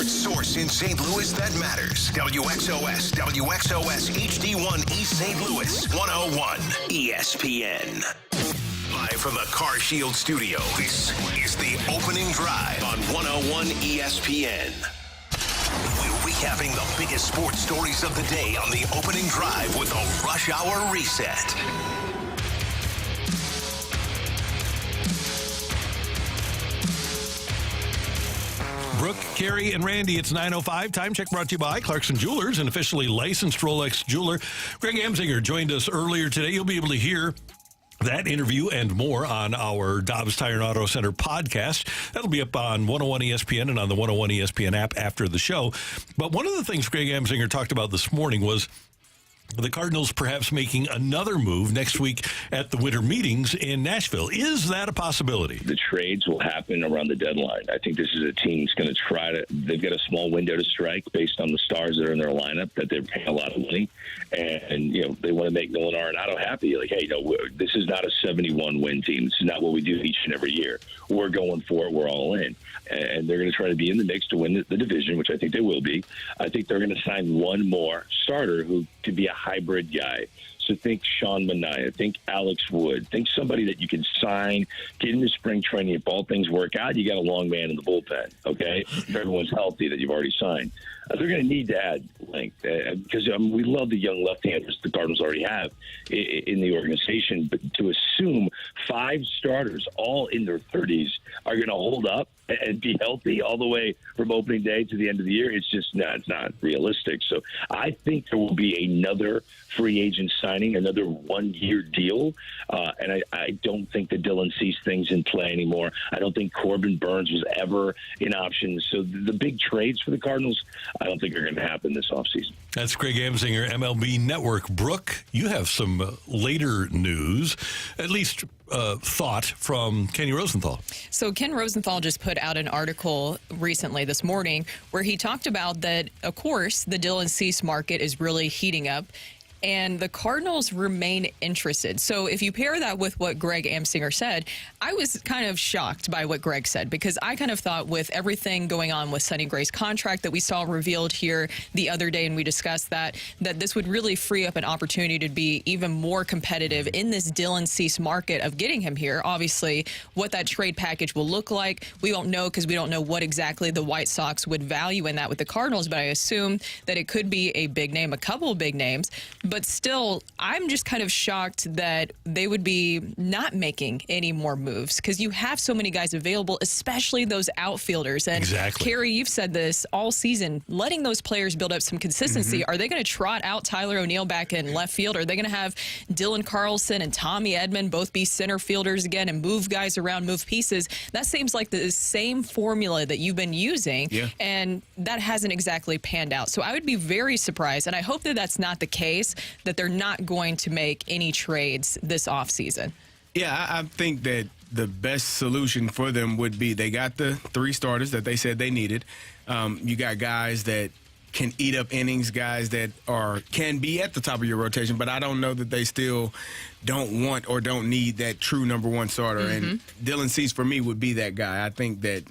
sports source in St. Louis that matters. WXOS, WXOS HD1 East St. Louis, 101 ESPN. Live from the Car Shield studio, this is the opening drive on 101 ESPN. We're recapping the biggest sports stories of the day on the opening drive with a rush hour reset. Brooke, Carrie, and Randy, it's 9:05. Time check brought to you by Clarkson Jewelers, an officially licensed Rolex jeweler. Greg Amsinger joined us earlier today. You'll be able to hear that interview and more on our Dobbs Tire and Auto Center podcast. That'll be up on 101 ESPN and on the 101 ESPN app after the show. But one of the things Greg Amsinger talked about this morning was the Cardinals perhaps making another move next week at the winter meetings in Nashville. Is that a possibility? The trades will happen around the deadline. I think this is a team that's going to try to, they've got a small window to strike based on the stars that are in their lineup, that they're paying a lot of money. And, they want to make Nolan Arenado happy. Like, hey, this is not a 71-win team. This is not what we do each and every year. We're going for it. We're all in. And they're going to try to be in the mix to win the division, which I think they will be. I think they're going to sign one more starter who could be a hybrid guy. So think Sean Manaea, think Alex Wood, think somebody that you can sign, get into spring training. If all things work out, you got a long man in the bullpen, okay? If everyone's healthy that you've already signed. They're going to need to add length because we love the young left-handers the Cardinals already have in the organization. But to assume 5 starters, all in their 30s, are going to hold up and be healthy all the way from opening day to the end of the year, it's just it's not realistic. So I think there will be another free agent signing, another one-year deal. And I don't think the Dylan Cease thing's in play anymore. I don't think Corbin Burns was ever an option. So the big trades for the Cardinals, I don't think are going to happen this offseason. That's Greg Amsinger, MLB Network. Brooke, you have some later news, at least thought from Kenny Rosenthal. So Ken Rosenthal just put out an article recently this morning where he talked about that, of course, the Dylan Cease market is really heating up, and the Cardinals remain interested. So if you pair that with what Greg Amsinger said, I was kind of shocked by what Greg said, because I kind of thought with everything going on with Sonny Gray's contract that we saw revealed here the other day, and we discussed that this would really free up an opportunity to be even more competitive in this Dylan Cease market of getting him here. Obviously, what that trade package will look like, we don't know, because we don't know what exactly the White Sox would value in that with the Cardinals, but I assume that it could be a big name, a couple of big names. But still, I'm just kind of shocked that they would be not making any more moves, because you have so many guys available, especially those outfielders. And exactly. Carrie, you've said this all season, letting those players build up some consistency. Mm-hmm. Are they going to trot out Tyler O'Neill back in left field? Are they going to have Dylan Carlson and Tommy Edman both be center fielders again and move guys around, move pieces? That seems like the same formula that you've been using, and that hasn't exactly panned out. So I would be very surprised, and I hope that that's not the case, that they're not going to make any trades this offseason. Yeah, I think that the best solution for them would be they got the 3 starters that they said they needed. You got guys that can eat up innings, guys that can be at the top of your rotation, but I don't know that they still don't want or don't need that true number 1 starter. Mm-hmm. And Dylan Cease, for me, would be that guy. I think that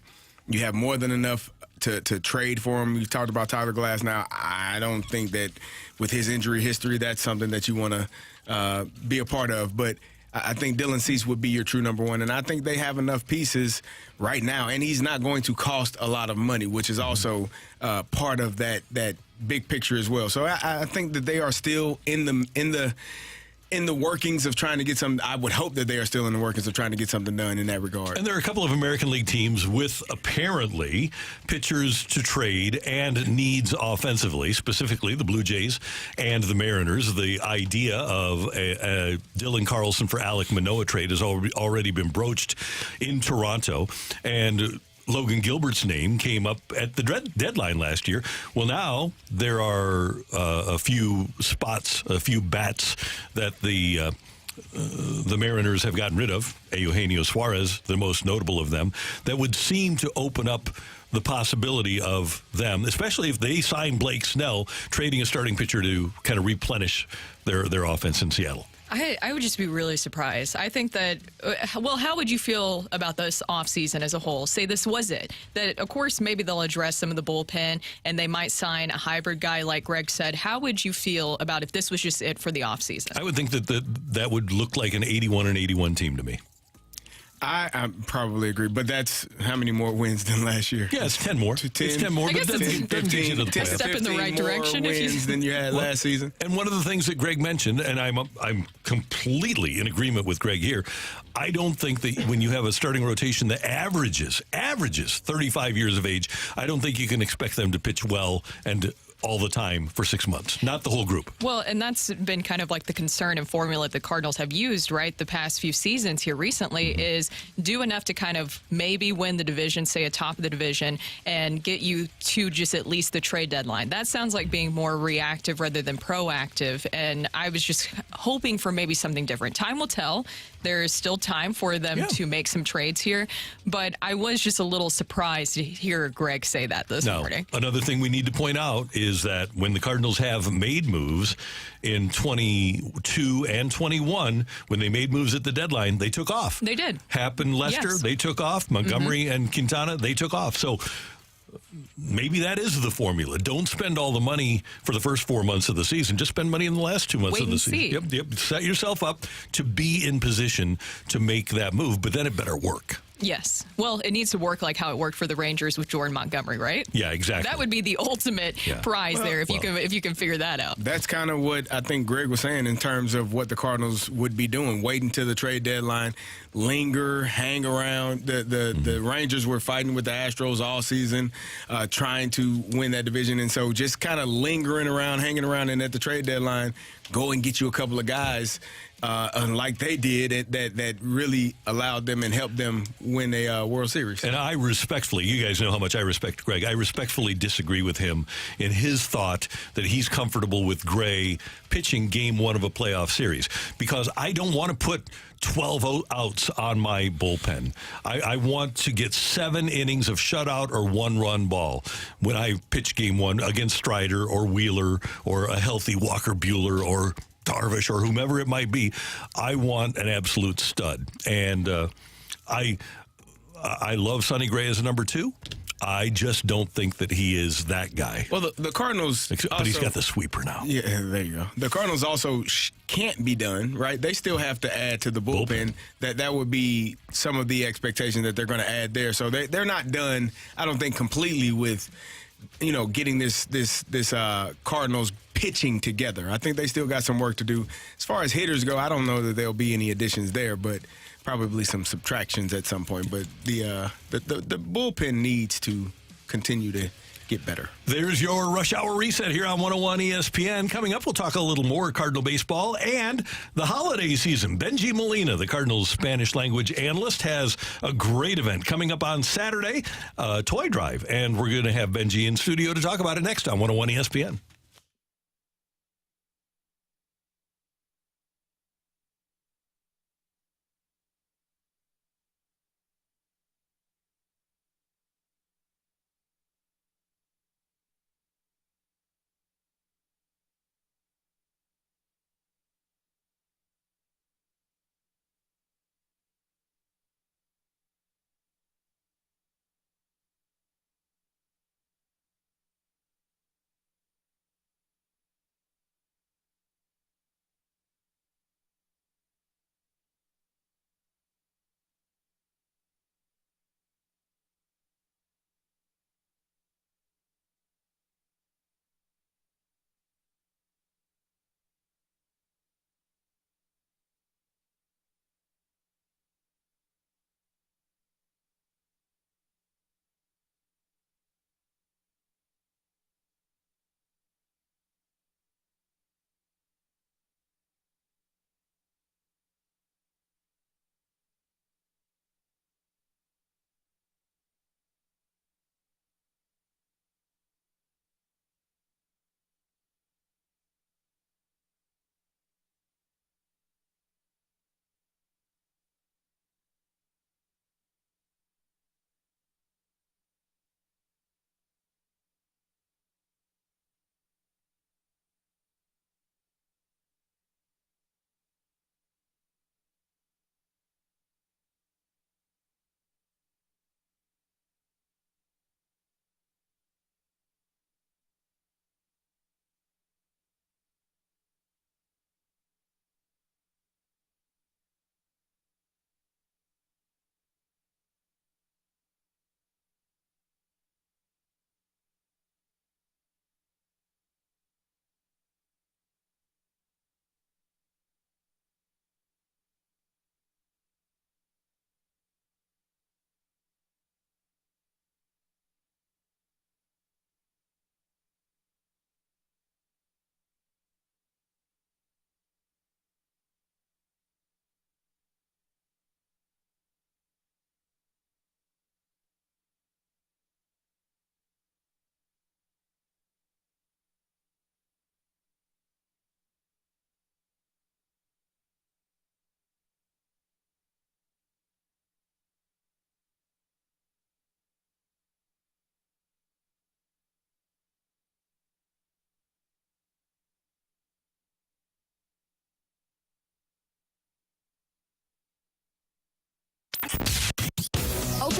you have more than enough to trade for him. You talked about Tyler Glass. Now, I don't think that with his injury history, that's something that you want to be a part of. But I think Dylan Cease would be your true number 1. And I think they have enough pieces right now. And he's not going to cost a lot of money, which is also part of that big picture as well. So I think that they are still in the workings of trying to get some. I would hope that they are still in the workings of trying to get something done in that regard. And there are a couple of American League teams with apparently pitchers to trade and needs offensively, specifically the Blue Jays and the Mariners. The idea of a Dylan Carlson for Alek Manoah trade has already been broached in Toronto, and Logan Gilbert's name came up at the deadline last year. Well, now there are a few spots, a few bats that the Mariners have gotten rid of. Eugenio Suarez, the most notable of them, that would seem to open up the possibility of them, especially if they sign Blake Snell, trading a starting pitcher to kind of replenish their offense in Seattle. I would just be really surprised. I think that, well, how would you feel about this offseason as a whole? Say this was it. That, of course, maybe they'll address some of the bullpen and they might sign a hybrid guy like Greg said. How would you feel about if this was just it for the offseason? I would think that would look like an 81-81 team to me. I probably agree, but that's how many more wins than last year? Yeah, it's 10 more. 10, it's 10 more, I guess but it's 15 to the 10 playoffs. step in the right direction. Wins than you had last season. And one of the things that Greg mentioned, and I'm completely in agreement with Greg here, I don't think that when you have a starting rotation that averages 35 years of age, I don't think you can expect them to pitch well and all the time for 6 months, not the whole group. Well, and that's been kind of like the concern and formula the Cardinals have used, right, the past few seasons here recently, is do enough to kind of maybe win the division, say atop of the division, and get you to just at least the trade deadline. That sounds like being more reactive rather than proactive, and I was just hoping for maybe something different. Time will tell. There is still time for them to make some trades here, but I was just a little surprised to hear Greg say that this morning. Another thing we need to point out is that when the Cardinals have made moves in 22 and 21, when they made moves at the deadline, they took off. They did. Happ and Lester, Yes. they took off. Montgomery and Quintana, they took off. So maybe that is the formula. Don't spend all the money for the first 4 months of the season. Just spend money in the last 2 months Wait of the and season. see. Yep. Set yourself up to be in position to make that move, but then it better work. Yes. Well, it needs to work like how it worked for the Rangers with Jordan Montgomery, right? Yeah, exactly. That would be the ultimate prize there if you can figure that out. That's kind of what I think Greg was saying in terms of what the Cardinals would be doing, waiting till the trade deadline, linger, hang around. The Rangers were fighting with the Astros all season, trying to win that division, and so just kind of lingering around, hanging around, and at the trade deadline, go and get you a couple of guys. Like they did, that really allowed them and helped them win a World Series. And I respectfully, you guys know how much I respect Greg. I respectfully disagree with him in his thought that he's comfortable with Gray pitching game one of a playoff series, because I don't want to put 12 outs on my bullpen. I want to get 7 innings of shutout or 1-run ball when I pitch game one against Strider or Wheeler or a healthy Walker Buehler or Darvish or whomever it might be. I want an absolute stud. And I love Sonny Gray as a number 2. I just don't think that he is that guy. Well, the Cardinals... But he's got the sweeper now. Yeah, there you go. The Cardinals also can't be done, right? They still have to add to the bullpen. That would be some of the expectation that they're going to add there. So they're not done, I don't think, completely with, getting this Cardinals pitching together. I think they still got some work to do. As far as hitters go, I don't know that there'll be any additions there, but probably some subtractions at some point. But the bullpen needs to continue to get better. There's your Rush Hour Reset here on 101 ESPN. Coming up, we'll talk a little more Cardinal baseball and the holiday season. Bengie Molina, the Cardinals Spanish language analyst, has a great event coming up on Saturday, Toy Drive. And we're going to have Bengie in studio to talk about it next on 101 ESPN.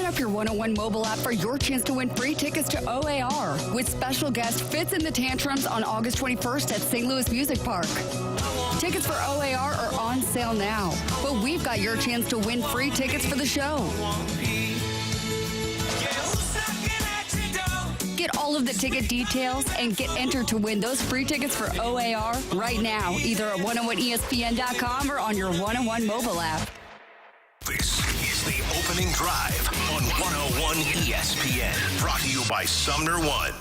Open up your 101 mobile app for your chance to win free tickets to OAR with special guest Fitz and the Tantrums on August 21st at St. Louis Music Park. Tickets for OAR are on sale now, but we've got your chance to win free tickets for the show. Get all of the ticket details and get entered to win those free tickets for OAR right now, either at 101ESPN.com or on your 101 mobile app. This is the opening drive on 101 ESPN. Brought to you by Sumner One.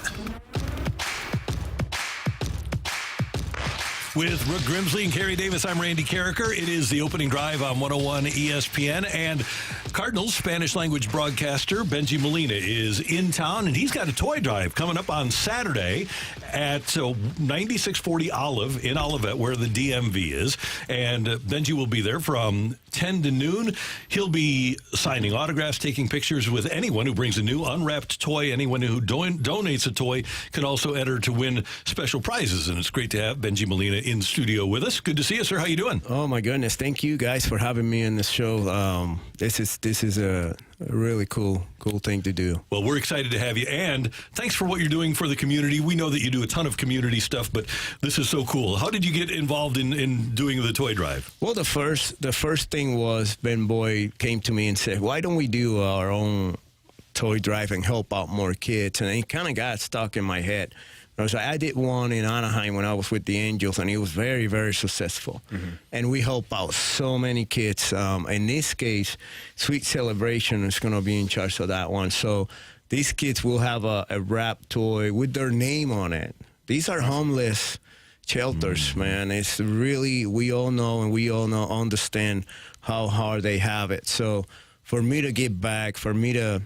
With Brooke Grimsley and Kerry Davis, I'm Randy Carricker. It is the opening drive on 101 ESPN. And Cardinals Spanish language broadcaster Bengie Molina is in town, and he's got a toy drive coming up on Saturday at 9640 Olive in Olivet, where the DMV is. And Bengie will be there from 10 to noon. He'll be signing autographs, taking pictures with anyone who brings a new unwrapped toy. Anyone who donates a toy can also enter to win special prizes. And it's great to have Bengie Molina in studio with us. Good to see you, sir. How you doing? Oh my goodness! Thank you guys for having me in this show. This is a really cool thing to do. Well, we're excited to have you, and thanks for what you're doing for the community. We know that you do a ton of community stuff, but this is so cool. How did you get involved in doing the toy drive? Well, the first thing was Ben Boy came to me and said, "Why don't we do our own toy drive and help out more kids?" And it kind of got stuck in my head. I did one in Anaheim when I was with the Angels, and it was very, very successful. Mm-hmm. And we help out so many kids. In this case, Sweet Celebration is going to be in charge of that one. So these kids will have a wrap toy with their name on it. These are homeless shelters, man. It's really, we all know understand how hard they have it. So for me to give back, for me to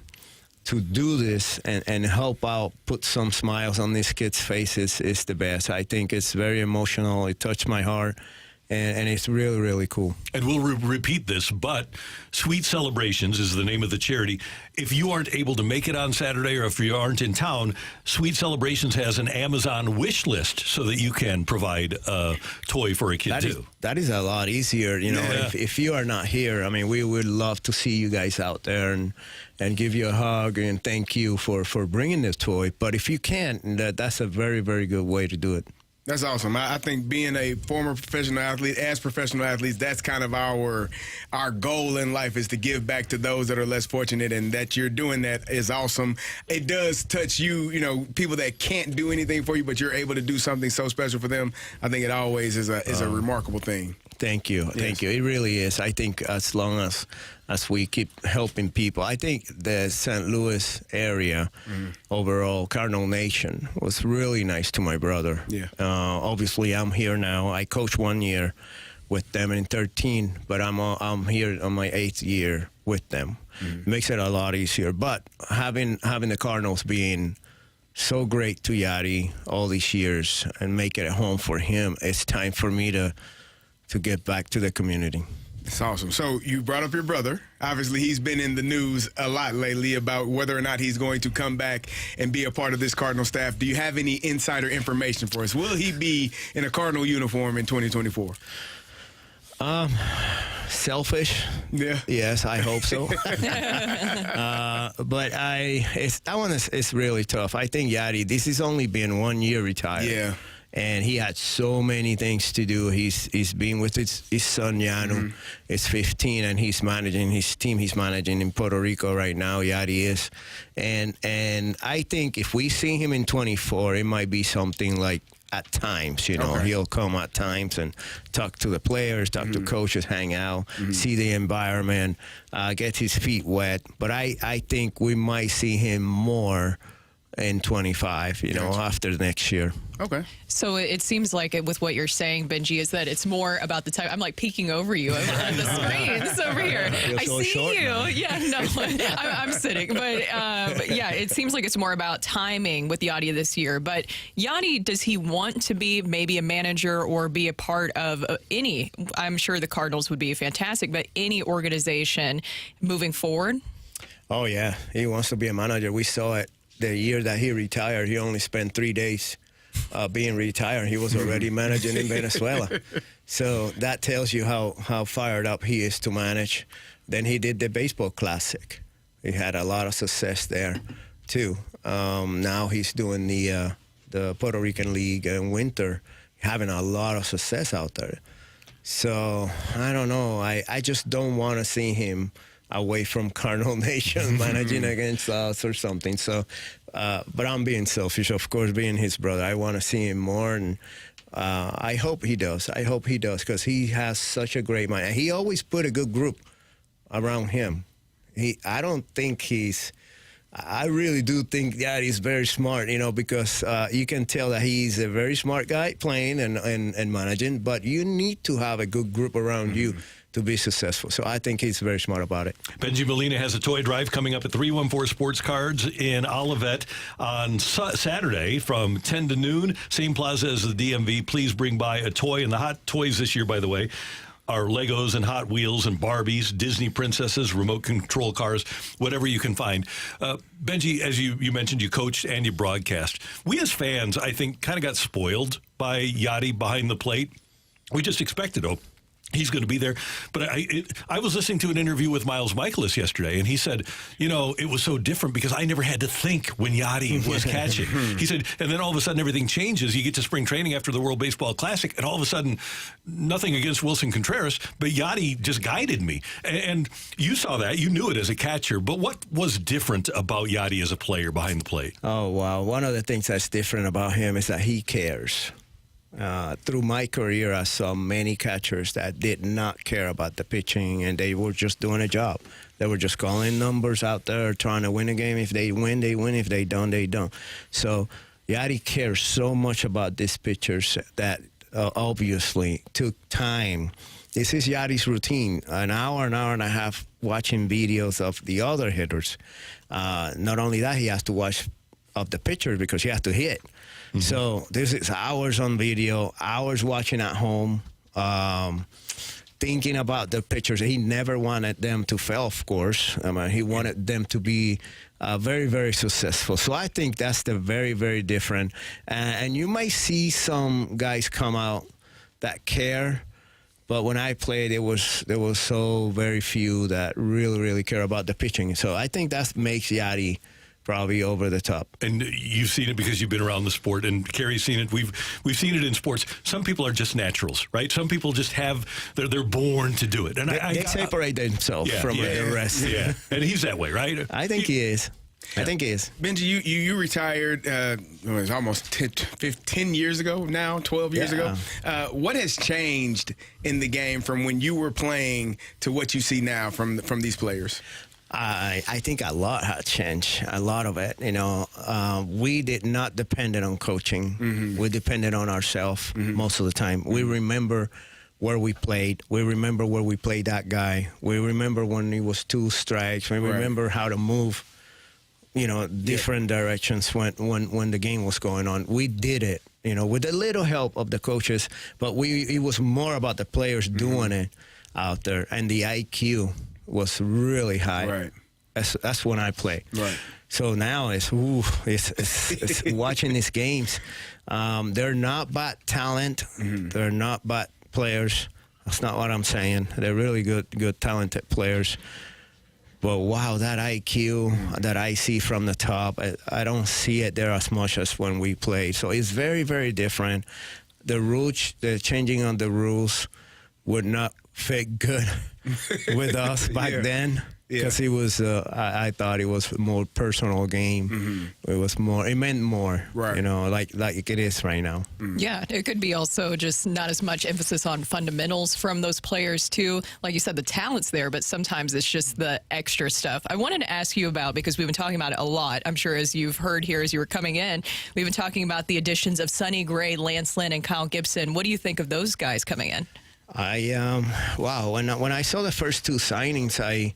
do this and help out, put some smiles on these kids' faces is the best. I think it's very emotional. It touched my heart, and it's really, really cool. And we'll repeat this, but Sweet Celebrations is the name of the charity. If you aren't able to make it on Saturday, or if you aren't in town, Sweet Celebrations has an Amazon wish list so that you can provide a toy for a kid, too. That is a lot easier. You know, if you are not here, I mean, we would love to see you guys out there and give you a hug and thank you for bringing this toy. But if you can't, that's a very, very good way to do it. That's awesome. I think being a former professional athlete, as professional athletes, that's kind of our goal in life, is to give back to those that are less fortunate, and that you're doing that is awesome. It does touch you, people that can't do anything for you, but you're able to do something so special for them. I think it always is a remarkable thing. Thank you. Thank you. It really is. I think as long as we keep helping people, I think the St. Louis area, overall, Cardinal Nation, was really nice to my brother. Yeah. Obviously, I'm here now. I coached 1 year with them in 2013, but I'm here on my 8th year with them. It makes it a lot easier. But having the Cardinals being so great to Yadi all these years and make it a home for him, it's time for me to get back to the community. It's awesome. So you brought up your brother. Obviously, he's been in the news a lot lately about whether or not he's going to come back and be a part of this Cardinal staff. Do you have any insider information for us? Will he be in a Cardinal uniform in 2024? Selfish. Yeah. Yes, I hope so. But that one is really tough. I think Yadi, this has only been 1 year retired. Yeah. And he had so many things to do. He's been with his son, Yanu. Is 15, and he's managing his team. He's managing in Puerto Rico right now. Yadi is. And I think if we see him in 24, it might be something like at times, he'll come at times and talk to the players, talk to coaches, hang out, see the environment, get his feet wet. But I think we might see him more in 25, after next year. Okay. So it seems like with what you're saying, Bengie, is that it's more about the time. I'm like peeking over you on the screens over here. I so see you. Now. Yeah, no, I'm sitting. But yeah, it seems like it's more about timing with Yadi this year. But Yadi, does he want to be maybe a manager or be a part of any? I'm sure the Cardinals would be fantastic, but any organization moving forward? Oh, yeah. He wants to be a manager. We saw it the year that he retired. He only spent 3 days being retired. He was already managing in Venezuela. So that tells you how fired up he is to manage. Then he did the baseball classic. He had a lot of success there, too. Now he's doing the Puerto Rican League in winter, having a lot of success out there. So, I don't know. I just don't want to see him away from Cardinal Nation managing against us or something. So, but I'm being selfish, of course, being his brother. I want to see him more, and I hope he does. I hope he does, because he has such a great mind. He always put a good group around him. I don't think I really do think that he's very smart, because you can tell that he's a very smart guy playing and managing, but you need to have a good group around you to be successful. So I think he's very smart about it. Bengie Molina has a toy drive coming up at 314 Sports Cards in Olivet on Saturday from 10 to noon. Same plaza as the DMV. Please bring by a toy. And the hot toys this year, by the way, are Legos and Hot Wheels and Barbies, Disney princesses, remote control cars, whatever you can find. Bengie, as you mentioned, you coached and you broadcast. We as fans, I think, kind of got spoiled by Yadi behind the plate. We just expected, he's going to be there. But I was listening to an interview with Miles Michaelis yesterday, and he said, it was so different because I never had to think when Yadi was catching. He said, and then all of a sudden everything changes. You get to spring training after the World Baseball Classic, and all of a sudden, nothing against Wilson Contreras, but Yadi just guided me. And you saw that. You knew it as a catcher. But what was different about Yadi as a player behind the plate? Oh, wow. One of the things that's different about him is that he cares. Through my career, I saw many catchers that did not care about the pitching, and they were just doing a job. They were just calling numbers out there, trying to win a game. If they win, they win. If they don't, they don't. So Yadi cares so much about these pitchers that obviously took time. This is Yadi's routine, an hour and a half watching videos of the other hitters. Not only that, he has to watch of the pitcher because he has to hit. So this is hours on video, hours watching at home, thinking about the pitchers. He never wanted them to fail, of course. He wanted them to be very, very successful. So I think that's the very, very different. And you might see some guys come out that care, but when I played, there was so very few that really, really care about the pitching. So I think that makes Yadi probably over the top. And you've seen it because you've been around the sport, and Kerry's seen it. We've seen it in sports. Some people are just naturals, right? Some people just they're born to do it. And they separate themselves from the rest. Yeah, and he's that way, right? I think he is. I think he is. Benji, you retired it was almost 10 years ago now, 12 years ago. What has changed in the game from when you were playing to what you see now from these players? I think a lot has changed, a lot of it. We did not depend on coaching. We depended on ourselves most of the time. We remember where we played. We remember where we played that guy. We remember when it was 2 strikes. We remember how to move, different directions when the game was going on. We did it, with a little help of the coaches, but it was more about the players doing it out there, and the IQ was really high. Right. That's when I played. Right. So now it's watching these games. They're not bad talent. They're not bad players. That's not what I'm saying. They're really good talented players. But wow, that IQ that I see from the top, I don't see it there as much as when we played. So it's very, very different. The changing on the rules would not fit good with us back then, because it was I thought it was a more personal game. It meant more, right? Like it is right now. Yeah, it could be also just not as much emphasis on fundamentals from those players too. Like you said, the talent's there, but sometimes it's just the extra stuff. I wanted to ask you about, because we've been talking about it a lot, I'm sure as you've heard here as you were coming in, we've been talking about the additions of Sonny Gray, Lance Lynn, and Kyle Gibson. What do you think of those guys coming in? Wow, when I saw the first 2 signings,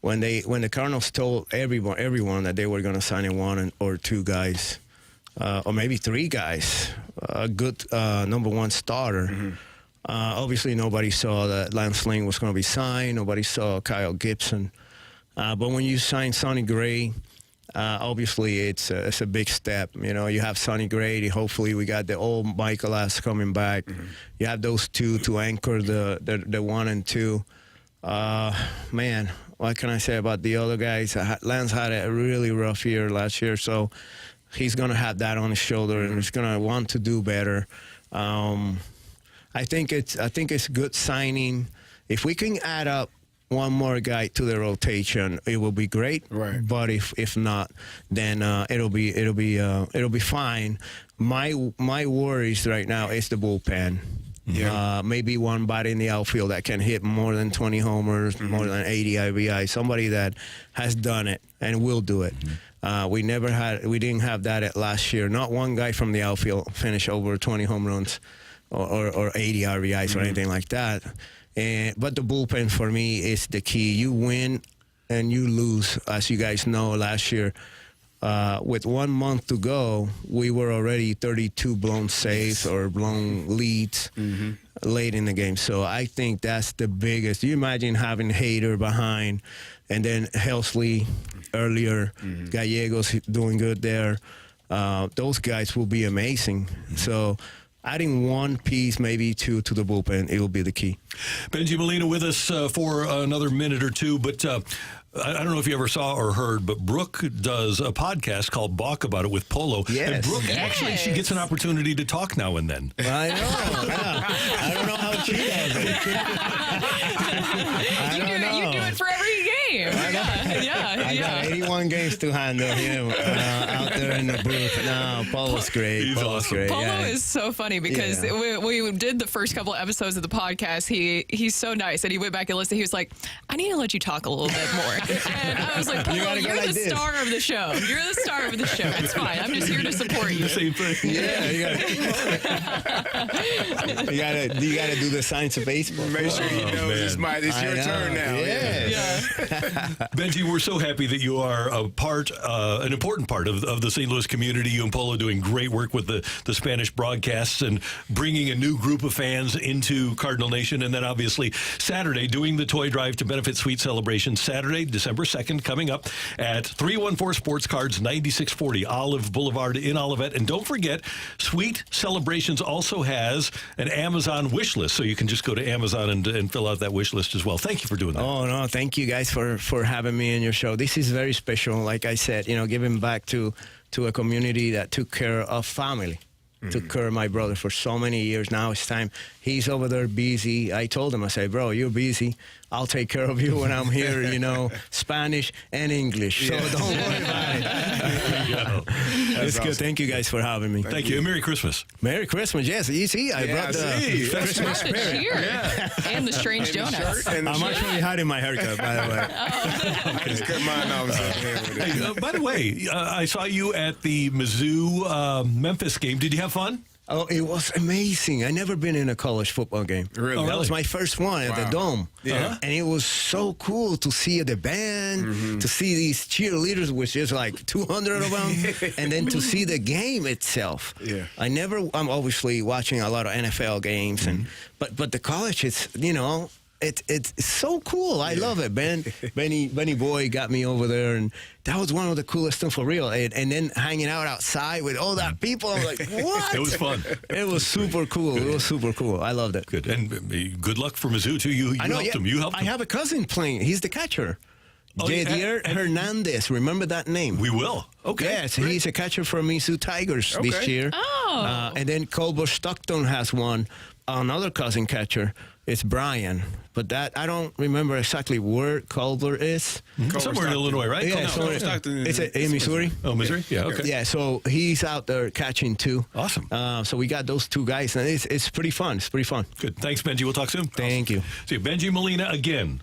when the Cardinals told everyone that they were going to sign in 1 or 2 guys, or maybe 3 guys, a good number 1 starter. Obviously, nobody saw that Lance Lynn was going to be signed. Nobody saw Kyle Gibson. But when you sign Sonny Gray, obviously it's a big step. You have Sonny Gray. Hopefully, we got the old Michaelis coming back. You have those 2 to anchor the 1 and 2. Man, what can I say about the other guys? Lance had a really rough year last year, so he's going to have that on his shoulder, and he's going to want to do better. I think it's good signing. If we can add up one more guy to the rotation, it will be great. Right. But if not, then it'll be fine. My worries right now is the bullpen. Yeah. Maybe one body in the outfield that can hit more than 20 homers, more than 80 RBI. Somebody that has done it and will do it. We didn't have that last year. Not one guy from the outfield finished over 20 home runs or 80 RBIs or anything like that. But the bullpen for me is the key. You win and you lose, as you guys know. Last year, with 1 month to go, we were already 32 blown saves or blown leads late in the game. So I think that's the biggest. You imagine having Hader behind, and then Helsley earlier, Gallegos doing good there. Those guys will be amazing. So adding one piece, maybe two, to the bullpen, it will be the key. Bengie Molina with us for another minute or two, but I don't know if you ever saw or heard, but Brooke does a podcast called Balk About It with Polo. Yes. And Brooke, actually, she gets an opportunity to talk now and then. I know. Yeah. I don't know how she does it. You do it for every game. I got 81 games to handle him out there in the booth. No, Polo's great. He's awesome. Great. Polo yeah. is so funny because we did the first couple of episodes of the podcast. He's so nice, and he went back and listened. He was like, I need to let you talk a little bit more. And I was like, Polo, you're the star of the show. You're the star of the show. It's fine. I'm just here to support you. Same thing. Yeah, you gotta do the science of baseball. Make sure he knows it's your turn now. Yes. Bengie, we're so happy that you are an important part of the St. Louis community. You and Polo doing great work with the Spanish broadcasts and bringing a new group of fans into Cardinal Nation. And then obviously Saturday, doing the toy drive to benefit Sweet Celebration. Saturday, December 2nd, coming up at 314 Sports Cards, 9640 Olive Boulevard in Olivet. And don't forget, Sweet Celebrations also has an Amazon wish list, so you can just go to Amazon and fill out that wish list as well. Thank you for doing that. Oh, no, thank you guys for having me in your show. This is very special. Like I said, giving back to a community that took care of family. Took care of my brother for so many years. Now it's time. He's over there busy. I told him, I said, bro, you're busy. I'll take care of you when I'm here, Spanish and English. So don't worry about it. It's good. Thank you guys for having me. Thank you. And Merry Christmas. Merry Christmas. Yes, you see, I brought the Christmas spirit. And the strange donuts. I'm actually hiding my haircut, by the way. Just cut mine off. Hey, by the way, I saw you at the Mizzou Memphis game. Did you have fun? Oh, it was amazing. I never been in a college football game. Really? That was my first one at the Dome. Yeah. And it was so cool to see the band, to see these cheerleaders, which is like 200 of them, and then to see the game itself. Yeah. I'm obviously watching a lot of NFL games, but the college, it's so cool. I love it. Benny Boy got me over there, and that was one of the coolest things for real. And then hanging out outside with all that people, I was like, what? It was fun. It was super cool. It was super cool. I loved it. Good. And good luck for Mizzou, too. You helped him. You helped him. I have a cousin playing. He's the catcher. Jadier Hernandez. Remember that name? We will. Okay. Yes, he's a catcher for Mizzou Tigers this year. Oh. And then Colbert-Stockton has another cousin catcher. It's Brian. But that I don't remember exactly where Colbert is. Somewhere in Illinois, right? Yeah, it's in Missouri. Oh, Missouri? Yeah, okay. Yeah, so he's out there catching too. Awesome. So we got those two guys, and it's pretty fun. It's pretty fun. Good. Thanks, Bengie. We'll talk soon. Thank you. See, Bengie Molina again.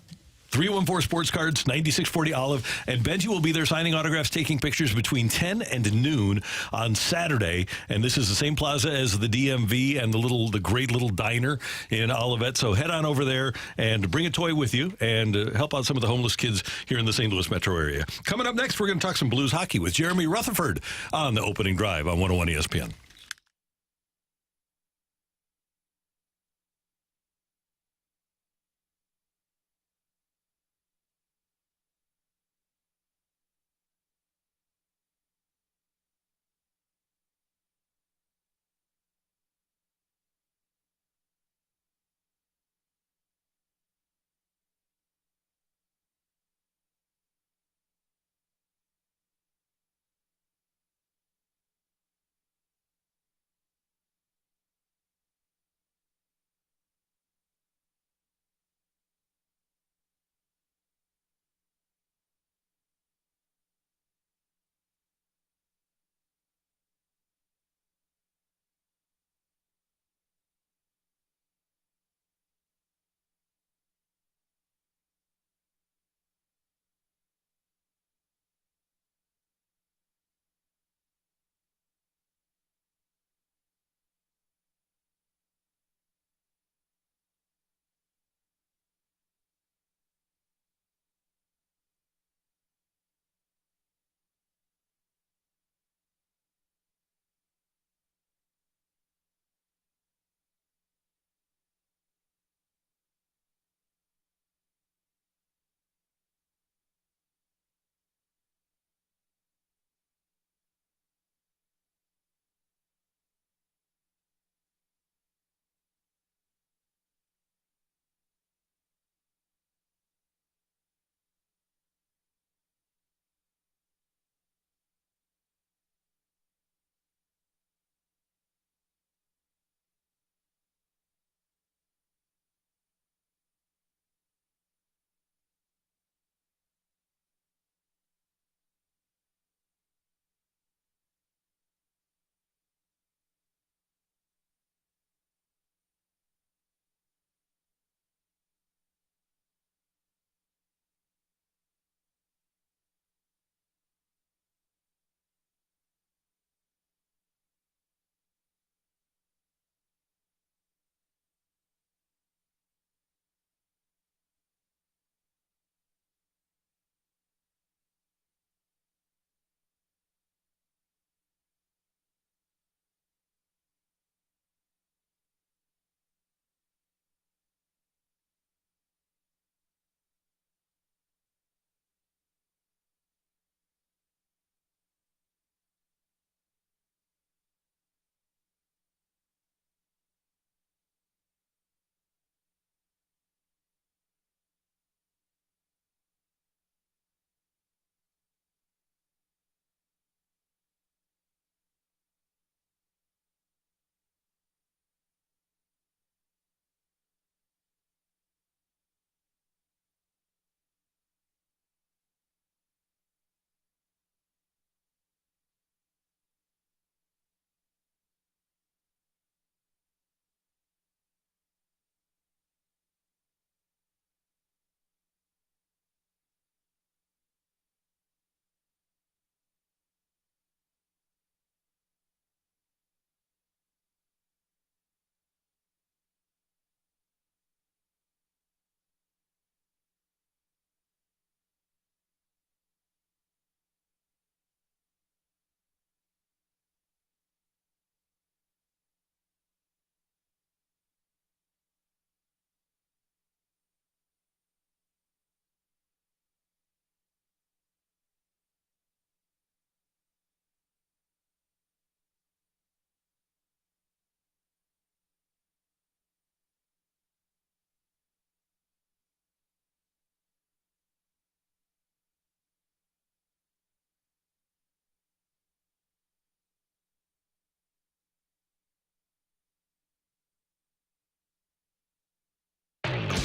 314 Sports Cards, 9640 Olive. And Bengie will be there signing autographs, taking pictures between 10 and noon on Saturday. And this is the same plaza as the DMV and the great little diner in Olivet. So head on over there and bring a toy with you and help out some of the homeless kids here in the St. Louis metro area. Coming up next, we're going to talk some Blues hockey with Jeremy Rutherford on the opening drive on 101 ESPN.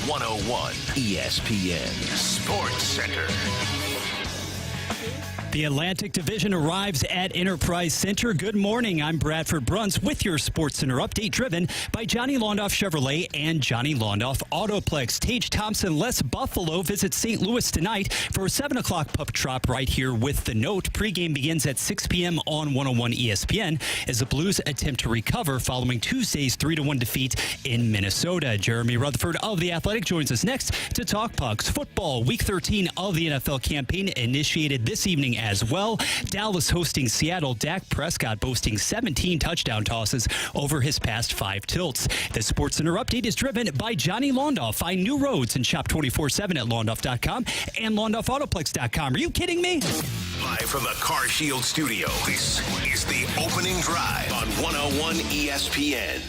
101 ESPN Sports Center. The Atlantic Division arrives at Enterprise Center. Good morning. I'm Bradford Bruns with your Sports Center update, driven by Johnny Londoff Chevrolet and Johnny Londoff Autoplex. Tage Thompson, Les Buffalo visit St. Louis tonight for a 7 o'clock puck drop right here with the Note. Pregame begins at 6 p.m. on 101 ESPN as the Blues attempt to recover following Tuesday's 3-1 defeat in Minnesota. Jeremy Rutherford of The Athletic joins us next to talk pucks. Football, Week 13 of the NFL campaign initiated this evening as well. Dallas hosting Seattle. Dak Prescott boasting 17 touchdown tosses over his past 5 tilts. The Sports Center update is driven by Johnny Londoff. Find new roads and shop 24/7 at Londoff.com and LondoffAutoplex.com. Are you kidding me? Live from the Car Shield studio, this is the opening drive on 101 ESPN.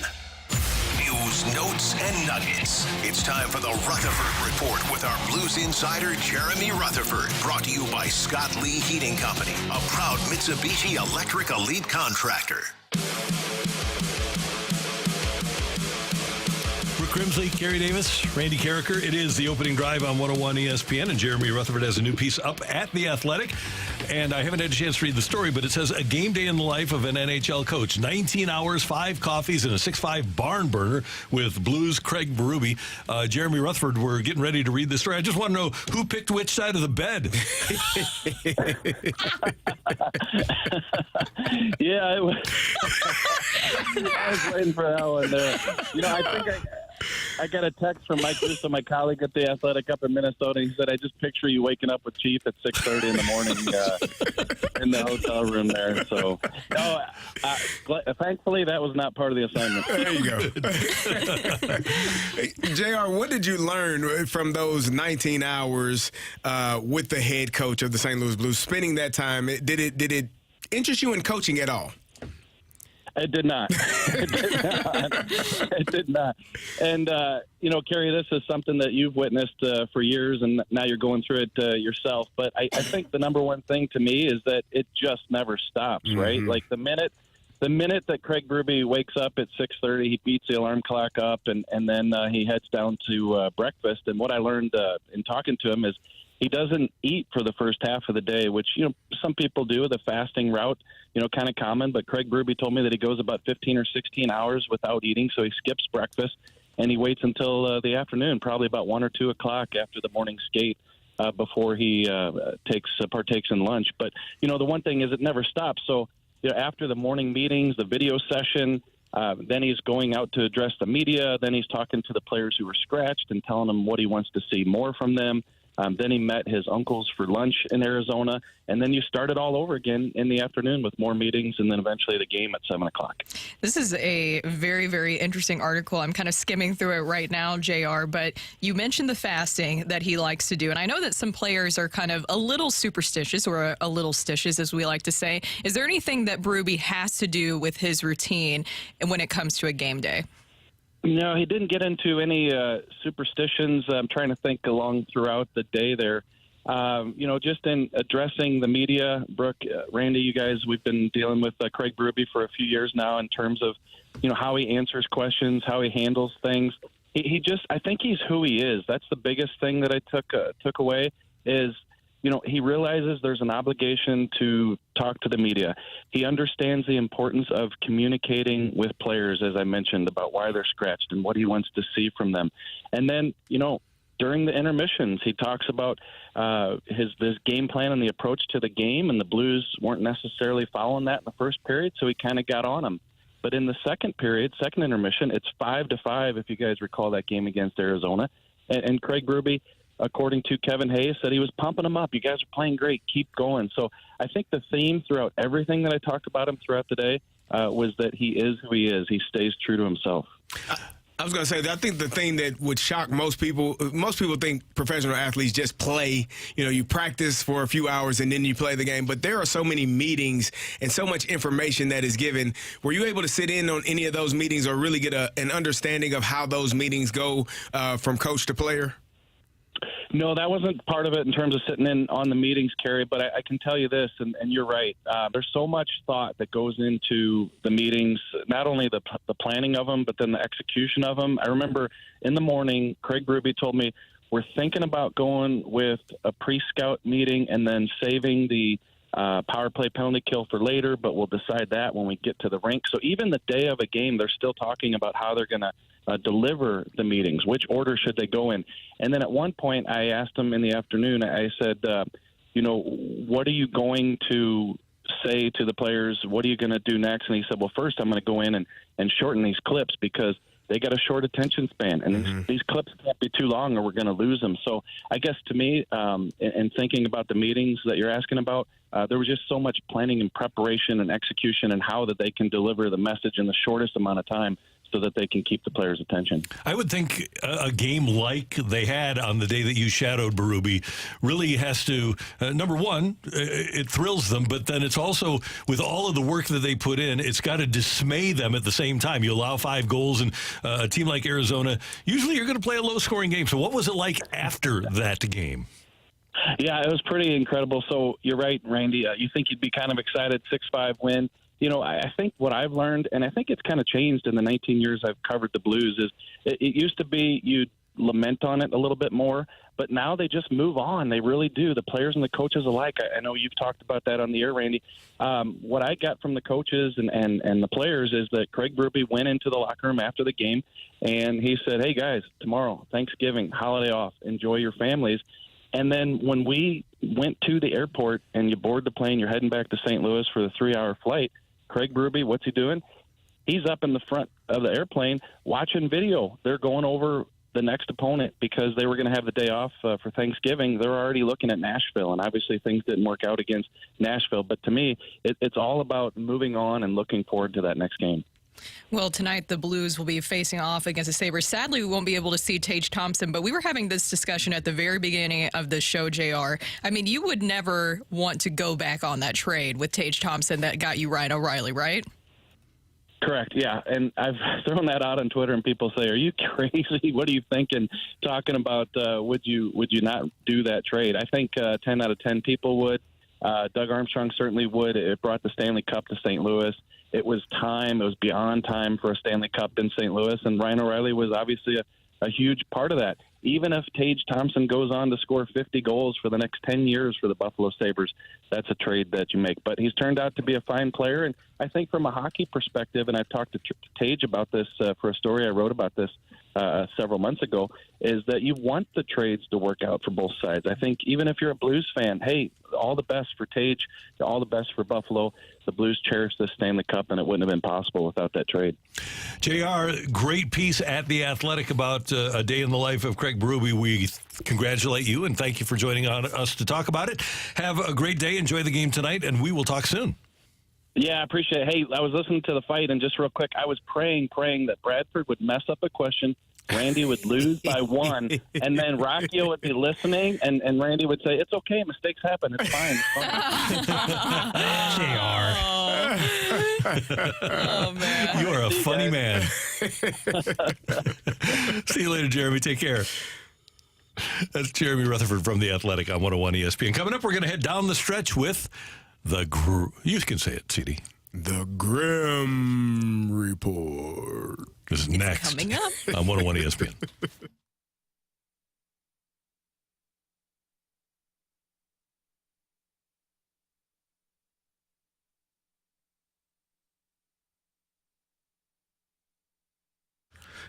News, notes, and nuggets. It's time for the Rutherford Report with our Blues insider, Jeremy Rutherford. Brought to you by Scott Lee Heating Company, a proud Mitsubishi Electric Elite contractor. Brooke Grimsley, Gary Davis, Randy Carricker. It is the opening drive on 101 ESPN, and Jeremy Rutherford has a new piece up at The Athletic. And I haven't had a chance to read the story, but it says a game day in the life of an NHL coach. 19 hours, 5 coffees, and a 6'5" barn burner with Blues Craig Berube. Jeremy Rutherford, we're getting ready to read this story. I just want to know who picked which side of the bed. Yeah, I was waiting for that one there. You know, I think I got a text from Mike Russo, my colleague at The Athletic up in Minnesota. He said, I just picture you waking up with Chief at 6:30 in the morning in the hotel room there. So, no, thankfully, that was not part of the assignment. There you go. JR, what did you learn from those 19 hours with the head coach of the St. Louis Blues? Spending that time, did it interest you in coaching at all? It did not. It did not. And, you know, Kerry, this is something that you've witnessed for years, and now you're going through it yourself. But I think the number one thing to me is that it just never stops, right? Like the minute that Craig Berube wakes up at 6:30, he beats the alarm clock up, and then he heads down to breakfast. And what I learned in talking to him is he doesn't eat for the first half of the day, which, you know, some people do, the fasting route, you know, kind of common. But Craig Berube told me that he goes about 15 or 16 hours without eating, so he skips breakfast, and he waits until the afternoon, probably about 1 or 2 o'clock after the morning skate before he partakes in lunch. But, you know, the one thing is it never stops. So, you know, after the morning meetings, the video session, then he's going out to address the media. Then he's talking to the players who were scratched and telling them what he wants to see more from them. Then he met his uncles for lunch in Arizona, and then you start it all over again in the afternoon with more meetings, and then eventually the game at 7 o'clock. This is a very, very interesting article. I'm kind of skimming through it right now, JR, but you mentioned the fasting that he likes to do, and I know that some players are kind of a little superstitious, or a little stitious, as we like to say. Is there anything that Berube has to do with his routine when it comes to a game day? No, he didn't get into any superstitions. I'm trying to think along throughout the day there. You know, just in addressing the media, Brooke, Randy, you guys, we've been dealing with Craig Berube for a few years now in terms of, you know, how he answers questions, how he handles things. He just, I think he's who he is. That's the biggest thing that I took away is, you know, he realizes there's an obligation to talk to the media. He understands the importance of communicating with players, as I mentioned, about why they're scratched and what he wants to see from them. And then, you know, during the intermissions, he talks about this game plan and the approach to the game, and the Blues weren't necessarily following that in the first period, so he kind of got on them. But in the second period, second intermission, it's 5-5, if you guys recall that game against Arizona. And Craig Berube, according to Kevin Hayes, said he was pumping them up. You guys are playing great. Keep going. So I think the theme throughout everything that I talked about him throughout the day was that he is who he is. He stays true to himself. I was going to say, I think the thing that would shock most people think professional athletes just play. You know, you practice for a few hours and then you play the game. But there are so many meetings and so much information that is given. Were you able to sit in on any of those meetings or really get an understanding of how those meetings go from coach to player? No, that wasn't part of it in terms of sitting in on the meetings, Kerry, but I can tell you this, and you're right. There's so much thought that goes into the meetings, not only the planning of them, but then the execution of them. I remember in the morning, Craig Berube told me, we're thinking about going with a pre-scout meeting and then saving the power play penalty kill for later, but we'll decide that when we get to the rink. So even the day of a game, they're still talking about how they're going to deliver the meetings, which order should they go in. And then at one point I asked him in the afternoon, I said, what are you going to say to the players? What are you going to do next? And he said, well, first I'm going to go in and shorten these clips because they got a short attention span, and these clips can't be too long or we're going to lose them. So I guess to me, in thinking about the meetings that you're asking about, there was just so much planning and preparation and execution and how that they can deliver the message in the shortest amount of time so that they can keep the players' attention. I would think a game like they had on the day that you shadowed Berube really has to, number one, it thrills them, but then it's also, with all of the work that they put in, it's got to dismay them at the same time. You allow 5 goals, and a team like Arizona, usually you're going to play a low-scoring game. So what was it like after that game? Yeah, it was pretty incredible. So you're right, Randy. You think you'd be kind of excited, 6-5 win. I think what I've learned, and I think it's kind of changed in the 19 years I've covered the Blues, is it used to be you'd lament on it a little bit more, but now they just move on. They really do. The players and the coaches alike. I know you've talked about that on the air, Randy. What I got from the coaches and the players is that Craig Berube went into the locker room after the game, and he said, hey, guys, tomorrow, Thanksgiving, holiday off, enjoy your families. And then when we went to the airport and you board the plane, you're heading back to St. Louis for the 3-hour flight, Craig Berube, what's he doing? He's up in the front of the airplane watching video. They're going over the next opponent because they were going to have the day off for Thanksgiving. They're already looking at Nashville, and obviously things didn't work out against Nashville. But to me, it's all about moving on and looking forward to that next game. Well, tonight the Blues will be facing off against the Sabres. Sadly, we won't be able to see Tage Thompson, but we were having this discussion at the very beginning of the show, JR. I mean, you would never want to go back on that trade with Tage Thompson that got you Ryan O'Reilly, right? Correct, yeah. And I've thrown that out on Twitter, and people say, are you crazy? What are you thinking? Talking about would you not do that trade? I think 10 out of 10 people would. Doug Armstrong certainly would. It brought the Stanley Cup to St. Louis. It was time. It was beyond time for a Stanley Cup in St. Louis, and Ryan O'Reilly was obviously a huge part of that. Even if Tage Thompson goes on to score 50 goals for the next 10 years for the Buffalo Sabres, that's a trade that you make. But he's turned out to be a fine player, and I think from a hockey perspective, and I've talked to Tage about this for a story I wrote about this several months ago, is that you want the trades to work out for both sides. I think even if you're a Blues fan, hey, all the best for Tage, all the best for Buffalo. The Blues cherish the Stanley Cup, and it wouldn't have been possible without that trade. JR, great piece at The Athletic about a day in the life of Craig Berube. We congratulate you and thank you for joining us to talk about it. Have a great day. Enjoy the game tonight, and we will talk soon. Yeah, I appreciate it. Hey, I was listening to the fight, and just real quick, I was praying that Bradford would mess up a question, Randy would lose by 1, and then Rocchio would be listening, and Randy would say, it's okay, mistakes happen, it's fine. JR. Oh, man. You are a funny man. See you later, Jeremy. Take care. That's Jeremy Rutherford from The Athletic on 101 ESPN. Coming up, we're going to head down the stretch with you can say it, CD. The Grim Report. This is next coming up on 101 ESPN.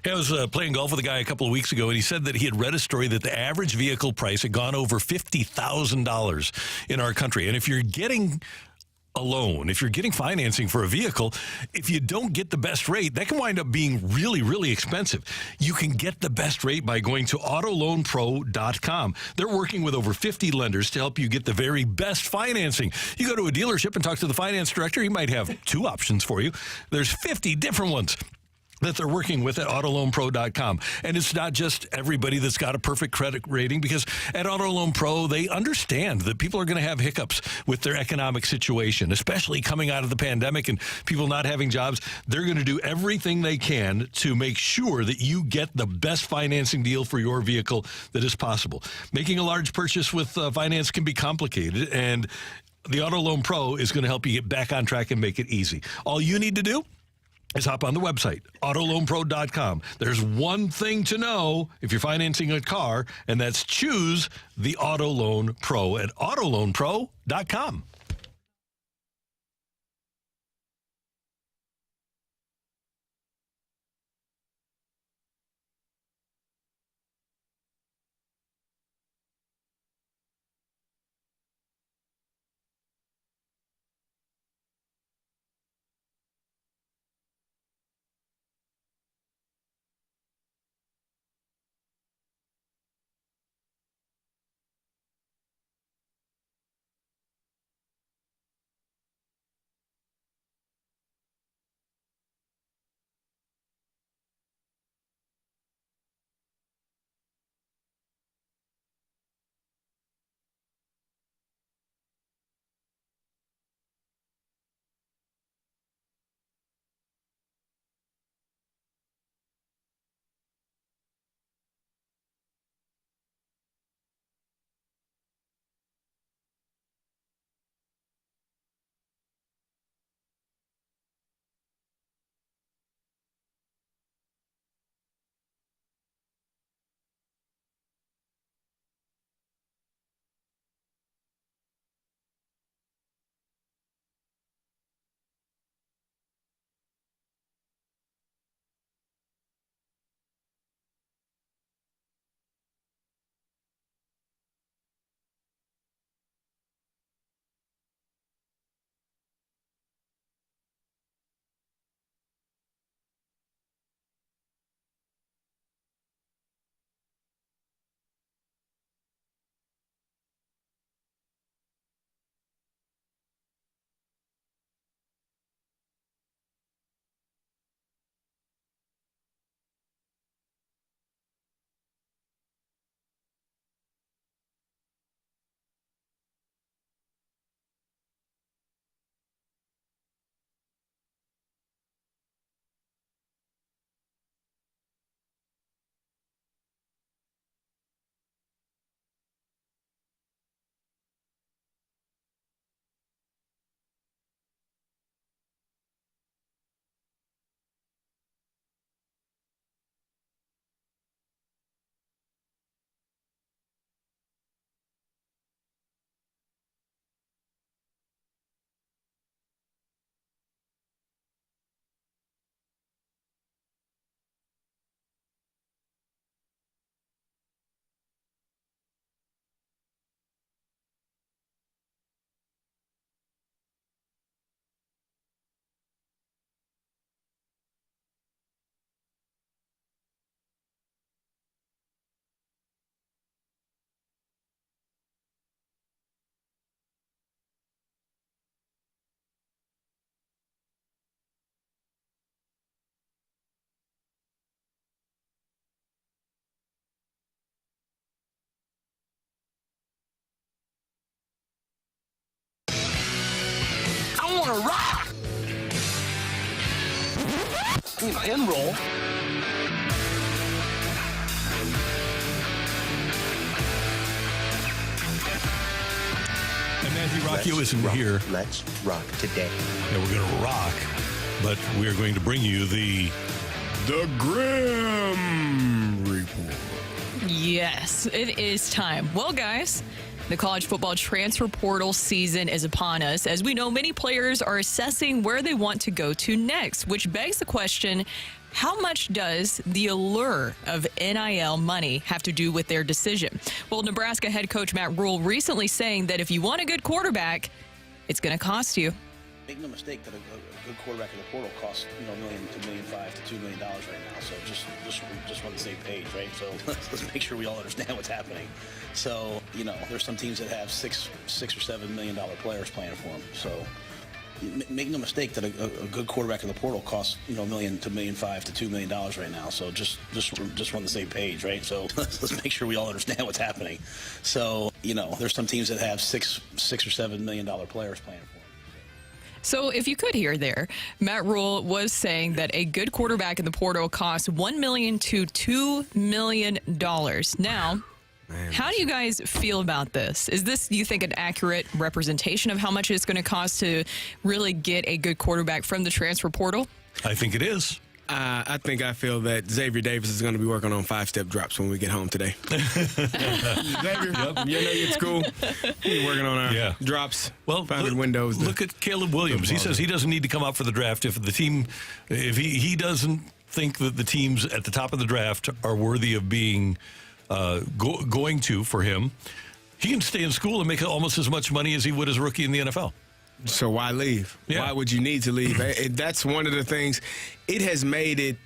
I was playing golf with a guy a couple of weeks ago, and he said that he had read a story that the average vehicle price had gone over $50,000 in our country. And if you're getting a loan, if you're getting financing for a vehicle, if you don't get the best rate, that can wind up being really, really expensive. You can get the best rate by going to autoloanpro.com. They're working with over 50 lenders to help you get the very best financing. You go to a dealership and talk to the finance director. He might have 2 options for you. There's 50 different ones. that they're working with at autoloanpro.com. And it's not just everybody that's got a perfect credit rating, because at Auto Loan Pro, they understand that people are going to have hiccups with their economic situation, especially coming out of the pandemic and people not having jobs. They're going to do everything they can to make sure that you get the best financing deal for your vehicle that is possible. Making a large purchase with finance can be complicated, and the Auto Loan Pro is going to help you get back on track and make it easy. All you need to do is hop on the website, autoloanpro.com. There's one thing to know if you're financing a car, and that's choose the Auto Loan Pro at autoloanpro.com. I want to rock. And roll. And Matthew Rocchio isn't here. Let's rock today. Yeah, we're going to rock, but we are going to bring you the Grim Report. Yes, it is time. Well, guys, the college football transfer portal season is upon us. As we know, many players are assessing where they want to go to next, which begs the question, how much does the allure of NIL money have to do with their decision? Well, Nebraska head coach Matt Rule recently saying that if you want a good quarterback, it's going to cost you. Make no mistake that a good quarterback in the portal costs, $1 million to $1.5 million to $2 million right now. So just on the same page, right? So let's make sure we all understand what's happening. So there's some teams that have $6 or $7 million players playing for them. So make no mistake that a good quarterback in the portal costs $1 million to $1.5 million to $2 million right now. So just on the same page, right? So let's make sure we all understand what's happening. So there's some teams that have $6 or $7 million players playing for them. So if you could hear there, Matt Rule was saying that a good quarterback in the portal costs $1 million to $2 million. Now, how do you guys feel about this? Is this, you think, an accurate representation of how much it's going to cost to really get a good quarterback from the transfer portal? I think it is. I feel that Xavier Davis is going to be working on 5-step drops when we get home today. Xavier, you're at school. He's working on our drops. Well, finding windows. Look at Caleb Williams. He says he doesn't need to come out for the draft if he doesn't think that the teams at the top of the draft are worthy of being going to for him. He can stay in school and make almost as much money as he would as a rookie in the NFL. So why leave? Yeah. Why would you need to leave? That's one of the things. It has made it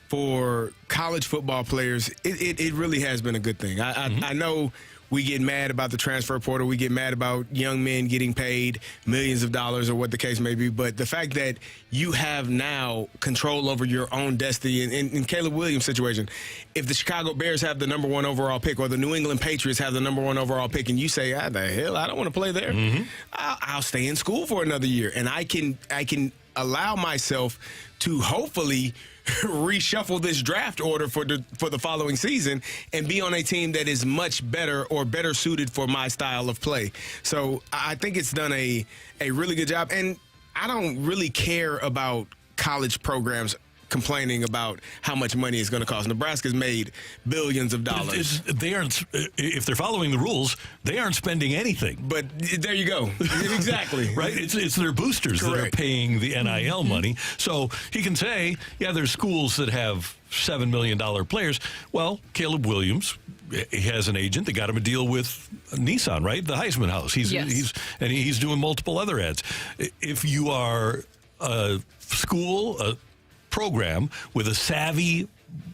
for college football players. It really has been a good thing. I know we get mad about the transfer portal. We get mad about young men getting paid millions of dollars or what the case may be. But the fact that you have now control over your own destiny, in Caleb Williams' situation, if the Chicago Bears have the number 1 overall pick or the New England Patriots have the number 1 overall pick and you say, the hell, I don't want to play there. I'll stay in school for another year. And I can allow myself to hopefully reshuffle this draft order for the following season and be on a team that is much better or better suited for my style of play. So I think it's done a really good job. And I don't really care about college programs complaining about how much money it's going to cost. Nebraska's made billions of dollars. If they're following the rules, they aren't spending anything. But there you go. Exactly. Right? It's their boosters that are paying the NIL money. So he can say, there's schools that have $7 million players. Well, Caleb Williams, he has an agent that got him a deal with Nissan, right? The Heisman House. He's doing multiple other ads. If you are a school, a program with a savvy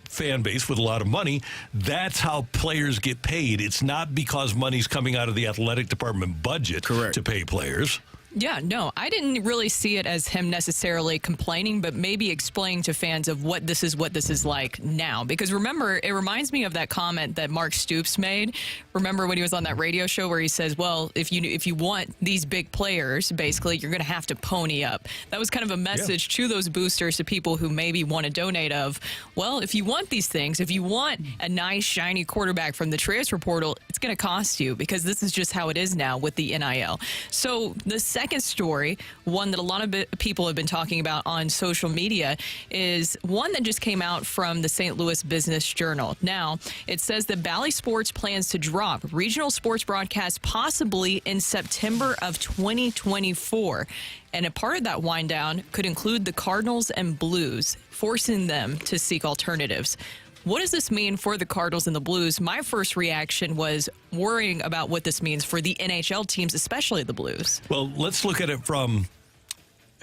fan base with a lot of money, that's how players get paid. It's not because money's coming out of the athletic department budget to pay players. Yeah, no, I didn't really see it as him necessarily complaining, but maybe explaining to fans of what this is like now. Because remember, it reminds me of that comment that Mark Stoops made. Remember when he was on that radio show where he says, well, if you want these big players, basically, you're going to have to pony up. That was kind of a message to those boosters, to people who maybe want to donate of, well, if you want these things, if you want a nice, shiny quarterback from the transfer portal, it's going to cost you, because this is just how it is now with the NIL. So the second story, one that a lot of people have been talking about on social media, is one that just came out from the St. Louis Business Journal. Now, it says that Bally Sports plans to drop regional sports broadcasts possibly in September of 2024. And a part of that wind down could include the Cardinals and Blues, forcing them to seek alternatives. What does this mean for the Cardinals and the Blues? My first reaction was worrying about what this means for the NHL teams, especially the Blues. Well, let's look at it from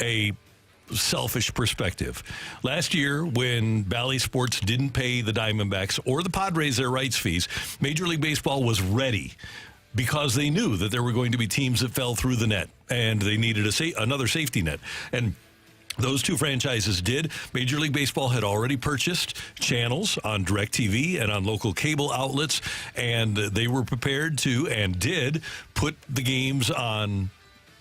a selfish perspective. Last year, when Bally Sports didn't pay the Diamondbacks or the Padres their rights fees, Major League Baseball was ready, because they knew that there were going to be teams that fell through the net, and they needed another safety net. And those two franchises did. Major League Baseball had already purchased channels on DirecTV and on local cable outlets, and they were prepared to and did put the games on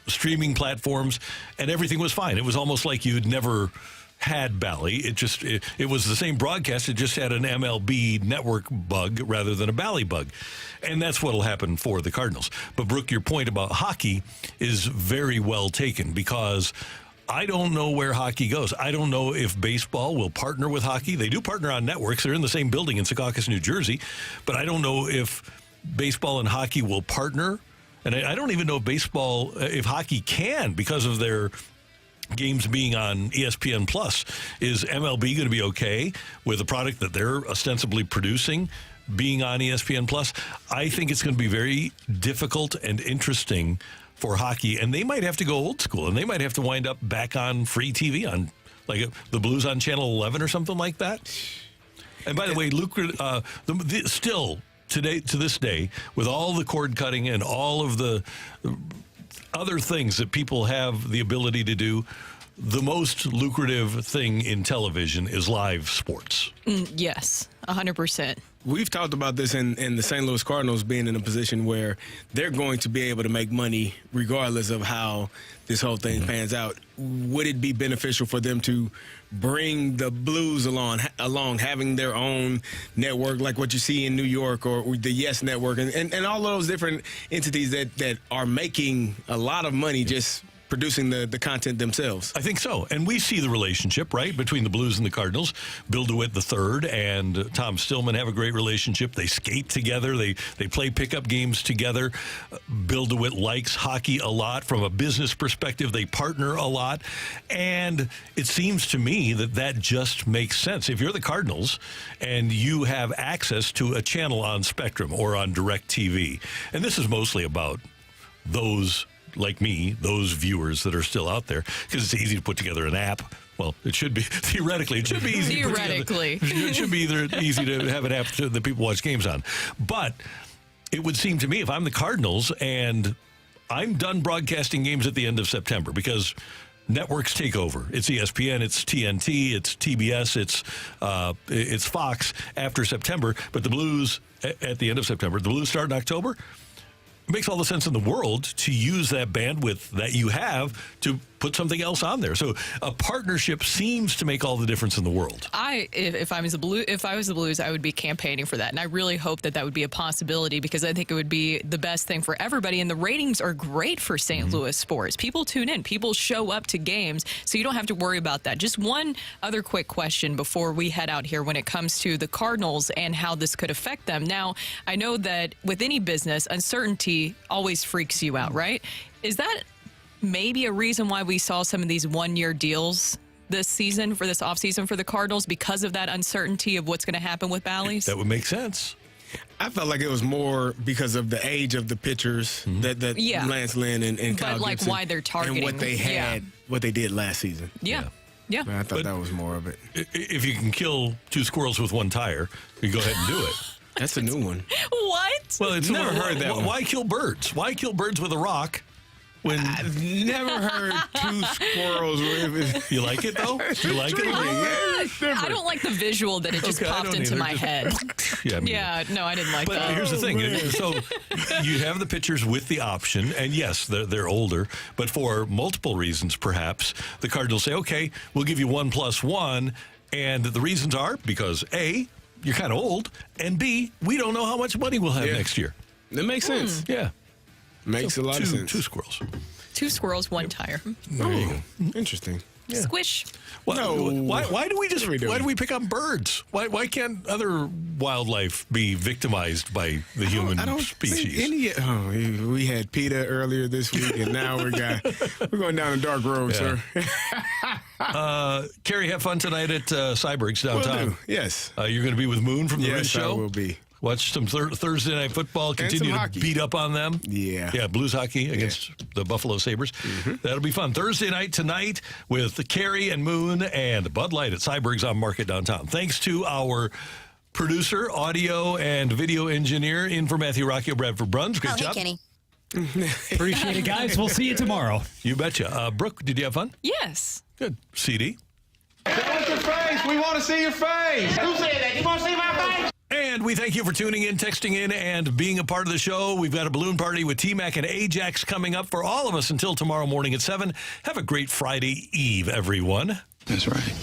streaming platforms, and everything was fine. It was almost like you'd never had Bally. It was the same broadcast. It just had an MLB network bug rather than a Bally bug. And that's what will happen for the Cardinals. But, Brooke, your point about hockey is very well taken, because I don't know where hockey goes. I don't know if baseball will partner with hockey. They do partner on networks. They're in the same building in Secaucus, New Jersey. But I don't know if baseball and hockey will partner. And I don't even know if hockey can, because of their games being on ESPN Plus. Is MLB going to be okay with a product that they're ostensibly producing being on ESPN Plus? I think it's going to be very difficult and interesting for hockey, and they might have to go old school, and they might have to wind up back on free TV, on like the Blues on Channel 11 or something like that. And by the way, still today, to this day, with all the cord cutting and all of the other things that people have the ability to do, the most lucrative thing in television is live sports. Yes, 100%. We've talked about this in the St. Louis Cardinals being in a position where they're going to be able to make money regardless of how this whole thing pans out. Would it be beneficial for them to bring the Blues along having their own network like what you see in New York or the Yes Network and all of those different entities that are making a lot of money just producing the content themselves? I think so. And we see the relationship, right, between the Blues and the Cardinals. Bill DeWitt III and Tom Stillman have a great relationship. They skate together. They play pickup games together. Bill DeWitt likes hockey a lot. From a business perspective, they partner a lot. And it seems to me that just makes sense. If you're the Cardinals and you have access to a channel on Spectrum or on DirecTV, and this is mostly about those like me, those viewers that are still out there, because it's easy to put together an app. Well, it should be, theoretically, it should be easy. Theoretically. It should be easy to have an app that people watch games on. But it would seem to me, if I'm the Cardinals and I'm done broadcasting games at the end of September, because networks take over. It's ESPN, it's TNT, it's TBS, it's Fox after September, but the Blues at the end of September, the Blues start in October. It makes all the sense in the world to use that bandwidth that you have to put something else on there. So a partnership seems to make all the difference in the world. If I was the Blues, I would be campaigning for that, and I really hope that would be a possibility, because I think it would be the best thing for everybody. And the ratings are great for St. Louis sports. People tune in, people show up to games, so you don't have to worry about that. Just one other quick question before we head out here when it comes to the Cardinals and how this could affect them. Now, I know that with any business, uncertainty always freaks you out, right? Is that maybe a reason why we saw some of these one-year deals this season, for this offseason for the Cardinals, because of that uncertainty of what's going to happen with Bally's? That would make sense. I felt like it was more because of the age of the pitchers that Lance Lynn and Kyle but like Gibson why they're targeting and what they had, what they did last season. Yeah. I thought that was more of it. If you can kill two squirrels with one tire, you go ahead and do it. That's a new one. What? Well, it's never heard that one. Why kill birds? Why kill birds with a rock? I've never heard two squirrels. You like it though? You like it? I don't like the visual that it just popped into my head. No, I didn't like that. But here's the thing. So you have the pitchers with the option, and yes, they're older, but for multiple reasons, perhaps, the Cardinals say, okay, we'll give you 1+1, and the reasons are because A, you're kind of old, and B, we don't know how much money we'll have next year. That makes sense. Yeah. Makes a lot of sense. Two squirrels. Two squirrels, one tire. There you go. Interesting. Yeah. Squish. Well, why do we pick on birds? Why can't other wildlife be victimized by the human species? We had PETA earlier this week, and now we're going down a dark road, sir. Kerry, have fun tonight at Cyberg's downtown. Will do. Yes. You're going to be with Moon from the Riz Show. Yes, I will be. Watch some Thursday Night Football. Continue to beat up on them. Yeah, Blues hockey against the Buffalo Sabres. That'll be fun. Thursday night tonight with Carrie and Moon and Bud Light at Cyberg's on Market downtown. Thanks to our producer, audio, and video engineer in for Matthew Rocchio, Bradford Bruns. Great job. Hey, Kenny. Appreciate it, guys. We'll see you tomorrow. You betcha. Brooke, did you have fun? Yes. Good. CD? Show us your face. We want to see your face. Who said that? You want to see my face? And we thank you for tuning in, texting in, and being a part of the show. We've got a balloon party with T-Mac and Ajax coming up for all of us until tomorrow morning at 7. Have a great Friday Eve, everyone. That's right.